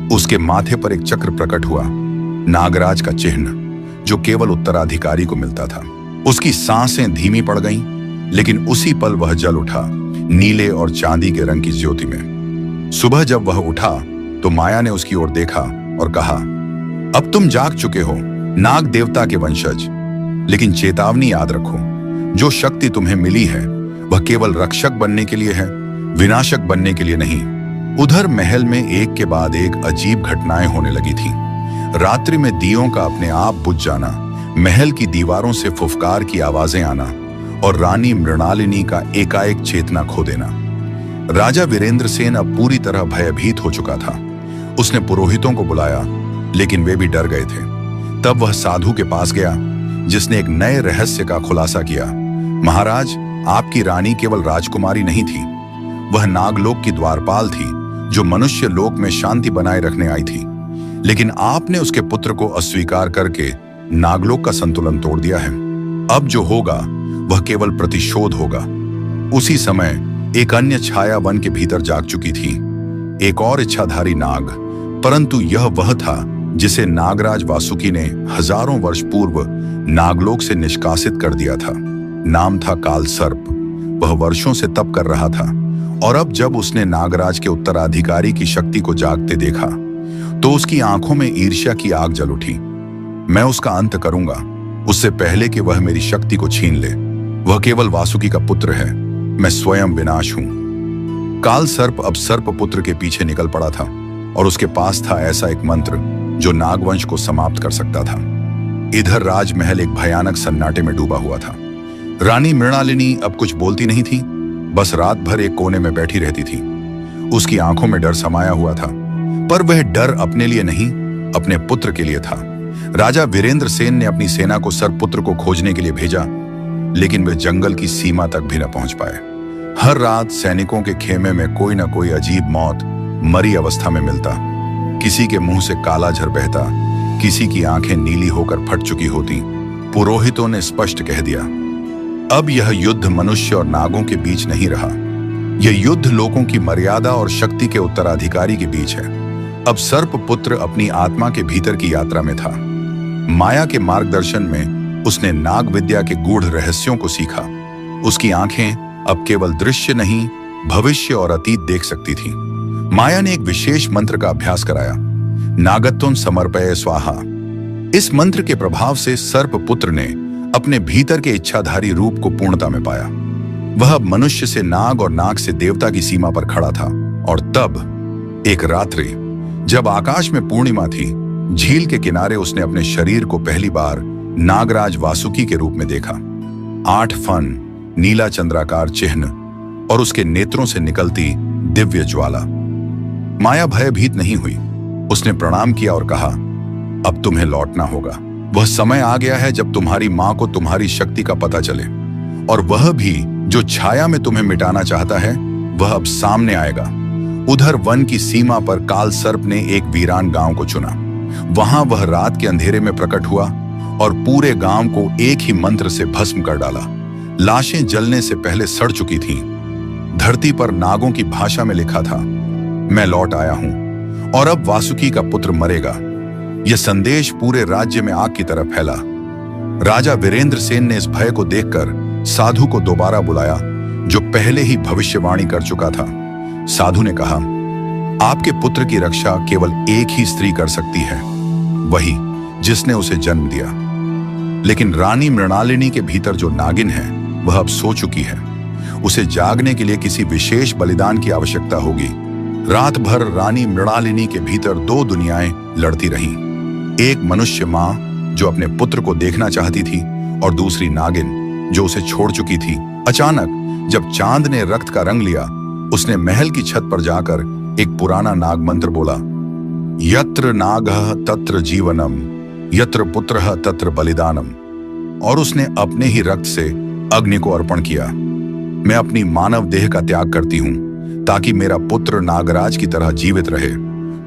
उसके माथे पर एक चक्र प्रकट हुआ, नागराज का चिन्ह जो केवल उत्तराधिकारी को मिलता था। उसकी सांसें धीमी पड़ गईं, लेकिन उसी पल वह जल उठा, नीले और चांदी के रंग की ज्योति में। सुबह जब वह उठा तो माया ने उसकी ओर देखा और कहा, अब तुम जाग चुके हो नाग देवता के वंशज, लेकिन चेतावनी याद रखो, जो शक्ति तुम्हें मिली है वह केवल रक्षक बनने के लिए है, विनाशक बनने के लिए नहीं। उधर महल में एक के बाद एक अजीब घटनाएं होने लगी थी। रात्रि में दियों का अपने आप बुझ जाना, महल की दीवारों से फुफकार की आवाजें आना और रानी मृणालिनी का एकाएक चेतना खो देना। राजा वीरेंद्र सेन अब पूरी तरह भयभीत हो चुका था। उसने पुरोहितों को बुलाया, लेकिन वे भी डर गए थे। तब वह साधु के पास गया जिसने एक नए रहस्य का खुलासा किया। महाराज, आपकी रानी केवल राजकुमारी नहीं थी, वह नागलोक की द्वारपाल थी जो मनुष्य लोक में शांति बनाए रखने आई थी। लेकिन आपने उसके पुत्र को अस्वीकार करके नागलोक का संतुलन तोड़ दिया है। अब जो होगा वह केवल प्रतिशोध होगा। उसी समय एक अन्य छाया वन के भीतर जाग चुकी थी, एक और इच्छाधारी नाग, परंतु यह वह था जिसे नागराज वासुकी ने हजारों वर्ष पूर्व नागलोक से निष्कासित कर दिया था। नाम था काल सर्प। वह वर्षों से तप कर रहा था और अब जब उसने नागराज के उत्तराधिकारी की शक्ति को जागते देखा तो उसकी आंखों में ईर्ष्या की आग जल उठी। मैं उसका अंत करूंगा, उससे पहले कि वह मेरी शक्ति को छीन ले। वह केवल वासुकी का पुत्र है, मैं स्वयं विनाश हूं। काल सर्प अब सर्पपुत्र के पीछे निकल पड़ा था और उसके पास था ऐसा एक मंत्र जो नागवंश को समाप्त कर सकता था। इधर राजमहल एक भयानक सन्नाटे में डूबा हुआ था। रानी मृणालिनी अब कुछ बोलती नहीं थी, बस रात भर एक कोने में बैठी रहती थी। उसकी आंखों में डर समाया हुआ था, पर वह डर अपने लिए नहीं, अपने पुत्र के लिए था। राजा वीरेंद्र सेन ने अपनी सेना को सर्पपुत्र को खोजने के लिए भेजा, लेकिन वे जंगल की सीमा तक भी न पहुंच पाए। हर रात सैनिकों के खेमे में कोई न कोई अजीब मौत मरी अवस्था में मिलता। किसी के मुंह से काला झर बहता, किसी की आंखें नीली होकर फट चुकी होती। पुरोहितों ने स्पष्ट कह दिया, अब यह युद्ध मनुष्य और नागों के बीच नहीं रहा, यह युद्ध लोगों की मर्यादा और शक्ति के उत्तराधिकारी के बीच है। अब सर्पपुत्र अपनी आत्मा के भीतर की यात्रा में था। माया के मार्गदर्शन में उसने नाग विद्या के गूढ़ रहस्यों को सीखा। उसकी आंखें अब केवल दृश्य नहीं, भविष्य और अतीत देख सकती थी। माया ने एक विशेष मंत्र का अभ्यास कराया, नागत्वं समर्पय स्वाहा। इस मंत्र के प्रभाव से सर्पपुत्र ने अपने भीतर के इच्छाधारी रूप को पूर्णता में पाया। वह अब मनुष्य से नाग और नाग से देवता की सीमा पर खड़ा था। और तब एक रात्रि, जब आकाश में पूर्णिमा थी, झील के किनारे उसने अपने शरीर को पहली बार नागराज वासुकी के रूप में देखा। 8 फन, नीला चंद्राकार चिन्ह और उसके नेत्रों से निकलती दिव्य ज्वाला। माया भयभीत नहीं हुई। उसने प्रणाम किया और कहा, अब तुम्हें लौटना होगा। वह समय आ गया है जब तुम्हारी मां को तुम्हारी शक्ति का पता चले, और वह भी जो छाया में तुम्हें मिटाना चाहता है वह अब सामने आएगा। उधर वन की सीमा पर काल सर्प ने एक वीरान गांव को चुना। वहां वह रात के अंधेरे में प्रकट हुआ और पूरे गांव को एक ही मंत्र से भस्म कर डाला। लाशें जलने से पहले सड़ चुकी थीं। धरती पर नागों की भाषा में लिखा था, मैं लौट आया हूं और अब वासुकी का पुत्र मरेगा। यह संदेश पूरे राज्य में आग की तरह फैला। राजा वीरेंद्र सेन ने इस भय को देखकर साधु को दोबारा बुलाया, जो पहले ही भविष्यवाणी कर चुका था। साधु ने कहा, आपके पुत्र की रक्षा केवल एक ही स्त्री कर सकती है, वही जिसने उसे जन्म दिया। लेकिन रानी मृणालिनी के भीतर जो नागिन है वह अब सो चुकी है। उसे जागने के लिए किसी विशेष बलिदान की आवश्यकता होगी। रात भर रानी मृणालिनी के भीतर दो दुनियाएं लड़ती रहीं। एक मनुष्य मां जो अपने पुत्र को देखना चाहती थी और दूसरी नागिन जो उसे छोड़ चुकी थी। अचानक जब चांद ने रक्त का रंग लिया, उसने महल की छत पर जाकर एक पुराना नाग मंत्र बोला, यत्र नागः तत्र जीवनम, यत्र पुत्रः तत्र बलिदानम। और उसने अपने ही रक्त से अग्नि को अर्पण किया। मैं अपनी मानव देह का त्याग करती हूं ताकि मेरा पुत्र नागराज की तरह जीवित रहे।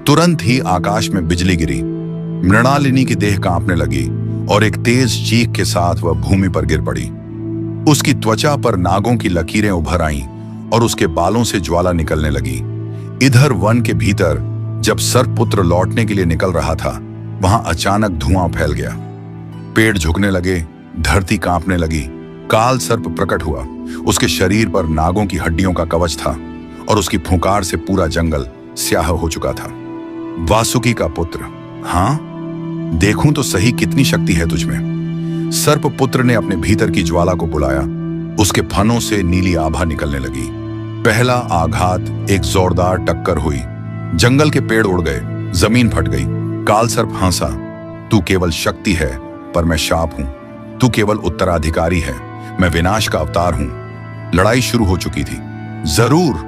तुरंत ही आकाश में बिजली गिरी। मृणालिनी की देह कांपने लगी और एक तेज चीख के साथ वह भूमि पर गिर पड़ी। उसकी त्वचा पर नागों की लकीरें उभर आईं और उसके बालों से ज्वाला निकलने लगी। इधर वन के भीतर जब सर्पपुत्र लौटने के लिए निकल रहा था, वहां अचानक धुआं फैल गया। पेड़ झुकने लगे, धरती कांपने लगी। काल सर्प प्रकट हुआ। उसके शरीर पर नागों की हड्डियों का कवच था और उसकी फुंकार से पूरा जंगल स्याह हो चुका था। वासुकी का पुत्र, हाँ, देखूं तो सही कितनी शक्ति है तुझमें। सर्पपुत्र ने अपने भीतर की ज्वाला को बुलाया। उसके फनों से नीली आभा निकलने लगी। पहला आघात एक जोरदार टक्कर हुई। जंगल के पेड़ उड़ गए, जमीन फट गई। काल सर्प हंसा, तू केवल शक्ति है पर मैं शाप हूं। तू केवल उत्तराधिकारी है, मैं विनाश का अवतार हूं। लड़ाई शुरू हो चुकी थी। जरूर,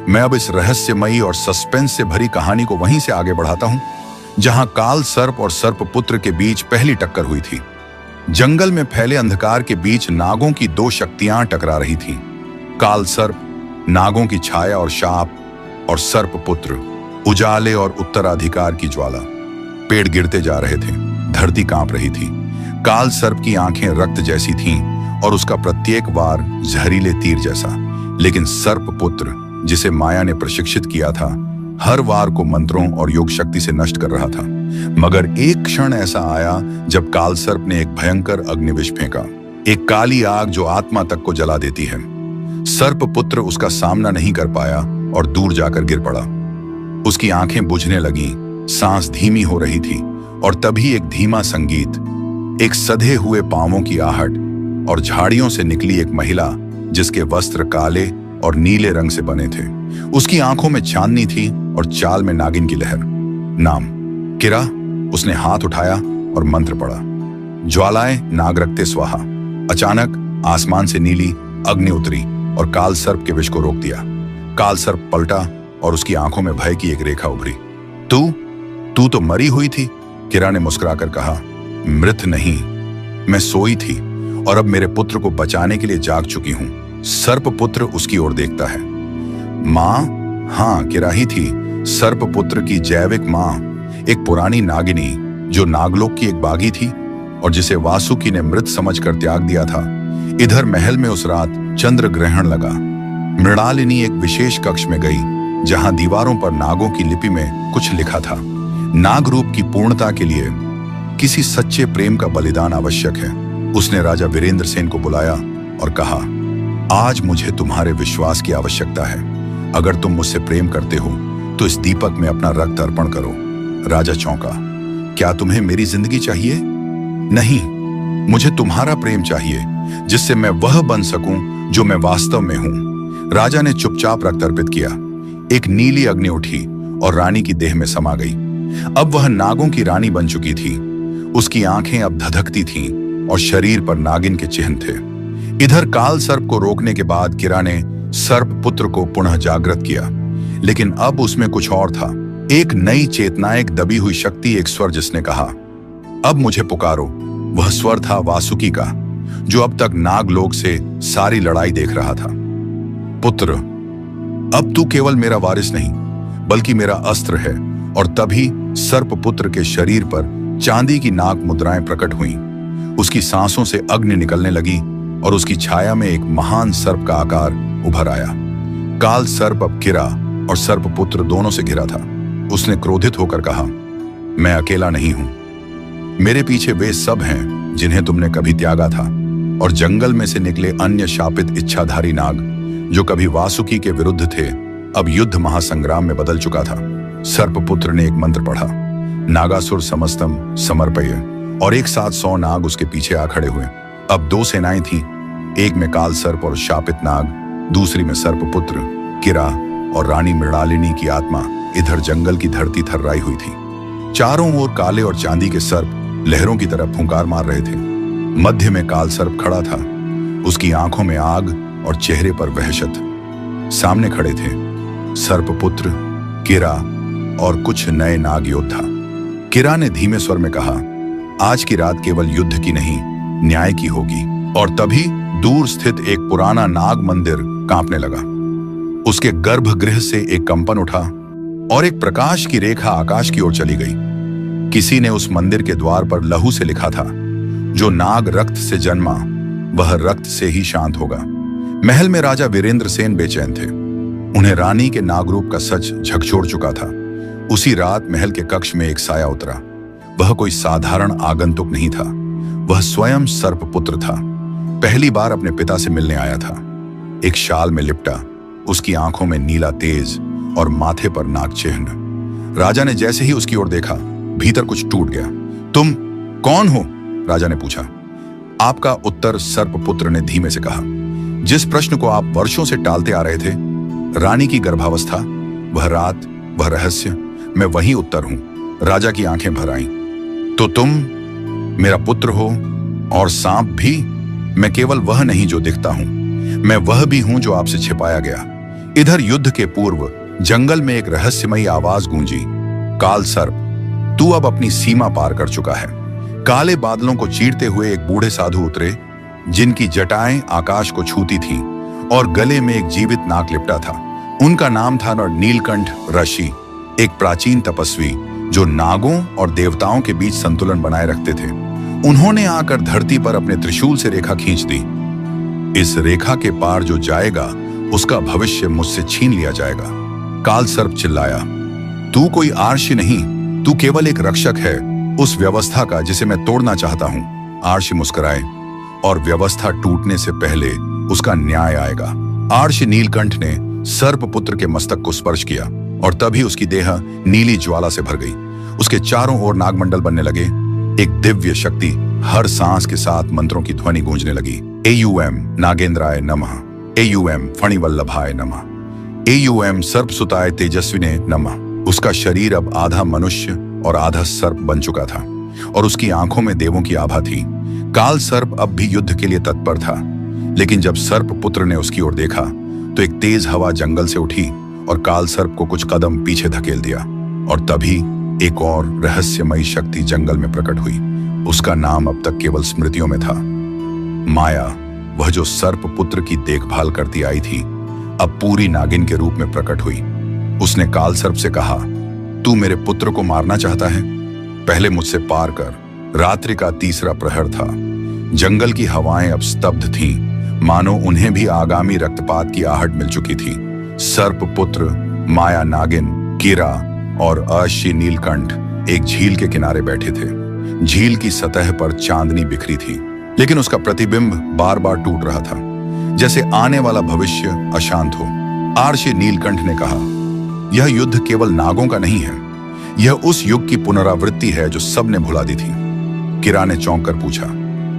मैं अब इस रहस्यमयी और सस्पेंस से भरी कहानी को वहीं से आगे बढ़ाता हूं जहां काल सर्प और सर्पपुत्र के बीच पहली टक्कर हुई थी। जंगल में फैले अंधकार के बीच नागों की दो शक्तियां टकरा रही थीं। काल सर्प, नागों की छाया और शाप, और सर्पपुत्र, उजाले और उत्तराधिकार की ज्वाला। पेड़ गिरते जा रहे थे, धरती कांप रही थी। काल सर्प की आंखें रक्त जैसी थीं और उसका प्रत्येक वार जहरीले तीर जैसा। लेकिन सर्पपुत्र, जिसे माया ने प्रशिक्षित किया था, हर वार को मंत्रों और योग शक्ति से नष्ट कर रहा था। मगर एक क्षण ऐसा आया जब काल सर्प ने एक भयंकर अग्निविष फेंका, एक काली आग जो आत्मा तक को जला देती है। सर्पपुत्र उसका सामना नहीं कर पाया और दूर जाकर गिर पड़ा। उसकी आंखें बुझने लगीं, सांस धीमी हो रही थी और तभी एक धीमा संगीत, एक सधे हुए पांवों की आहट और झाड़ियों से निकली एक महिला जिसके वस्त्र काले और नीले रंग से बने थे। उसकी आंखों में चांदनी थी और चाल में नागिन की लहर। नाम किरा। उसने हाथ उठाया और मंत्र पढ़ा, ज्वालाएं नाग रक्ते स्वाहा। अचानक आसमान से नीली अग्नि उतरी और काल सर्प के विष को रोक दिया। काल सर्प पलटा और उसकी आंखों में भय की एक रेखा उभरी। तू तो मरी हुई थी, किरा ने मुस्कुराकर कहा। मृत नहीं, मैं सोई थी और अब मेरे पुत्र को बचाने के लिए जाग चुकी हूं। सर्पपुत्र उसकी ओर देखता है। मां? हाँ, किरा ही थी, सर्पपुत्र की जैविक मां, एक पुरानी नागिनी जो नागलोक की एक बागी थी और जिसे वासुकी ने मृत समझकर त्याग दिया था। इधर महल में उस रात चंद्र ग्रहण लगा। मृणालिनी एक विशेष कक्ष में गई जहां दीवारों पर नागों की लिपि में कुछ लिखा था। नाग रूप की पूर्णता के लिए किसी सच्चे प्रेम का बलिदान आवश्यक है। उसने राजा वीरेंद्र सेन को बुलाया और कहा, आज मुझे तुम्हारे विश्वास की आवश्यकता है। अगर तुम मुझसे प्रेम करते हो तो इस दीपक में अपना रक्त अर्पण करो। राजा चौंका। क्या तुम्हें मेरी जिंदगी चाहिए? नहीं, मुझे तुम्हारा प्रेम चाहिए जिससे मैं वह बन सकूं जो मैं वास्तव में हूं। राजा ने चुपचाप रक्त अर्पित किया। एक नीली अग्नि उठी और रानी की देह में समा गई। अब वह नागों की रानी बन चुकी थी। उसकी आंखें अब धधकती थीं और शरीर पर नागिन के चिन्ह थे। इधर काल सर्प को रोकने के बाद किरा ने सर्प पुत्र को पुनः जागृत किया, लेकिन अब उसमें कुछ और था। एक नई चेतना, एक दबी हुई शक्ति, एक स्वर जिसने कहा, अब मुझे पुकारो। वह स्वर था वासुकी का, जो अब तक नागलोक से सारी लड़ाई देख रहा था। पुत्र, अब तू केवल मेरा वारिस नहीं, बल्कि मेरा अस्त्र है। और तभी सर्पपुत्र के शरीर पर चांदी की नाग मुद्राएं प्रकट हुईं। उसकी सांसों से अग्नि निकलने लगी और उसकी छाया में एक महान सर्प का आकार उभर आया। काल सर्प अब किरा और सर्पपुत्र दोनों से घिरा था। उसने क्रोधित होकर कहा, मैं अकेला नहीं हूं। मेरे पीछे वे सब हैं जिन्हें तुमने कभी त्यागा था, और जंगल में से निकले अन्य शापित इच्छाधारी नाग जो कभी वासुकी के विरुद्ध थे, अब युद्ध महासंग्राम में बदल चुका था। सर्पपुत्र ने एक मंत्र पढ़ा, नागासुर समस्तम समर्पय, और एक साथ 100 नाग उसके पीछे आ खड़े हुए। अब 2 सेनाएं थीं, एक में काल सर्प और शापित नाग, दूसरी में सर्पपुत्र, किरा और रानी मृणालिनी की आत्मा इधर जंगल की धरती थर्राई हुई थी। चारों ओर काले और चांदी के सर्प लहरों की तरफ फुंकार मार रहे थे। मध्य में काल सर्प खड़ा था, उसकी आंखों में आग और चेहरे पर वहशत। सामने खड़े थे सर्पपुत्र, किरा और कुछ नए नाग योद्धा। किरा ने धीमे स्वर में कहा, आज की रात केवल युद्ध की नहीं, न्याय की होगी। और तभी दूर स्थित एक पुराना नाग मंदिर कांपने लगा। उसके गर्भगृह से एक कंपन उठा और एक प्रकाश की रेखा आकाश की ओर चली गई। किसी ने उस मंदिर के द्वार पर लहू से लिखा था, जो नाग रक्त से जन्मा वह रक्त से ही शांत होगा। महल में राजा वीरेंद्र सेन बेचैन थे। उन्हें रानी के नागरूप का सच झकझोर चुका था। उसी रात महल के कक्ष में एक साया उतरा। वह कोई साधारण आगंतुक नहीं था, वह स्वयं सर्पपुत्र था। पहली बार अपने पिता से मिलने आया था। एक शाल में लिपटा, उसकी आंखों में नीला तेज और माथे पर नाग चिन्ह। राजा ने जैसे ही उसकी ओर देखा, भीतर कुछ टूट गया। तुम कौन हो? राजा ने पूछा। आपका उत्तर, सर्पपुत्र ने धीमे से कहा। जिस प्रश्न को आप वर्षों से टालते आ रहे थे, रानी की गर्भावस्था, वह रात, वह रहस्य, मैं वही उत्तर हूं। राजा की आंखें भर आईं। तो तुम मेरा पुत्र हो और सांप भी? मैं केवल वह नहीं जो दिखता हूं, मैं वह भी हूं जो आपसे छिपाया गया। इधर युद्ध के पूर्व जंगल में एक रहस्यमयी आवाज गूंजी, काल सर्प, तू अब अपनी सीमा पार कर चुका है। काले बादलों को चीरते हुए एक बूढ़े साधु उतरे, जिनकी जटाएं आकाश को छूती थीं और गले में एक जीवित नाग लिपटा था। उनका नाम था नीलकंठ ऋषि, एक प्राचीन तपस्वी जो नागों और देवताओं के बीच संतुलन बनाए रखते थे। उन्होंने आकर धरती पर अपने त्रिशूल से रेखा खींच दी। इस रेखा के पार जो जाएगा, उसका भविष्य मुझसे छीन लिया जाएगा। काल सर्प चिल्लाया, तू कोई आर्षि नहीं, तू केवल एक रक्षक है उस व्यवस्था का जिसे मैं तोड़ना चाहता हूं। आर्षि मुस्कुराए, और व्यवस्था टूटने से पहले उसका न्याय आएगा। आर्षि नीलकंठ ने सर्पपुत्र के मस्तक को स्पर्श किया और तभी उसकी देह नीली ज्वाला से भर गई। उसके चारों ओर नागमंडल बनने लगे। एक दिव्य शक्ति हर सांस के साथ मंत्रों की ध्वनि गूंजने लगी। AUM नागेंद्राय नमः, AUM फणिवल्लभाय नमः, AUM सर्पसुताय तेजस्विने नमः। उसका शरीर अब आधा मनुष्य और आधा सर्प बन चुका था और उसकी आंखों में देवों की आभा थी। काल सर्प अब भी युद्ध के लिए तत्पर था, लेकिन जब सर्पपुत्र ने उसकी ओर देखा तो एक तेज हवा जंगल से उठी और काल सर्प को कुछ कदम पीछे धकेल दिया। और तभी एक और रहस्यमयी शक्ति जंगल में प्रकट हुई। उसका नाम अब तक केवल स्मृतियों में था, माया। वह जो सर्पपुत्र की देखभाल करती आई थी, अब पूरी नागिन के रूप में प्रकट हुई। उसने काल सर्प से कहा, तू मेरे पुत्र को मारना चाहता है? पहले मुझसे पार कर। रात्रि का तीसरा प्रहर था। जंगल की हवाएं अब स्तब्ध थीं, मानो उन्हें भी आगामी रक्तपात की आहट मिल चुकी थी। सर्पपुत्र, माया नागिन, कीरा और अर्षि नीलकंठ एक झील के किनारे बैठे थे। झील की सतह पर चांदनी बिखरी थी, लेकिन उसका प्रतिबिंब बार बार टूट रहा था, जैसे आने वाला भविष्य अशांत हो। अर्षि नीलकंठ ने कहा, यह युद्ध केवल नागों का नहीं है, यह उस युग की पुनरावृत्ति है जो सबने भुला दी थी। किरा ने चौंक कर पूछा,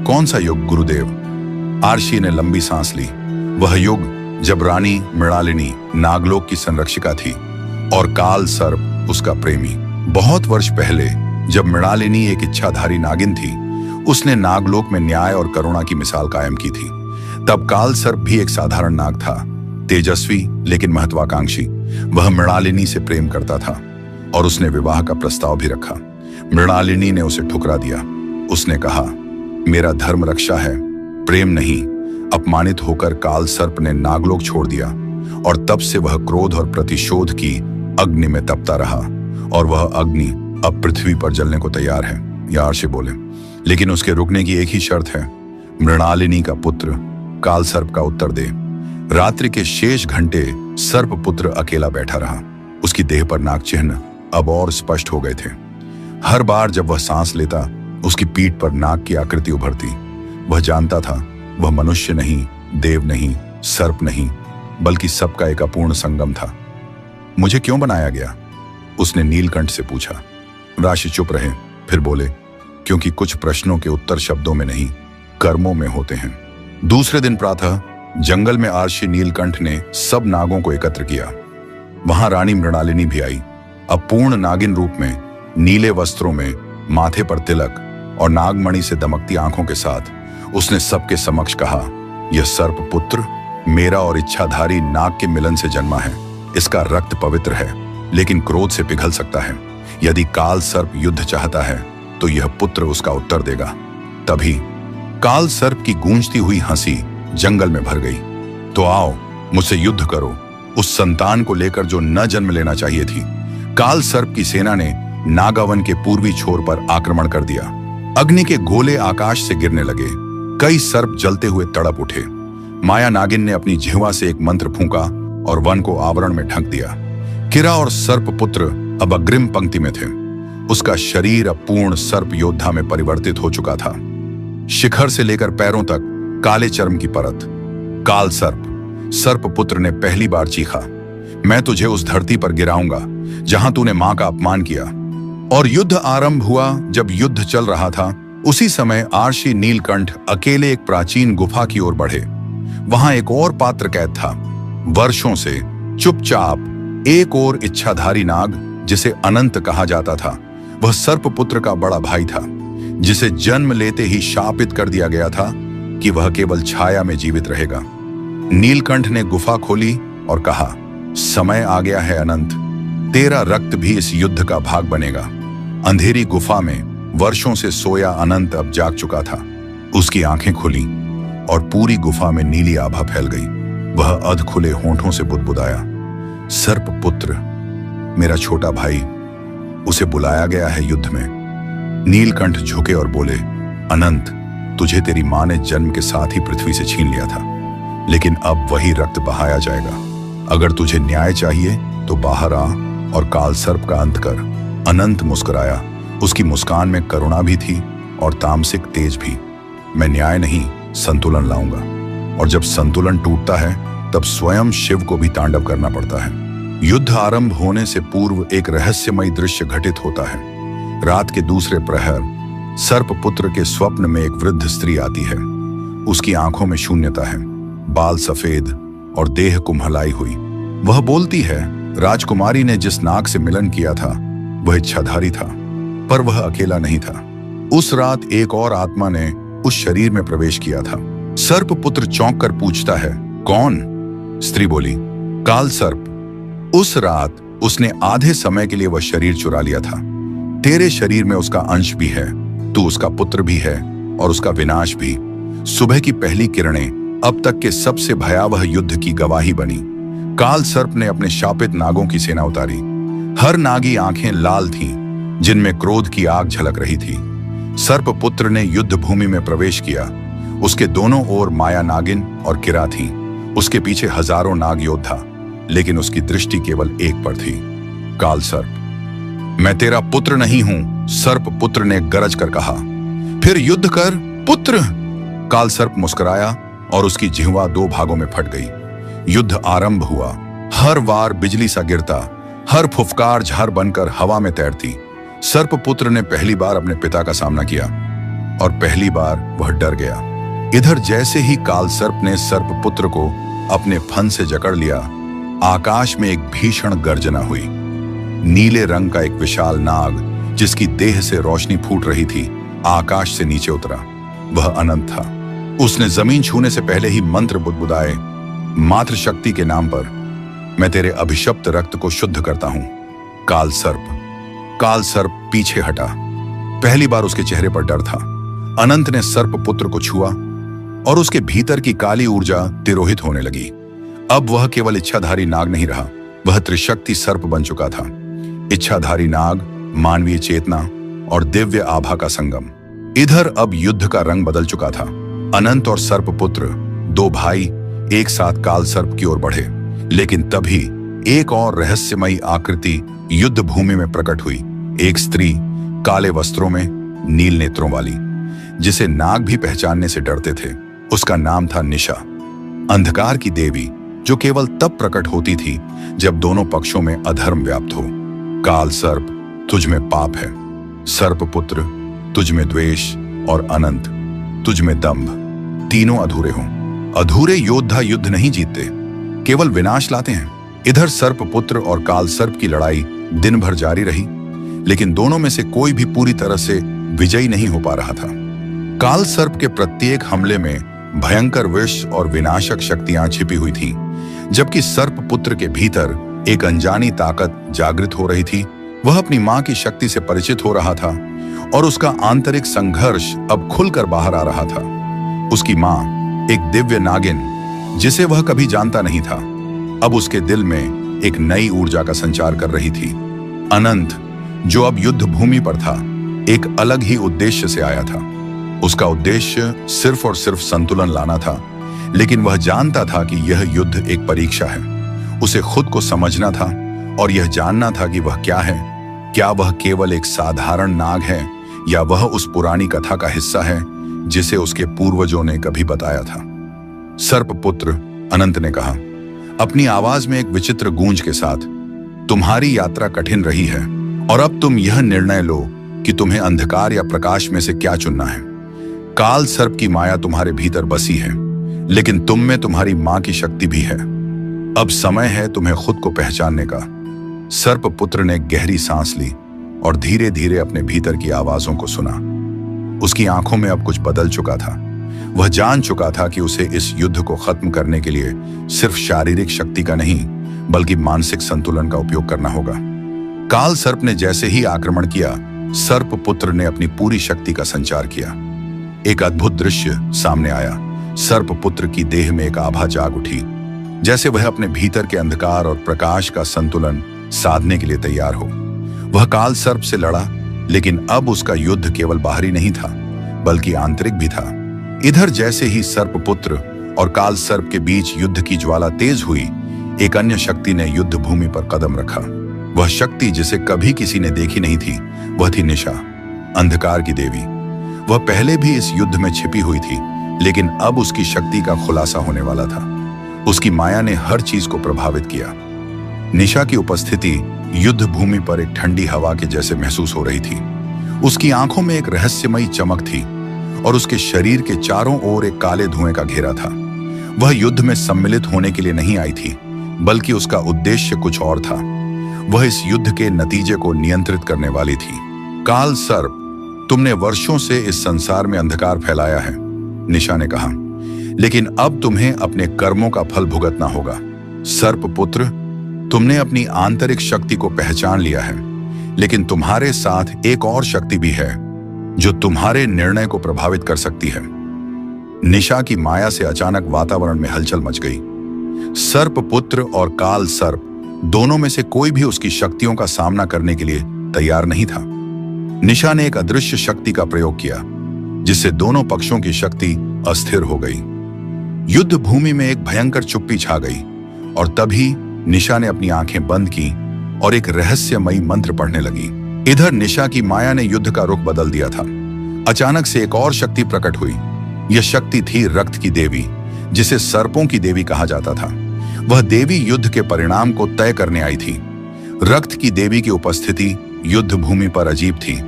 कौन सा युग गुरुदेव? अर्षि ने लंबी सांस ली। वह युग जब रानी मृणालिनी नागलोक की संरक्षिका थी और काल सर्प उसका प्रेमी। बहुत वर्ष पहले जब मृणालिनी एक इच्छाधारी नागिन थी, उसने नागलोक में न्याय और करुणा की मिसाल कायम की थी। तब काल सर्प भी एक साधारण नाग था, तेजस्वी लेकिन महत्वाकांक्षी। वह मृणालिनी से प्रेम करता था और उसने विवाह का प्रस्ताव भी रखा। मृणालिनी ने उसे ठुकरा दिया। उसने कहा, मेरा धर्म रक्षा है, प्रेम नहीं। अपमानित होकर काल सर्प ने नागलोक छोड़ दिया और तब से वह क्रोध और प्रतिशोध की अग्नि में तपता रहा, और वह अग्नि अब पृथ्वी पर जलने को तैयार है। यार्षि बोले, लेकिन उसके रुकने की एक ही शर्त है, मृणालिनी का पुत्र काल सर्प का उत्तर दे। रात्रि के शेष घंटे सर्प पुत्र अकेला बैठा रहा। उसकी देह पर नाग चिन्ह अब और स्पष्ट हो गए थे। हर बार जब वह सांस लेता, उसकी पीठ पर नाग की आकृति उभरती। वह जानता था वह मनुष्य नहीं, देव नहीं, सर्प नहीं, बल्कि सबका एक अपूर्ण संगम था। मुझे क्यों बनाया गया? उसने नीलकंठ से पूछा। राशि चुप रहे, फिर बोले, क्योंकि कुछ प्रश्नों के उत्तर शब्दों में नहीं, कर्मों में होते हैं। दूसरे दिन प्रातः जंगल में आर्षि नीलकंठ ने सब नागों को एकत्र किया। वहां रानी मृणालिनी भी आई, अब पूर्ण नागिन रूप में, नीले वस्त्रों में, माथे पर तिलक और नागमणि से दमकती आंखों के साथ। उसने सबके समक्ष कहा, यह सर्प पुत्र मेरा और इच्छाधारी नाग के मिलन से जन्मा है। इसका रक्त पवित्र है, लेकिन क्रोध से पिघल सकता है। यदि काल सर्प युद्ध चाहता है तो यह पुत्र उसका उत्तर देगा। तभी काल सर्प की गूंजती हुई हंसी जंगल में भर गई। तो आओ, मुझसे युद्ध करो, उस संतान को लेकर जो न जन्म लेना चाहिए थी। काल सर्प की सेना ने नागावन के पूर्वी छोर पर आक्रमण कर दिया। अग्नि के गोले आकाश से गिरने लगे। कई सर्प जलते हुए तड़प उठे। माया नागिन ने अपनी जिह्वा से एक मंत्र फूंका और वन को आवरण में ढक दिया। किरा और सर्प पुत्र अब अग्रिम पंक्ति में थे। उसका शरीर अब पूर्ण सर्प योद्धा में परिवर्तित हो चुका था। शिखर से लेकर पैरों तक काले चर्म की परत। काल सर्प पुत्र ने पहली बार चीखा, मैं तुझे उस धरती पर गिराऊंगा जहां तूने मां का अपमान किया। और युद्ध आरंभ हुआ। जब युद्ध चल रहा था, उसी समय आर्षि नीलकंठ अकेले एक प्राचीन गुफा की ओर बढ़े। वहां एक और पात्र कैद था, वर्षों से चुपचाप। एक और इच्छाधारी नाग, जिसे अनंत कहा जाता था, वह सर्प पुत्र का बड़ा भाई था, जिसे जन्म लेते ही शापित कर दिया गया था कि वह केवल छाया में जीवित रहेगा। नीलकंठ ने गुफा खोली और कहा, समय आ गया है अनंत, तेरा रक्त भी इस युद्ध का भाग बनेगा। अंधेरी गुफा में वर्षों से सोया अनंत अब जाग चुका था। उसकी आंखें खुली और पूरी गुफा में नीली आभा फैल गई। वह अध खुले होंठों से बुदबुदाया, सर्प पुत्र मेरा छोटा भाई, उसे बुलाया गया है युद्ध में। नीलकंठ झुके और बोले, अनंत, तुझे तेरी मां ने जन्म के साथ ही पृथ्वी से छीन लिया था, लेकिन अब वही रक्त बहाया जाएगा। अगर तुझे न्याय चाहिए तो बाहर आ और काल सर्प का अंत कर। अनंत मुस्कुराया। उसकी मुस्कान में करुणा भी थी और तामसिक तेज भी। मैं न्याय नहीं, संतुलन लाऊंगा, और जब संतुलन टूटता है तब स्वयं शिव को भी तांडव करना पड़ता है। युद्ध आरंभ होने से पूर्व एक रहस्यमय दृश्य घटित होता है। रात के दूसरे प्रहर सर्प पुत्र के स्वप्न में एक वृद्ध स्त्री आती है। उसकी आंखों में शून्यता है, बाल सफेद और देह कुम्हलाई हुई। वह बोलती है, राजकुमारी ने जिस नाग से मिलन किया था वह इच्छाधारी था, पर वह अकेला नहीं था। उस रात एक और आत्मा ने उस शरीर में प्रवेश किया था। सर्प पुत्र चौंक कर पूछता है, कौन? स्त्री बोली, काल सर्प। उस रात उसने आधे समय के लिए वह शरीर चुरा लिया था। तेरे शरीर में उसका अंश भी है, तू उसका पुत्र भी है और उसका विनाश भी। सुबह की पहली किरणें अब तक के सबसे भयावह युद्ध की गवाही बनी। काल सर्प ने अपने शापित नागों की सेना उतारी। हर नागी आंखें लाल थीं, जिनमें क्रोध की आग झलक रही थी। सर्प पुत्र ने युद्ध भूमि में प्रवेश किया। उसके दोनों ओर माया नागिन और किरा थी। उसके पीछे हजारों नाग योद्धा, लेकिन उसकी दृष्टि केवल एक पर थी, काल सर्प। मैं तेरा पुत्र नहीं हूं, सर्प पुत्र ने गरज कर कहा। फिर युद्ध कर पुत्र। काल सर्प मुस्कुराया और उसकी जिह्वा दो भागों में फट गई। युद्ध आरंभ हुआ। हर वार बिजली सा गिरता, हर फुफकार झार बनकर हवा में तैरती। सर्प पुत्र ने पहली बार अपने पिता का सामना किया और पहली बार वह डर गया। इधर जैसे ही काल सर्प ने सर्प पुत्र को अपने फन से जकड़ लिया, आकाश में एक भीषण गर्जना हुई। नीले रंग का एक विशाल नाग, जिसकी देह से रोशनी फूट रही थी, आकाश से नीचे उतरा। वह अनंत था। उसने जमीन छूने से पहले ही मंत्र बुदबुदाए, मातृशक्ति के नाम पर मैं तेरे अभिशप्त रक्त को शुद्ध करता हूं। काल सर्प पीछे हटा। पहली बार उसके चेहरे पर डर था। अनंत ने सर्प पुत्र को छुआ और उसके भीतर की काली ऊर्जा तिरोहित होने लगी। अब वह केवल इच्छाधारी नाग नहीं रहा, वह त्रिशक्ति सर्प बन चुका था, इच्छाधारी नाग, मानवीय चेतना और दिव्य आभा का संगम। इधर अब युद्ध का रंग बदल चुका था। अनंत और सर्पपुत्र, दो भाई, एक साथ काल सर्प की ओर बढ़े। लेकिन तभी एक और रहस्यमयी आकृति युद्ध भूमि में प्रकट हुई। एक स्त्री, काले वस्त्रों में, नील नेत्रों वाली, जिसे नाग भी पहचानने से डरते थे। उसका नाम था निशा, अंधकार की देवी, जो केवल तब प्रकट होती थी जब दोनों पक्षों में अधर्म व्याप्त हो। काल सर्प, तुझ में पाप है। सर्पपुत्र, तुझ में द्वेष। और अनंत, तुझ में दंभ। तीनों अधूरे हों। अधूरे योद्धा युद्ध नहीं जीतते, केवल विनाश लाते हैं। इधर सर्पपुत्र और काल सर्प की लड़ाई दिन भर जारी रही, लेकिन दोनों में से कोई भी पूरी तरह से विजयी नहीं हो पा रहा था। काल सर्प के प्रत्येक हमले में भयंकर विष और विनाशक शक्तियां छिपी हुई थीं, जबकि सर्पपुत्र के भीतर एक अनजानी ताकत जागृत हो रही थी। वह अपनी मां की शक्ति से परिचित हो रहा था और उसका आंतरिक संघर्ष अब खुलकर बाहर आ रहा था। उसकी मां, एक दिव्य नागिन जिसे वह कभी जानता नहीं था, अब उसके दिल में एक नई ऊर्जा का संचार कर रही थी। अनंत, जो अब युद्ध भूमि पर था, एक अलग ही उद्देश्य से आया था। उसका उद्देश्य सिर्फ और सिर्फ संतुलन लाना था, लेकिन वह जानता था कि यह युद्ध एक परीक्षा है। उसे खुद को समझना था और यह जानना था कि वह क्या है। क्या वह केवल एक साधारण नाग है, या वह उस पुरानी कथा का हिस्सा है जिसे उसके पूर्वजों ने कभी बताया था। सर्पपुत्र, अनंत ने कहा, अपनी आवाज में एक विचित्र गूंज के साथ, तुम्हारी यात्रा कठिन रही है और अब तुम यह निर्णय लो कि तुम्हें अंधकार या प्रकाश में से क्या चुनना है। काल सर्प की माया तुम्हारे भीतर बसी है, लेकिन तुम में तुम्हारी मां की शक्ति भी है। अब समय है तुम्हें खुद को पहचानने का। सर्पपुत्र ने गहरी सांस ली और धीरे धीरे अपने भीतर की आवाजों को सुना। उसकी आंखों में अब कुछ बदल चुका था। वह जान चुका था कि उसे इस युद्ध को खत्म करने के लिए सिर्फ शारीरिक शक्ति का नहीं, बल्कि मानसिक संतुलन का उपयोग करना होगा। काल सर्प ने जैसे ही आक्रमण किया, सर्पपुत्र ने अपनी पूरी शक्ति का संचार किया। एक अद्भुत दृश्य सामने आया। सर्पपुत्र की देह में एक आभा जाग उठी, जैसे वह अपने भीतर के अंधकार और प्रकाश का संतुलन साधने के लिए तैयार हो। वह काल सर्प से लड़ा, लेकिन अब उसका युद्ध केवल बाहरी नहीं था, बल्कि आंतरिक भी था। इधर जैसे ही सर्पपुत्र और काल सर्प के बीच युद्ध की ज्वाला तेज हुई, एक अन्य शक्ति ने युद्ध भूमि पर कदम रखा। वह शक्ति जिसे कभी किसी ने देखी नहीं थी, वह थी निशा, अंधकार की देवी। वह पहले भी इस युद्ध में छिपी हुई थी, लेकिन अब उसकी शक्ति का खुलासा होने वाला था। उसकी माया ने हर चीज को प्रभावित किया। निशा की उपस्थिति युद्ध भूमि पर एक ठंडी हवा के जैसे महसूस हो रही थी। उसकी आंखों में एक रहस्यमयी चमक थी और उसके शरीर के चारों ओर एक काले धुएं का घेरा था। वह युद्ध में सम्मिलित होने के लिए नहीं आई थी, बल्कि उसका उद्देश्य कुछ और था। वह इस युद्ध के नतीजे को नियंत्रित करने वाली थी। काल सर्प, तुमने वर्षों से इस संसार में अंधकार फैलाया है, निशा ने कहा, लेकिन अब तुम्हें अपने कर्मों का फल भुगतना होगा। सर्पपुत्र, तुमने अपनी आंतरिक शक्ति को पहचान लिया है, लेकिन तुम्हारे साथ एक और शक्ति भी है जो तुम्हारे निर्णय को प्रभावित कर सकती है। निशा की माया से अचानक वातावरण में हलचल मच गई। सर्पपुत्र और काल सर्प दोनों में से कोई भी उसकी शक्तियों का सामना करने के लिए तैयार नहीं था। निशा ने एक अदृश्य शक्ति का प्रयोग किया, जिससे दोनों पक्षों की शक्ति अस्थिर हो गई। युद्ध भूमि में एक भयंकर चुप्पी छा गई और तभी निशा ने अपनी आंखें बंद की और एक रहस्यमयी मंत्र पढ़ने लगी। इधर निशा की माया ने युद्ध का रुख बदल दिया था। अचानक से एक और शक्ति प्रकट हुई। यह शक्ति थी रक्त की देवी, जिसे सर्पों की देवी कहा जाता था। वह देवी युद्ध के परिणाम को तय करने आई थी। रक्त की देवी की उपस्थिति युद्ध भूमि पर अजीब थी।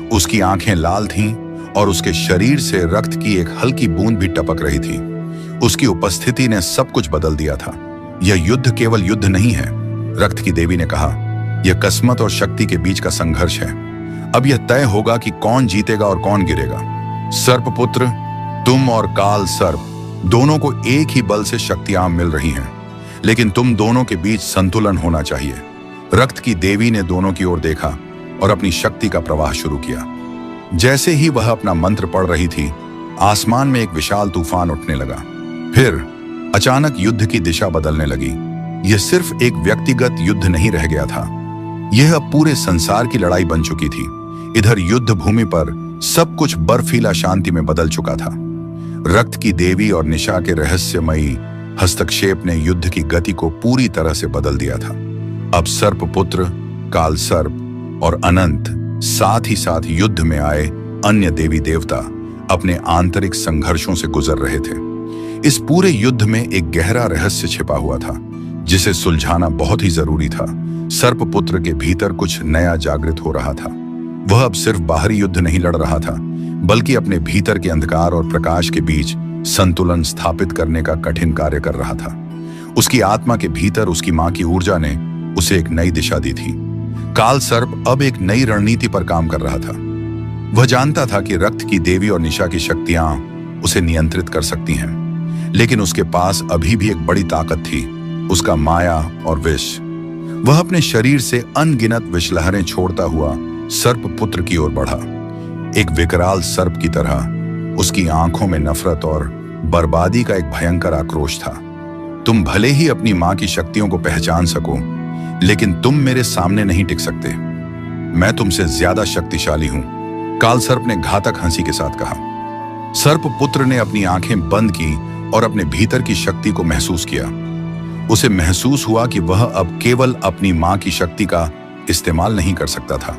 उसकी आंखें लाल थीं और उसके शरीर से रक्त की एक हल्की बूंद भी टपक रही थी। उसकी उपस्थिति ने सब कुछ बदल दिया था। यह युद्ध केवल युद्ध नहीं है, रक्त की देवी ने कहा। यह किस्मत और शक्ति के बीच का संघर्ष है। अब यह तय होगा कि कौन जीतेगा और कौन गिरेगा। सर्पपुत्र, तुम और काल सर्प दोनों को एक ही बल से शक्तियां मिल रही हैं, लेकिन तुम दोनों के बीच संतुलन होना चाहिए। रक्त की देवी ने दोनों की ओर देखा और अपनी शक्ति का प्रवाह शुरू किया। जैसे ही वह अपना मंत्र पढ़ रही थी, आसमान में एक विशाल तूफान उठने लगा। फिर अचानक युद्ध की दिशा बदलने लगी। यह सिर्फ एक व्यक्तिगत युद्ध नहीं रह गया था, यह अब पूरे संसार की लड़ाई बन चुकी थी। इधर युद्ध भूमि पर सब कुछ बर्फीला शांति में बदल चुका था। रक्त की देवी और निशा के रहस्यमयी हस्तक्षेप ने युद्ध की गति को पूरी तरह से बदल दिया था। अब सर्पपुत्र, काल सर्प और अनंत, साथ ही साथ युद्ध में आए अन्य देवी देवता अपने आंतरिक संघर्षों से गुजर रहे थे। इस पूरे युद्ध में एक गहरा रहस्य छिपा हुआ था, जिसे सुलझाना बहुत ही जरूरी था। सर्पपुत्र के भीतर कुछ नया जागृत हो रहा था। वह अब सिर्फ बाहरी युद्ध नहीं लड़ रहा था, बल्कि अपने भीतर के अंधकार और प्रकाश के बीच संतुलन स्थापित करने का कठिन कार्य कर रहा था। उसकी आत्मा के भीतर उसकी मां की ऊर्जा ने उसे एक नई दिशा दी थी। काल सर्प अब एक नई रणनीति पर काम कर रहा था। वह जानता था कि रक्त की देवी और निशा की शक्तियां उसे नियंत्रित कर सकती हैं, लेकिन उसके पास अभी भी एक बड़ी ताकत थी, उसका माया और विष। वह अपने शरीर से अनगिनत विषलहरें छोड़ता हुआ सर्पपुत्र की ओर बढ़ा। एक विकराल सर्प की तरह उसकी आंखों में नफरत और बर्बादी का एक भयंकर आक्रोश था। तुम भले ही अपनी मां की शक्तियों को पहचान सको, लेकिन तुम मेरे सामने नहीं टिक सकते। मैं तुमसे ज्यादा शक्तिशाली हूं, काल सर्प ने घातक हंसी के साथ कहा। सर्पपुत्र ने अपनी आंखें बंद की और अपने भीतर की शक्ति को महसूस किया। उसे महसूस हुआ कि वह अब केवल अपनी मां की शक्ति का इस्तेमाल नहीं कर सकता था।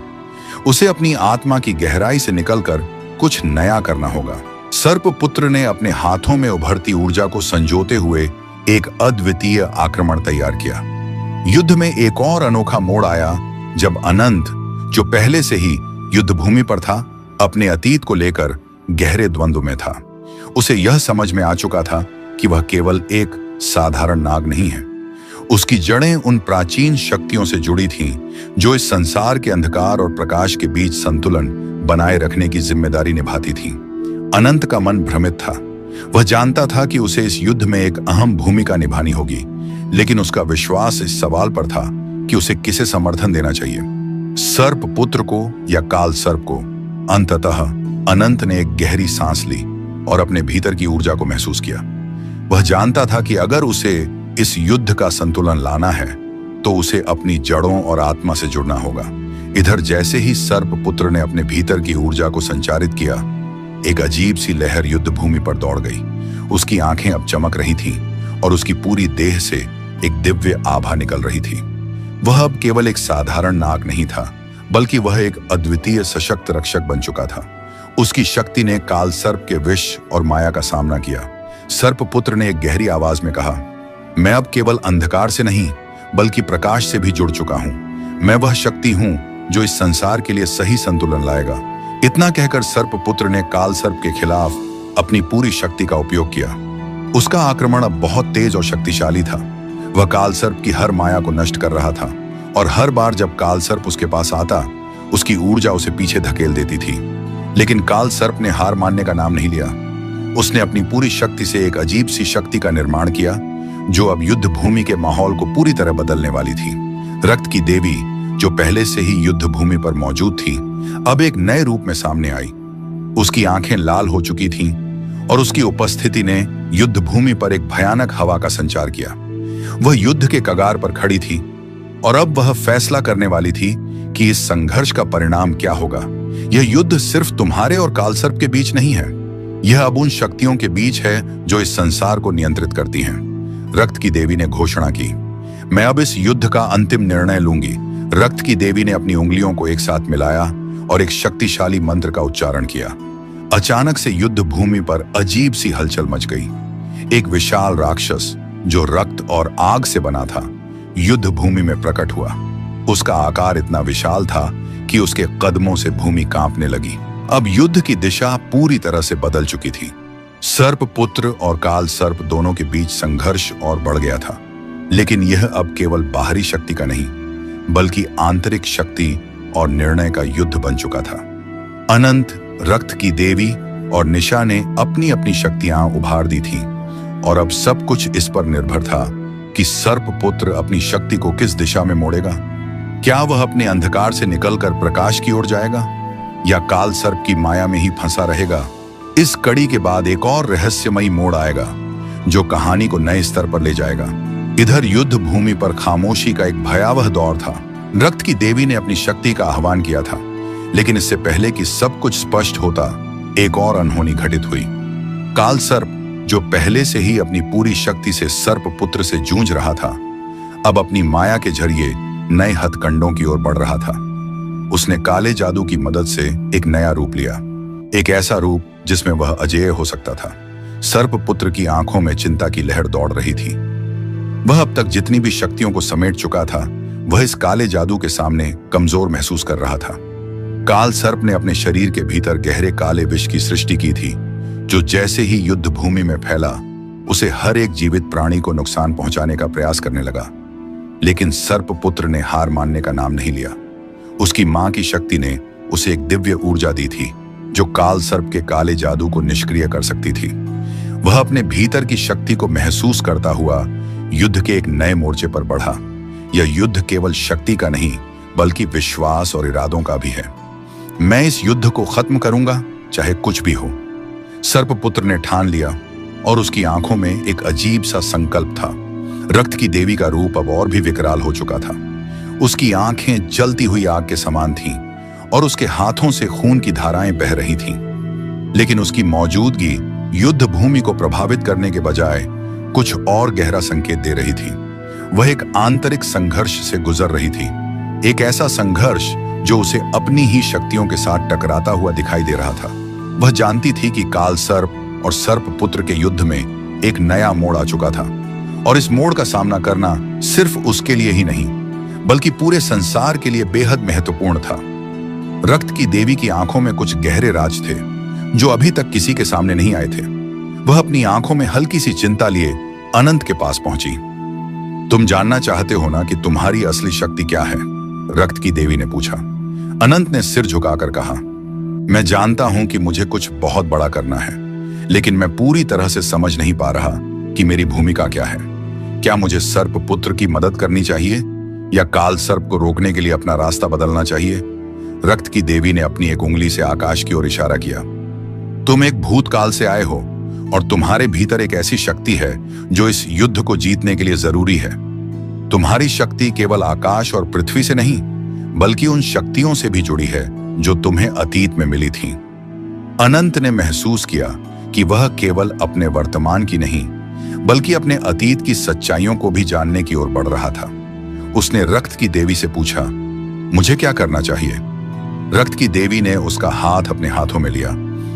उसे अपनी आत्मा की गहराई से निकलकर कुछ नया करना होगा। सर्पपुत्र ने अपने हाथों में उभरती ऊर्जा को संजोते हुए एक अद्वितीय आक्रमण तैयार किया। युद्ध में एक और अनोखा मोड़ आया जब अनंत, जो पहले से ही युद्ध भूमि पर था, अपने अतीत को लेकर गहरे द्वंद्व में था। उसे यह समझ में आ चुका था कि वह केवल एक साधारण नाग नहीं है। उसकी जड़ें उन प्राचीन शक्तियों से जुड़ी थीं जो इस संसार के अंधकार और प्रकाश के बीच संतुलन बनाए रखने की जिम्मेदारी निभाती थीं। अनंत का मन भ्रमित था। वह जानता था कि उसे इस युद्ध में एक अहम भूमिका निभानी होगी, लेकिन उसका विश्वास इस सवाल पर था कि उसे किसे समर्थन देना चाहिए, सर्पपुत्र को या काल सर्प को। अंततः अनंत ने एक गहरी सांस ली और अपने भीतर की ऊर्जा को महसूस किया। वह जानता था कि अगर उसे इस युद्ध का संतुलन लाना है तो उसे अपनी जड़ों और आत्मा से जुड़ना होगा। इधर जैसे ही सर्पपुत्र ने अपने भीतर की ऊर्जा को संचारित किया, एक अजीब सी लहर युद्ध भूमि पर दौड़ गई। उसकी आंखें अब चमक रही थीं और उसकी पूरी देह से एक दिव्य आभा निकल रही थी। वह अब केवल एक साधारण नाग नहीं था, बल्कि वह एक अद्वितीय सशक्त रक्षक बन चुका था। उसकी शक्ति ने काल सर्प के विष और माया का सामना किया। सर्पपुत्र ने एक गहरी आवाज में कहा, मैं अब केवल अंधकार से नहीं बल्कि प्रकाश से भी जुड़ चुका हूं। मैं वह शक्ति हूं जो इस संसार के लिए सही संतुलन लाएगा। इतना कहकर सर्पपुत्र ने काल सर्प के खिलाफ अपनी पूरी शक्ति का उपयोग किया। उसका आक्रमण अब बहुत तेज और शक्तिशाली था। वह काल सर्प की हर माया को नष्ट कर रहा था और हर बार जब काल सर्प उसके पास आता, उसकी ऊर्जा उसे पीछे धकेल देती थी। लेकिन काल सर्प ने हार मानने का नाम नहीं लिया। उसने अपनी पूरी शक्ति से एक अजीब सी शक्ति का निर्माण किया जो अब युद्ध भूमि के माहौल को पूरी तरह बदलने वाली थी। रक्त की देवी, जो पहले से ही युद्ध भूमि पर मौजूद थी, अब एक नए रूप में सामने आई। उसकी आंखें लाल हो चुकी थीं और उसकी उपस्थिति ने युद्ध भूमि पर एक भयानक हवा का संचार किया। वह युद्ध के कगार पर खड़ी थी और अब वह फैसला करने वाली थी कि इस संघर्ष का परिणाम क्या होगा। यह युद्ध सिर्फ तुम्हारे और कालसर्प के बीच नहीं है, यह अब उन शक्तियों के बीच है जो इस संसार को नियंत्रित करती हैं। रक्त की देवी ने घोषणा की, मैं अब इस युद्ध का अंतिम निर्णय लूंगी। रक्त की देवी ने अपनी उंगलियों को एक साथ मिलाया और एक शक्तिशाली मंत्र का उच्चारण किया। अचानक से युद्ध भूमि पर अजीब सी हलचल मच गई। एक विशाल राक्षस जो रक्त और आग से बना था, युद्ध भूमि में प्रकट हुआ। उसका आकार इतना विशाल था कि उसके कदमों से भूमि कांपने लगी। अब युद्ध की दिशा पूरी तरह से बदल चुकी थी। सर्प पुत्र और काल सर्प दोनों के बीच संघर्ष और बढ़ गया था, लेकिन यह अब केवल बाहरी शक्ति का नहीं, बल्कि आंतरिक शक्ति और निर्णय का युद्ध बन चुका था। अनंत, रक्त की देवी और निशा ने अपनी अपनी शक्तियां उभार दी थीं और अब सब कुछ इस पर निर्भर था कि सर्प पुत्र अपनी शक्ति को किस दिशा में मोड़ेगा। क्या वह अपने अंधकार से निकलकर प्रकाश की ओर जाएगा या काल सर्प की माया में ही फंसा रहेगा। इस कड़ी के बाद एक और रहस्यमयी मोड़ आएगा जो कहानी को नए स्तर पर ले जाएगा। इधर युद्ध भूमि पर खामोशी का एक भयावह दौर था। रक्त की देवी ने अपनी शक्ति का आह्वान किया था, लेकिन इससे पहले कि सब कुछ स्पष्ट होता, एक और अनहोनी घटित हुई। काल सर्प, जो पहले से ही अपनी पूरी शक्ति से सर्प पुत्र से जूझ रहा था, अब अपनी माया के जरिए नए हथकंडों की ओर बढ़ रहा था। उसने काले जादू की मदद से एक नया रूप लिया, एक ऐसा रूप जिसमें वह अजेय हो सकता था। सर्प पुत्र की आंखों में चिंता की लहर दौड़ रही थी। वह अब तक जितनी भी शक्तियों को समेट चुका था, वह इस काले जादू के सामने कमजोर महसूस कर रहा था। काल सर्प ने अपने शरीर के भीतर गहरे काले विष की सृष्टि की थी, जो जैसे ही युद्ध भूमि में फैला, उसे हर एक जीवित प्राणी को नुकसान पहुंचाने का प्रयास करने लगा। लेकिन सर्प पुत्र ने हार मानने का नाम नहीं लिया। उसकी मां की शक्ति ने उसे एक दिव्य ऊर्जा दी थी, जो काल सर्प के काले जादू को निष्क्रिय कर सकती थी। वह अपने भीतर की शक्ति को महसूस करता हुआ युद्ध के एक नए मोर्चे पर बढ़ा। यह युद्ध केवल शक्ति का नहीं, बल्कि विश्वास और इरादों का भी है। मैं इस युद्ध को खत्म करूंगा, चाहे कुछ भी हो, सर्पपुत्र ने ठान लिया। और उसकी आंखों में एक अजीब सा संकल्प था। रक्त की देवी का रूप अब और भी विकराल हो चुका था। उसकी आंखें जलती हुई आग के समान थीं और उसके हाथों से खून की धाराएं बह रही थीं। लेकिन उसकी मौजूदगी युद्ध भूमि को प्रभावित करने के बजाय कुछ और गहरा संकेत दे रही थी। वह एक आंतरिक संघर्ष से गुजर रही थी, एक ऐसा संघर्ष जो उसे अपनी ही शक्तियों के साथ टकराता हुआ दिखाई दे रहा था। वह जानती थी कि काल सर्प और सर्प पुत्र के युद्ध में एक नया मोड़ आ चुका था, और इस मोड़ का सामना करना सिर्फ उसके लिए ही नहीं, बल्कि पूरे संसार के लिए बेहद महत्वपूर्ण था। रक्त की देवी की आंखों में कुछ गहरे राज थे, जो अभी तक किसी के सामने नहीं आए थे। वह अपनी आंखों में हल्की सी चिंता लिए अनंत के पास पहुंची। तुम जानना चाहते हो ना कि तुम्हारी असली शक्ति क्या है? रक्त की देवी ने पूछा। अनंत ने सिर झुकाकर कहा, मैं जानता हूं कि मुझे कुछ बहुत बड़ा करना है, लेकिन मैं पूरी तरह से समझ नहीं पा रहा कि मेरी भूमिका क्या है। क्या मुझे सर्प पुत्र की मदद करनी चाहिए, या काल सर्प को रोकने के लिए अपना रास्ता बदलना चाहिए? रक्त की देवी ने अपनी एक उंगली से आकाश की ओर इशारा किया। तुम एक भूतकाल से आए हो, और तुम्हारे भीतर एक ऐसी शक्ति है जो इस युद्ध को जीतने के लिए जरूरी है। तुम्हारी शक्ति केवल आकाश और पृथ्वी से नहीं, बल्कि उन शक्तियों से भी जुड़ी है जो तुम्हें अतीत में मिली थी। अनंत ने महसूस किया कि वह केवल अपने वर्तमान की नहीं, बल्कि अपने अतीत की सच्चाइयों को भी जानने की ओर बढ़ रहा था। उसने रक्त की देवी से पूछा, मुझे क्या करना चाहिए? रक्त की देवी ने उसका हाथ अपने हाथों में लिया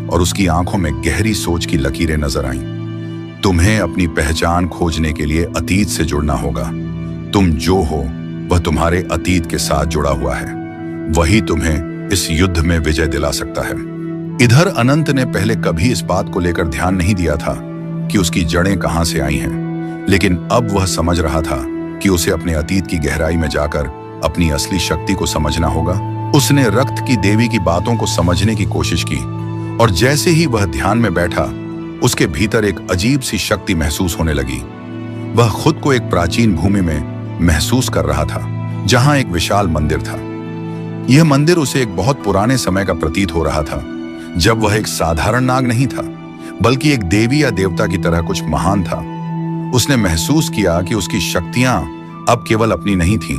और उसकी आंखों में गहरी सोच की लकीरें नजर आईं। तुम्हें अपनी पहचान खोजने के लिए अतीत से जुड़ना होगा। तुम जो हो वह तुम्हारे अतीत के साथ जुड़ा हुआ है। वही तुम्हें इस युद्ध में विजय दिला सकता है। इधर अनंत ने पहले कभी इस बात को लेकर ध्यान नहीं दिया था कि उसकी जड़ें कहां से आई हैं, लेकिन अब वह समझ रहा था कि उसे अपने अतीत की गहराई में जाकर अपनी असली शक्ति को समझना होगा। उसने रक्त की देवी की बातों को समझने की कोशिश की, और जैसे ही वह ध्यान में बैठा, उसके भीतर एक अजीब सी शक्ति महसूस होने लगी। वह खुद को एक प्राचीन भूमि में महसूस कर रहा था, जहां एक विशाल मंदिर था। यह मंदिर उसे एक बहुत पुराने समय का प्रतीत हो रहा था, जब वह एक साधारण नाग नहीं था, बल्कि एक देवी या देवता की तरह कुछ महान था। उसने महसूस किया कि उसकी शक्तियां अब केवल अपनी नहीं थीं,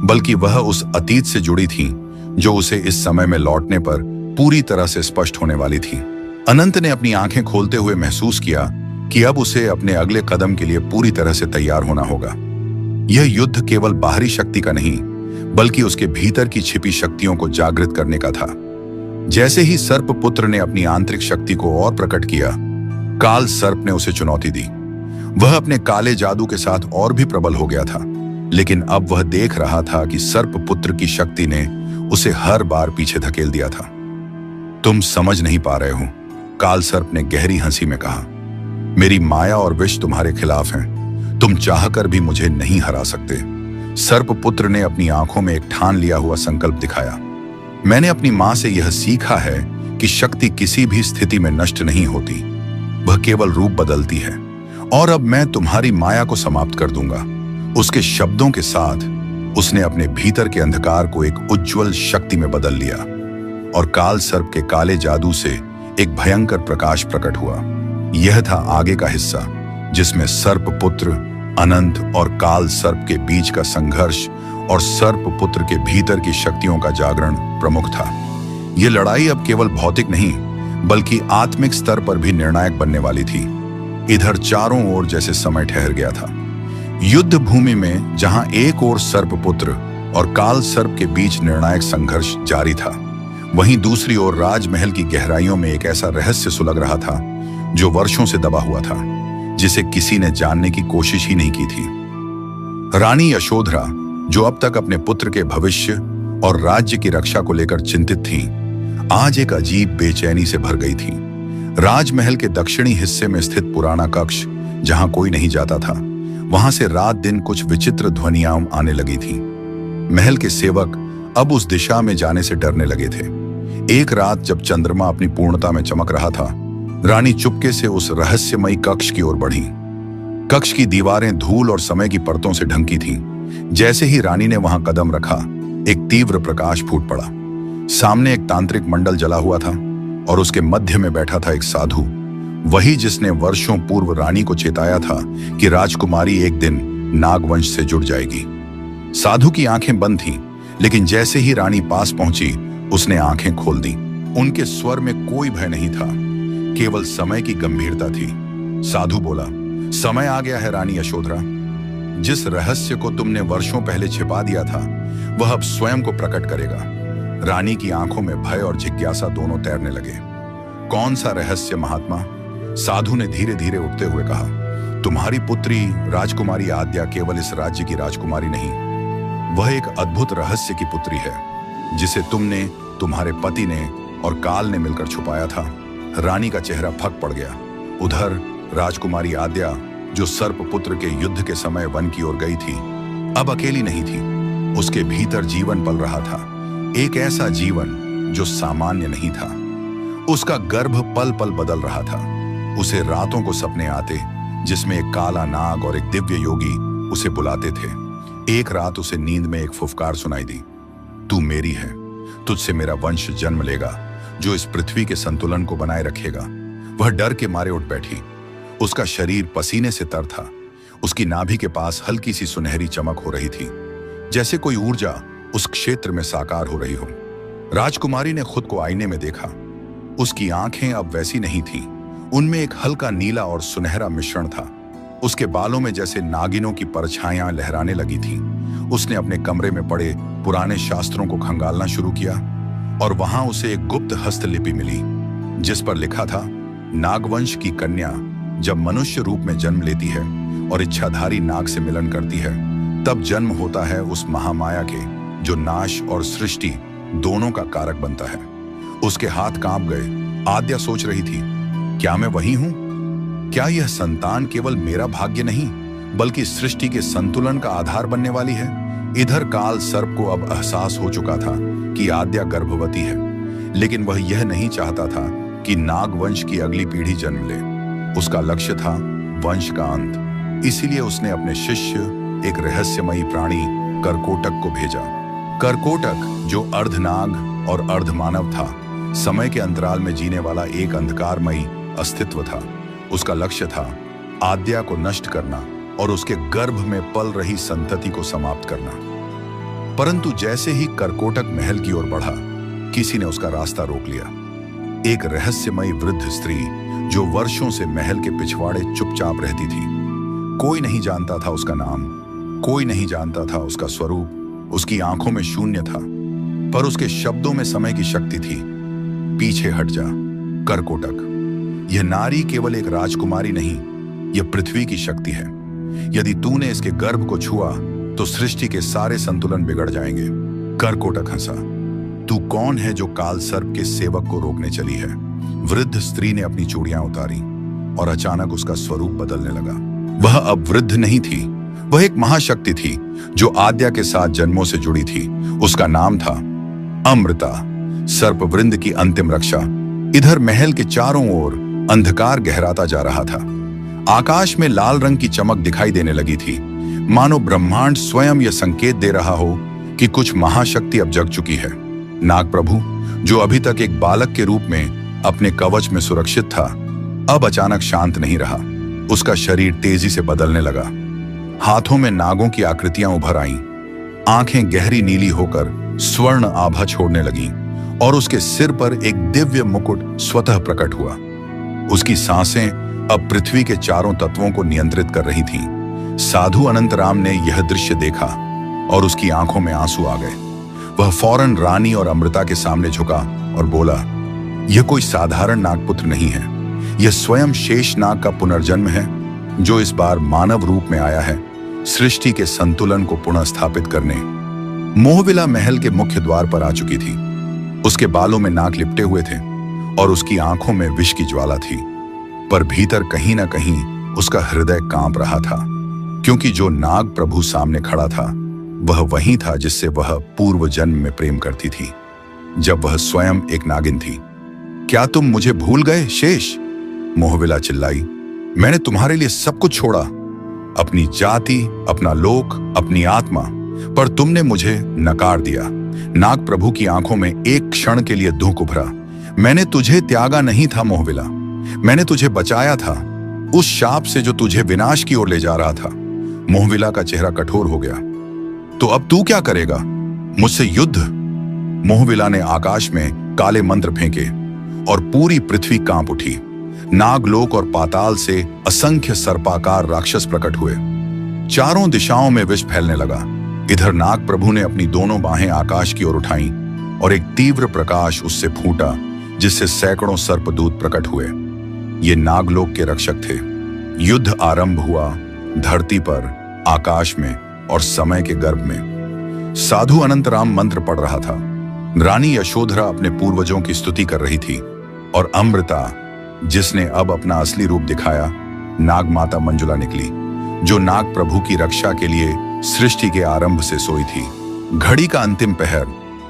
बल्कि वह उस अतीत से जुड़ी थीं जो उसे इस समय में लौटने पर पूरी तरह से स्पष्ट होने वाली थी। अनंत ने अपनी आंखें खोलते हुए महसूस किया कि अब उसे अपने अगले कदम के लिए पूरी तरह से तैयार होना होगा। यह युद्ध केवल बाहरी शक्ति का नहीं, बल्कि उसके भीतर की छिपी शक्तियों को जागृत करने का था। जैसे ही सर्प पुत्र ने अपनी आंतरिक शक्ति को और प्रकट किया, काल सर्प ने उसे चुनौती दी। वह अपने काले जादू के साथ और भी प्रबल हो गया था, लेकिन अब वह देख रहा था कि सर्प पुत्र की शक्ति ने उसे हर बार पीछे धकेल दिया था। तुम समझ नहीं पा रहे हो, काल सर्प ने गहरी हंसी में कहा। मेरी माया और विष तुम्हारे खिलाफ हैं। तुम चाहकर भी मुझे नहीं हरा सकते। सर्प पुत्र ने अपनी आंखों में एक ठान लिया हुआ संकल्प दिखाया। मैंने अपनी मां से यह सीखा है कि शक्ति किसी भी स्थिति में नष्ट नहीं होती, वह केवल रूप बदलती है। और अब मैं तुम्हारी माया को समाप्त कर दूंगा। उसके शब्दों के साथ उसने अपने भीतर के अंधकार को एक उज्जवल शक्ति में बदल लिया, और काल सर्प के काले जादू से एक भयंकर प्रकाश प्रकट हुआ। यह था आगे का हिस्सा, जिसमें सर्प पुत्र अनंत और काल सर्प के बीच का संघर्ष और सर्प पुत्र के भीतर की शक्तियों का जागरण प्रमुख था। यह लड़ाई अब केवल भौतिक नहीं बल्कि आत्मिक स्तर पर भी निर्णायक बनने वाली थी। इधर चारों ओर जैसे समय ठहर गया था। युद्ध भूमि में जहां एक ओर सर्प पुत्र और काल सर्प के बीच निर्णायक संघर्ष जारी था, वहीं दूसरी ओर राजमहल की गहराइयों में एक ऐसा रहस्य सुलग रहा था जो वर्षों से दबा हुआ था, जिसे किसी ने जानने की कोशिश ही नहीं की थी। रानी यशोधरा, जो अब तक अपने पुत्र के भविष्य और राज्य की रक्षा को लेकर चिंतित थी, आज एक अजीब बेचैनी से भर गई थी। राजमहल के दक्षिणी हिस्से में स्थित पुराना कक्ष, जहां कोई नहीं जाता था, वहां से रात दिन कुछ विचित्र ध्वनियां आने लगी थी। महल के सेवक अब उस दिशा में जाने से डरने लगे थे। एक रात जब चंद्रमा अपनी पूर्णता में चमक रहा था, रानी चुपके से उस रहस्यमयी कक्ष की ओर बढ़ी। कक्ष की दीवारें धूल और समय की परतों से ढंकी थीं। जैसे ही रानी ने वहां कदम रखा, एक तीव्र प्रकाश फूट पड़ा। सामने एक तांत्रिक मंडल जला हुआ था और उसके मध्य में बैठा था एक साधु, वही जिसने वर्षों पूर्व रानी को चेताया था कि राजकुमारी एक दिन नागवंश से जुड़ जाएगी। साधु की आंखें बंद थीं, लेकिन जैसे ही रानी पास पहुंची, उसने आंखें खोल दी। उनके स्वर में कोई भय नहीं था, केवल समय की गंभीरता थी। साधु बोला, समय आ गया है रानी यशोधरा। जिस रहस्य को तुमने वर्षों पहले छिपा दिया था, वह अब स्वयं को प्रकट करेगा। रानी की आंखों में भय और जिज्ञासा दोनों तैरने लगे। कौन सा रहस्य महात्मा? साधु ने धीरे धीरे उठते हुए कहा, तुम्हारी पुत्री राजकुमारी आद्या केवल इस राज्य की राजकुमारी नहीं, वह एक अद्भुत रहस्य की पुत्री है, जिसे तुमने, तुम्हारे पति ने और काल ने मिलकर छुपाया था। रानी का चेहरा फक पड़ गया। उधर राजकुमारी आद्या, जो सर्प पुत्र के युद्ध के समय वन की ओर गई थी, अब अकेली नहीं थी। उसके भीतर जीवन पल रहा था, एक ऐसा जीवन जो सामान्य नहीं था। उसका गर्भ पल पल बदल रहा था। उसे रातों को सपने आते, जिसमें एक काला नाग और एक दिव्य योगी उसे बुलाते थे। एक रात उसे नींद में एक फुफकार सुनाई दी, तू मेरी है, तुझसे मेरा वंश जन्म लेगा, जो इस पृथ्वी के संतुलन को बनाए रखेगा। वह डर के मारे उठ बैठी। उसका शरीर पसीने से तर था। उसकी नाभि के पास हल्की सी सुनहरी चमक हो रही थी, जैसे कोई ऊर्जा उस क्षेत्र में साकार हो रही हो। राजकुमारी ने खुद को आईने में देखा। उसकी आंखें अब वैसी नहीं थीं। उनमें एक हल्का नीला और सुनहरा मिश्रण था। उसके बालों में जैसे नागिनों की परछाइयां लहराने लगी थीं। उसने अपने कमरे में पड़े पुराने शास्त्रों को खंगालना शुरू किया और वहां उसे एक गुप्त हस्तलिपि मिली, जिस पर लिखा था, नागवंश की कन्या जब मनुष्य रूप में जन्म लेती है और इच्छाधारी नाग से मिलन करती है, तब जन्म होता है उस महामाया के, जो नाश और सृष्टि दोनों का कारक बनता है। उसके हाथ कांप गए। आद्या सोच रही थी, क्या मैं वही हूं? क्या यह संतान केवल मेरा भाग्य नहीं, बल्कि सृष्टि के संतुलन का आधार बनने वाली है? इधर काल सर्प को अब एहसास हो चुका था कि आद्या गर्भवती है, लेकिन वह यह नहीं चाहता था कि नागवंश की अगली पीढ़ी जन्म ले। उसका लक्ष्य था वंश का अंत। इसीलिए उसने अपने शिष्य, एक रहस्यमयी प्राणी करकोटक को भेजा। करकोटक, जो अर्धनाग और अर्धमानव था, समय के अंतराल में जीने वाला एक अंधकारमयी अस्तित्व था। उसका लक्ष्य था आद्या को नष्ट करना और उसके गर्भ में पल रही संतति को समाप्त करना। परंतु जैसे ही करकोटक महल की ओर बढ़ा, किसी ने उसका रास्ता रोक लिया। एक रहस्यमयी वृद्ध स्त्री, जो वर्षों से महल के पिछवाड़े चुपचाप रहती थी। कोई नहीं जानता था उसका नाम, कोई नहीं जानता था उसका स्वरूप। उसकी आंखों में शून्य था, पर उसके शब्दों में समय की शक्ति थी। पीछे हट जा, करकोटक। यह नारी केवल एक राजकुमारी नहीं, यह पृथ्वी की शक्ति है। यदि तूने इसके गर्भ को छुआ, तो सृष्टि के सारे संतुलन बिगड़ जाएंगे। करकोटक हंसा। तू कौन है जो काल सर्प के सेवक को रोकने चली है? वृद्ध स्त्री ने अपनी चूड़ियां उतारी और अचानक उसका स्वरूप बदलने लगा। वह अब वृद्ध नहीं थी, वह एक महाशक्ति थी जो आद्या के साथ जन्मों से जुड़ी थी। उसका नाम था अमृता, सर्पवृंद की अंतिम रक्षा। इधर महल के चारों ओर अंधकार गहराता जा रहा था। आकाश में लाल रंग की चमक दिखाई देने लगी थी, मानो ब्रह्मांड स्वयं यह संकेत दे रहा हो कि कुछ महाशक्ति अब जग चुकी है। नाग प्रभु, जो अभी तक एक बालक के रूप में अपने कवच में सुरक्षित था, अब अचानक शांत नहीं रहा। उसका शरीर तेजी से बदलने लगा। हाथों में नागों की आकृतियां उभर आईं, आंखें गहरी नीली होकर स्वर्ण आभा छोड़ने लगीं और उसके सिर पर एक दिव्य मुकुट स्वतः प्रकट हुआ। उसकी सांसें अब पृथ्वी के चारों तत्वों को नियंत्रित कर रही थीं। साधु अनंतराम ने यह दृश्य देखा और उसकी आंखों में आंसू आ गए। वह फौरन रानी और अमृता के सामने झुका और बोला, यह कोई साधारण नागपुत्र नहीं है, यह स्वयं शेष नाग का पुनर्जन्म है, जो इस बार मानव रूप में आया है सृष्टि के संतुलन को पुनः स्थापित करने। मोहविला महल के मुख्य द्वार पर आ चुकी थी। उसके बालों में नाग लिपटे हुए थे और उसकी आंखों में विष की ज्वाला थी, पर भीतर कहीं ना कहीं उसका हृदय कांप रहा था, क्योंकि जो नाग प्रभु सामने खड़ा था वह वही था जिससे वह पूर्व जन्म में प्रेम करती थी, जब वह स्वयं एक नागिन थी। क्या तुम मुझे भूल गए शेष? मोहविला चिल्लाई। मैंने तुम्हारे लिए सब कुछ छोड़ा, अपनी जाति, अपना लोक, अपनी आत्मा, पर तुमने मुझे नकार दिया। नाग प्रभु की आंखों में एक क्षण के लिए दुख उभरा। मैंने तुझे त्यागा नहीं था मोहविला, मैंने तुझे बचाया था उस शाप से जो तुझे विनाश की ओर ले जा रहा था। मोहविला का चेहरा कठोर हो गया। तो अब तू क्या करेगा? मुझसे युद्ध? मोहविला ने आकाश में काले मंत्र फेंके और पूरी पृथ्वी कांप उठी। नागलोक और पाताल से असंख्य सर्पाकार राक्षस प्रकट हुए। चारों दिशाओं में विष फैलने लगा। इधर नाग प्रभु ने अपनी दोनों बाहें आकाश की ओर उठाईं और एक तीव्र प्रकाश उससे फूटा, जिससे सैकड़ों सर्पदूत प्रकट हुए। ये नागलोक के रक्षक थे। युद्ध आरंभ हुआ, धरती पर, आकाश में और समय के गर्भ में। साधु अनंतराम मंत्र पढ़ रहा था। रानी यशोधरा अपने पूर्वजों की स्तुति कर रही थी और अमृता, जिसने अब अपना असली रूप दिखाया, नाग माता मंजुला निकली, जो नाग प्रभु की रक्षा के लिए सृष्टि के आरंभ से सोई थी। घड़ी का अंतिम पहर,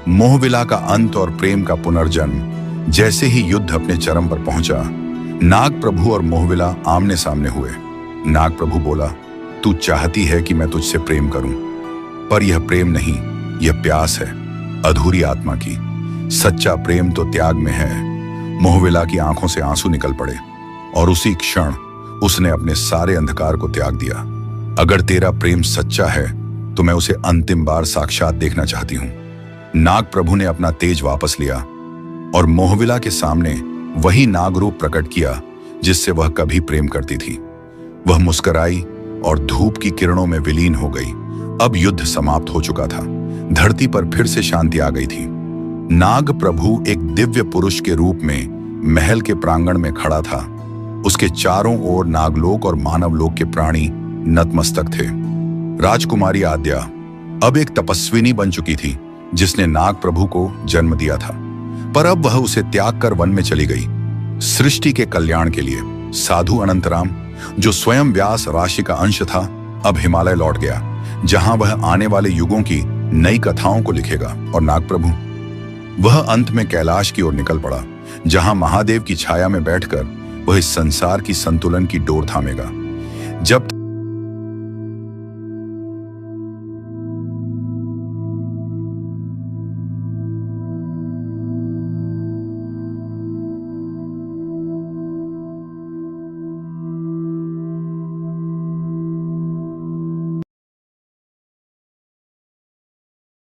मोहविला का अंत और प्रेम का पुनर्जन्म। जैसे ही युद्ध अपने चरम पर पहुंचा, नाग प्रभु और मोहविला आमने सामने हुए। नाग प्रभु बोला, तू चाहती है कि मैं तुझसे प्रेम करूं, पर यह प्रेम नहीं, यह प्यास है अधूरी आत्मा की। सच्चा प्रेम तो त्याग में है। मोहविला की आंखों से आंसू निकल पड़े और उसी क्षण उसने अपने सारे अंधकार को त्याग दिया। अगर तेरा प्रेम सच्चा है तो मैं उसे अंतिम बार साक्षात देखना चाहती हूं। नाग प्रभु ने अपना तेज वापस लिया और मोहविला के सामने वही नाग रूप प्रकट किया जिससे वह कभी प्रेम करती थी। वह मुस्कुराई और धूप की किरणों में विलीन हो गई। अब युद्ध समाप्त हो चुका था। धरती पर फिर से शांति आ गई थी। नाग प्रभु एक दिव्य पुरुष के रूप में महल के प्रांगण में खड़ा था। उसके चारों ओर नागलोक और मानवलोक के प्राणी नतमस्तक थे। राजकुमारी आद्या अब एक तपस्विनी बन चुकी थी, जिसने नाग प्रभु को जन्म दिया था, पर अब वह उसे त्याग कर वन में चली गई, सृष्टि के कल्याण के लिए। साधु अनंतराम, जो स्वयं व्यास राशि का अंश था, अब हिमालय लौट गया, जहां वह आने वाले युगों की नई कथाओं को लिखेगा। और नाग प्रभु, वह अंत में कैलाश की ओर निकल पड़ा, जहां महादेव की छाया में बैठकर वह इस संसार की संतुलन की डोर थामेगा। जब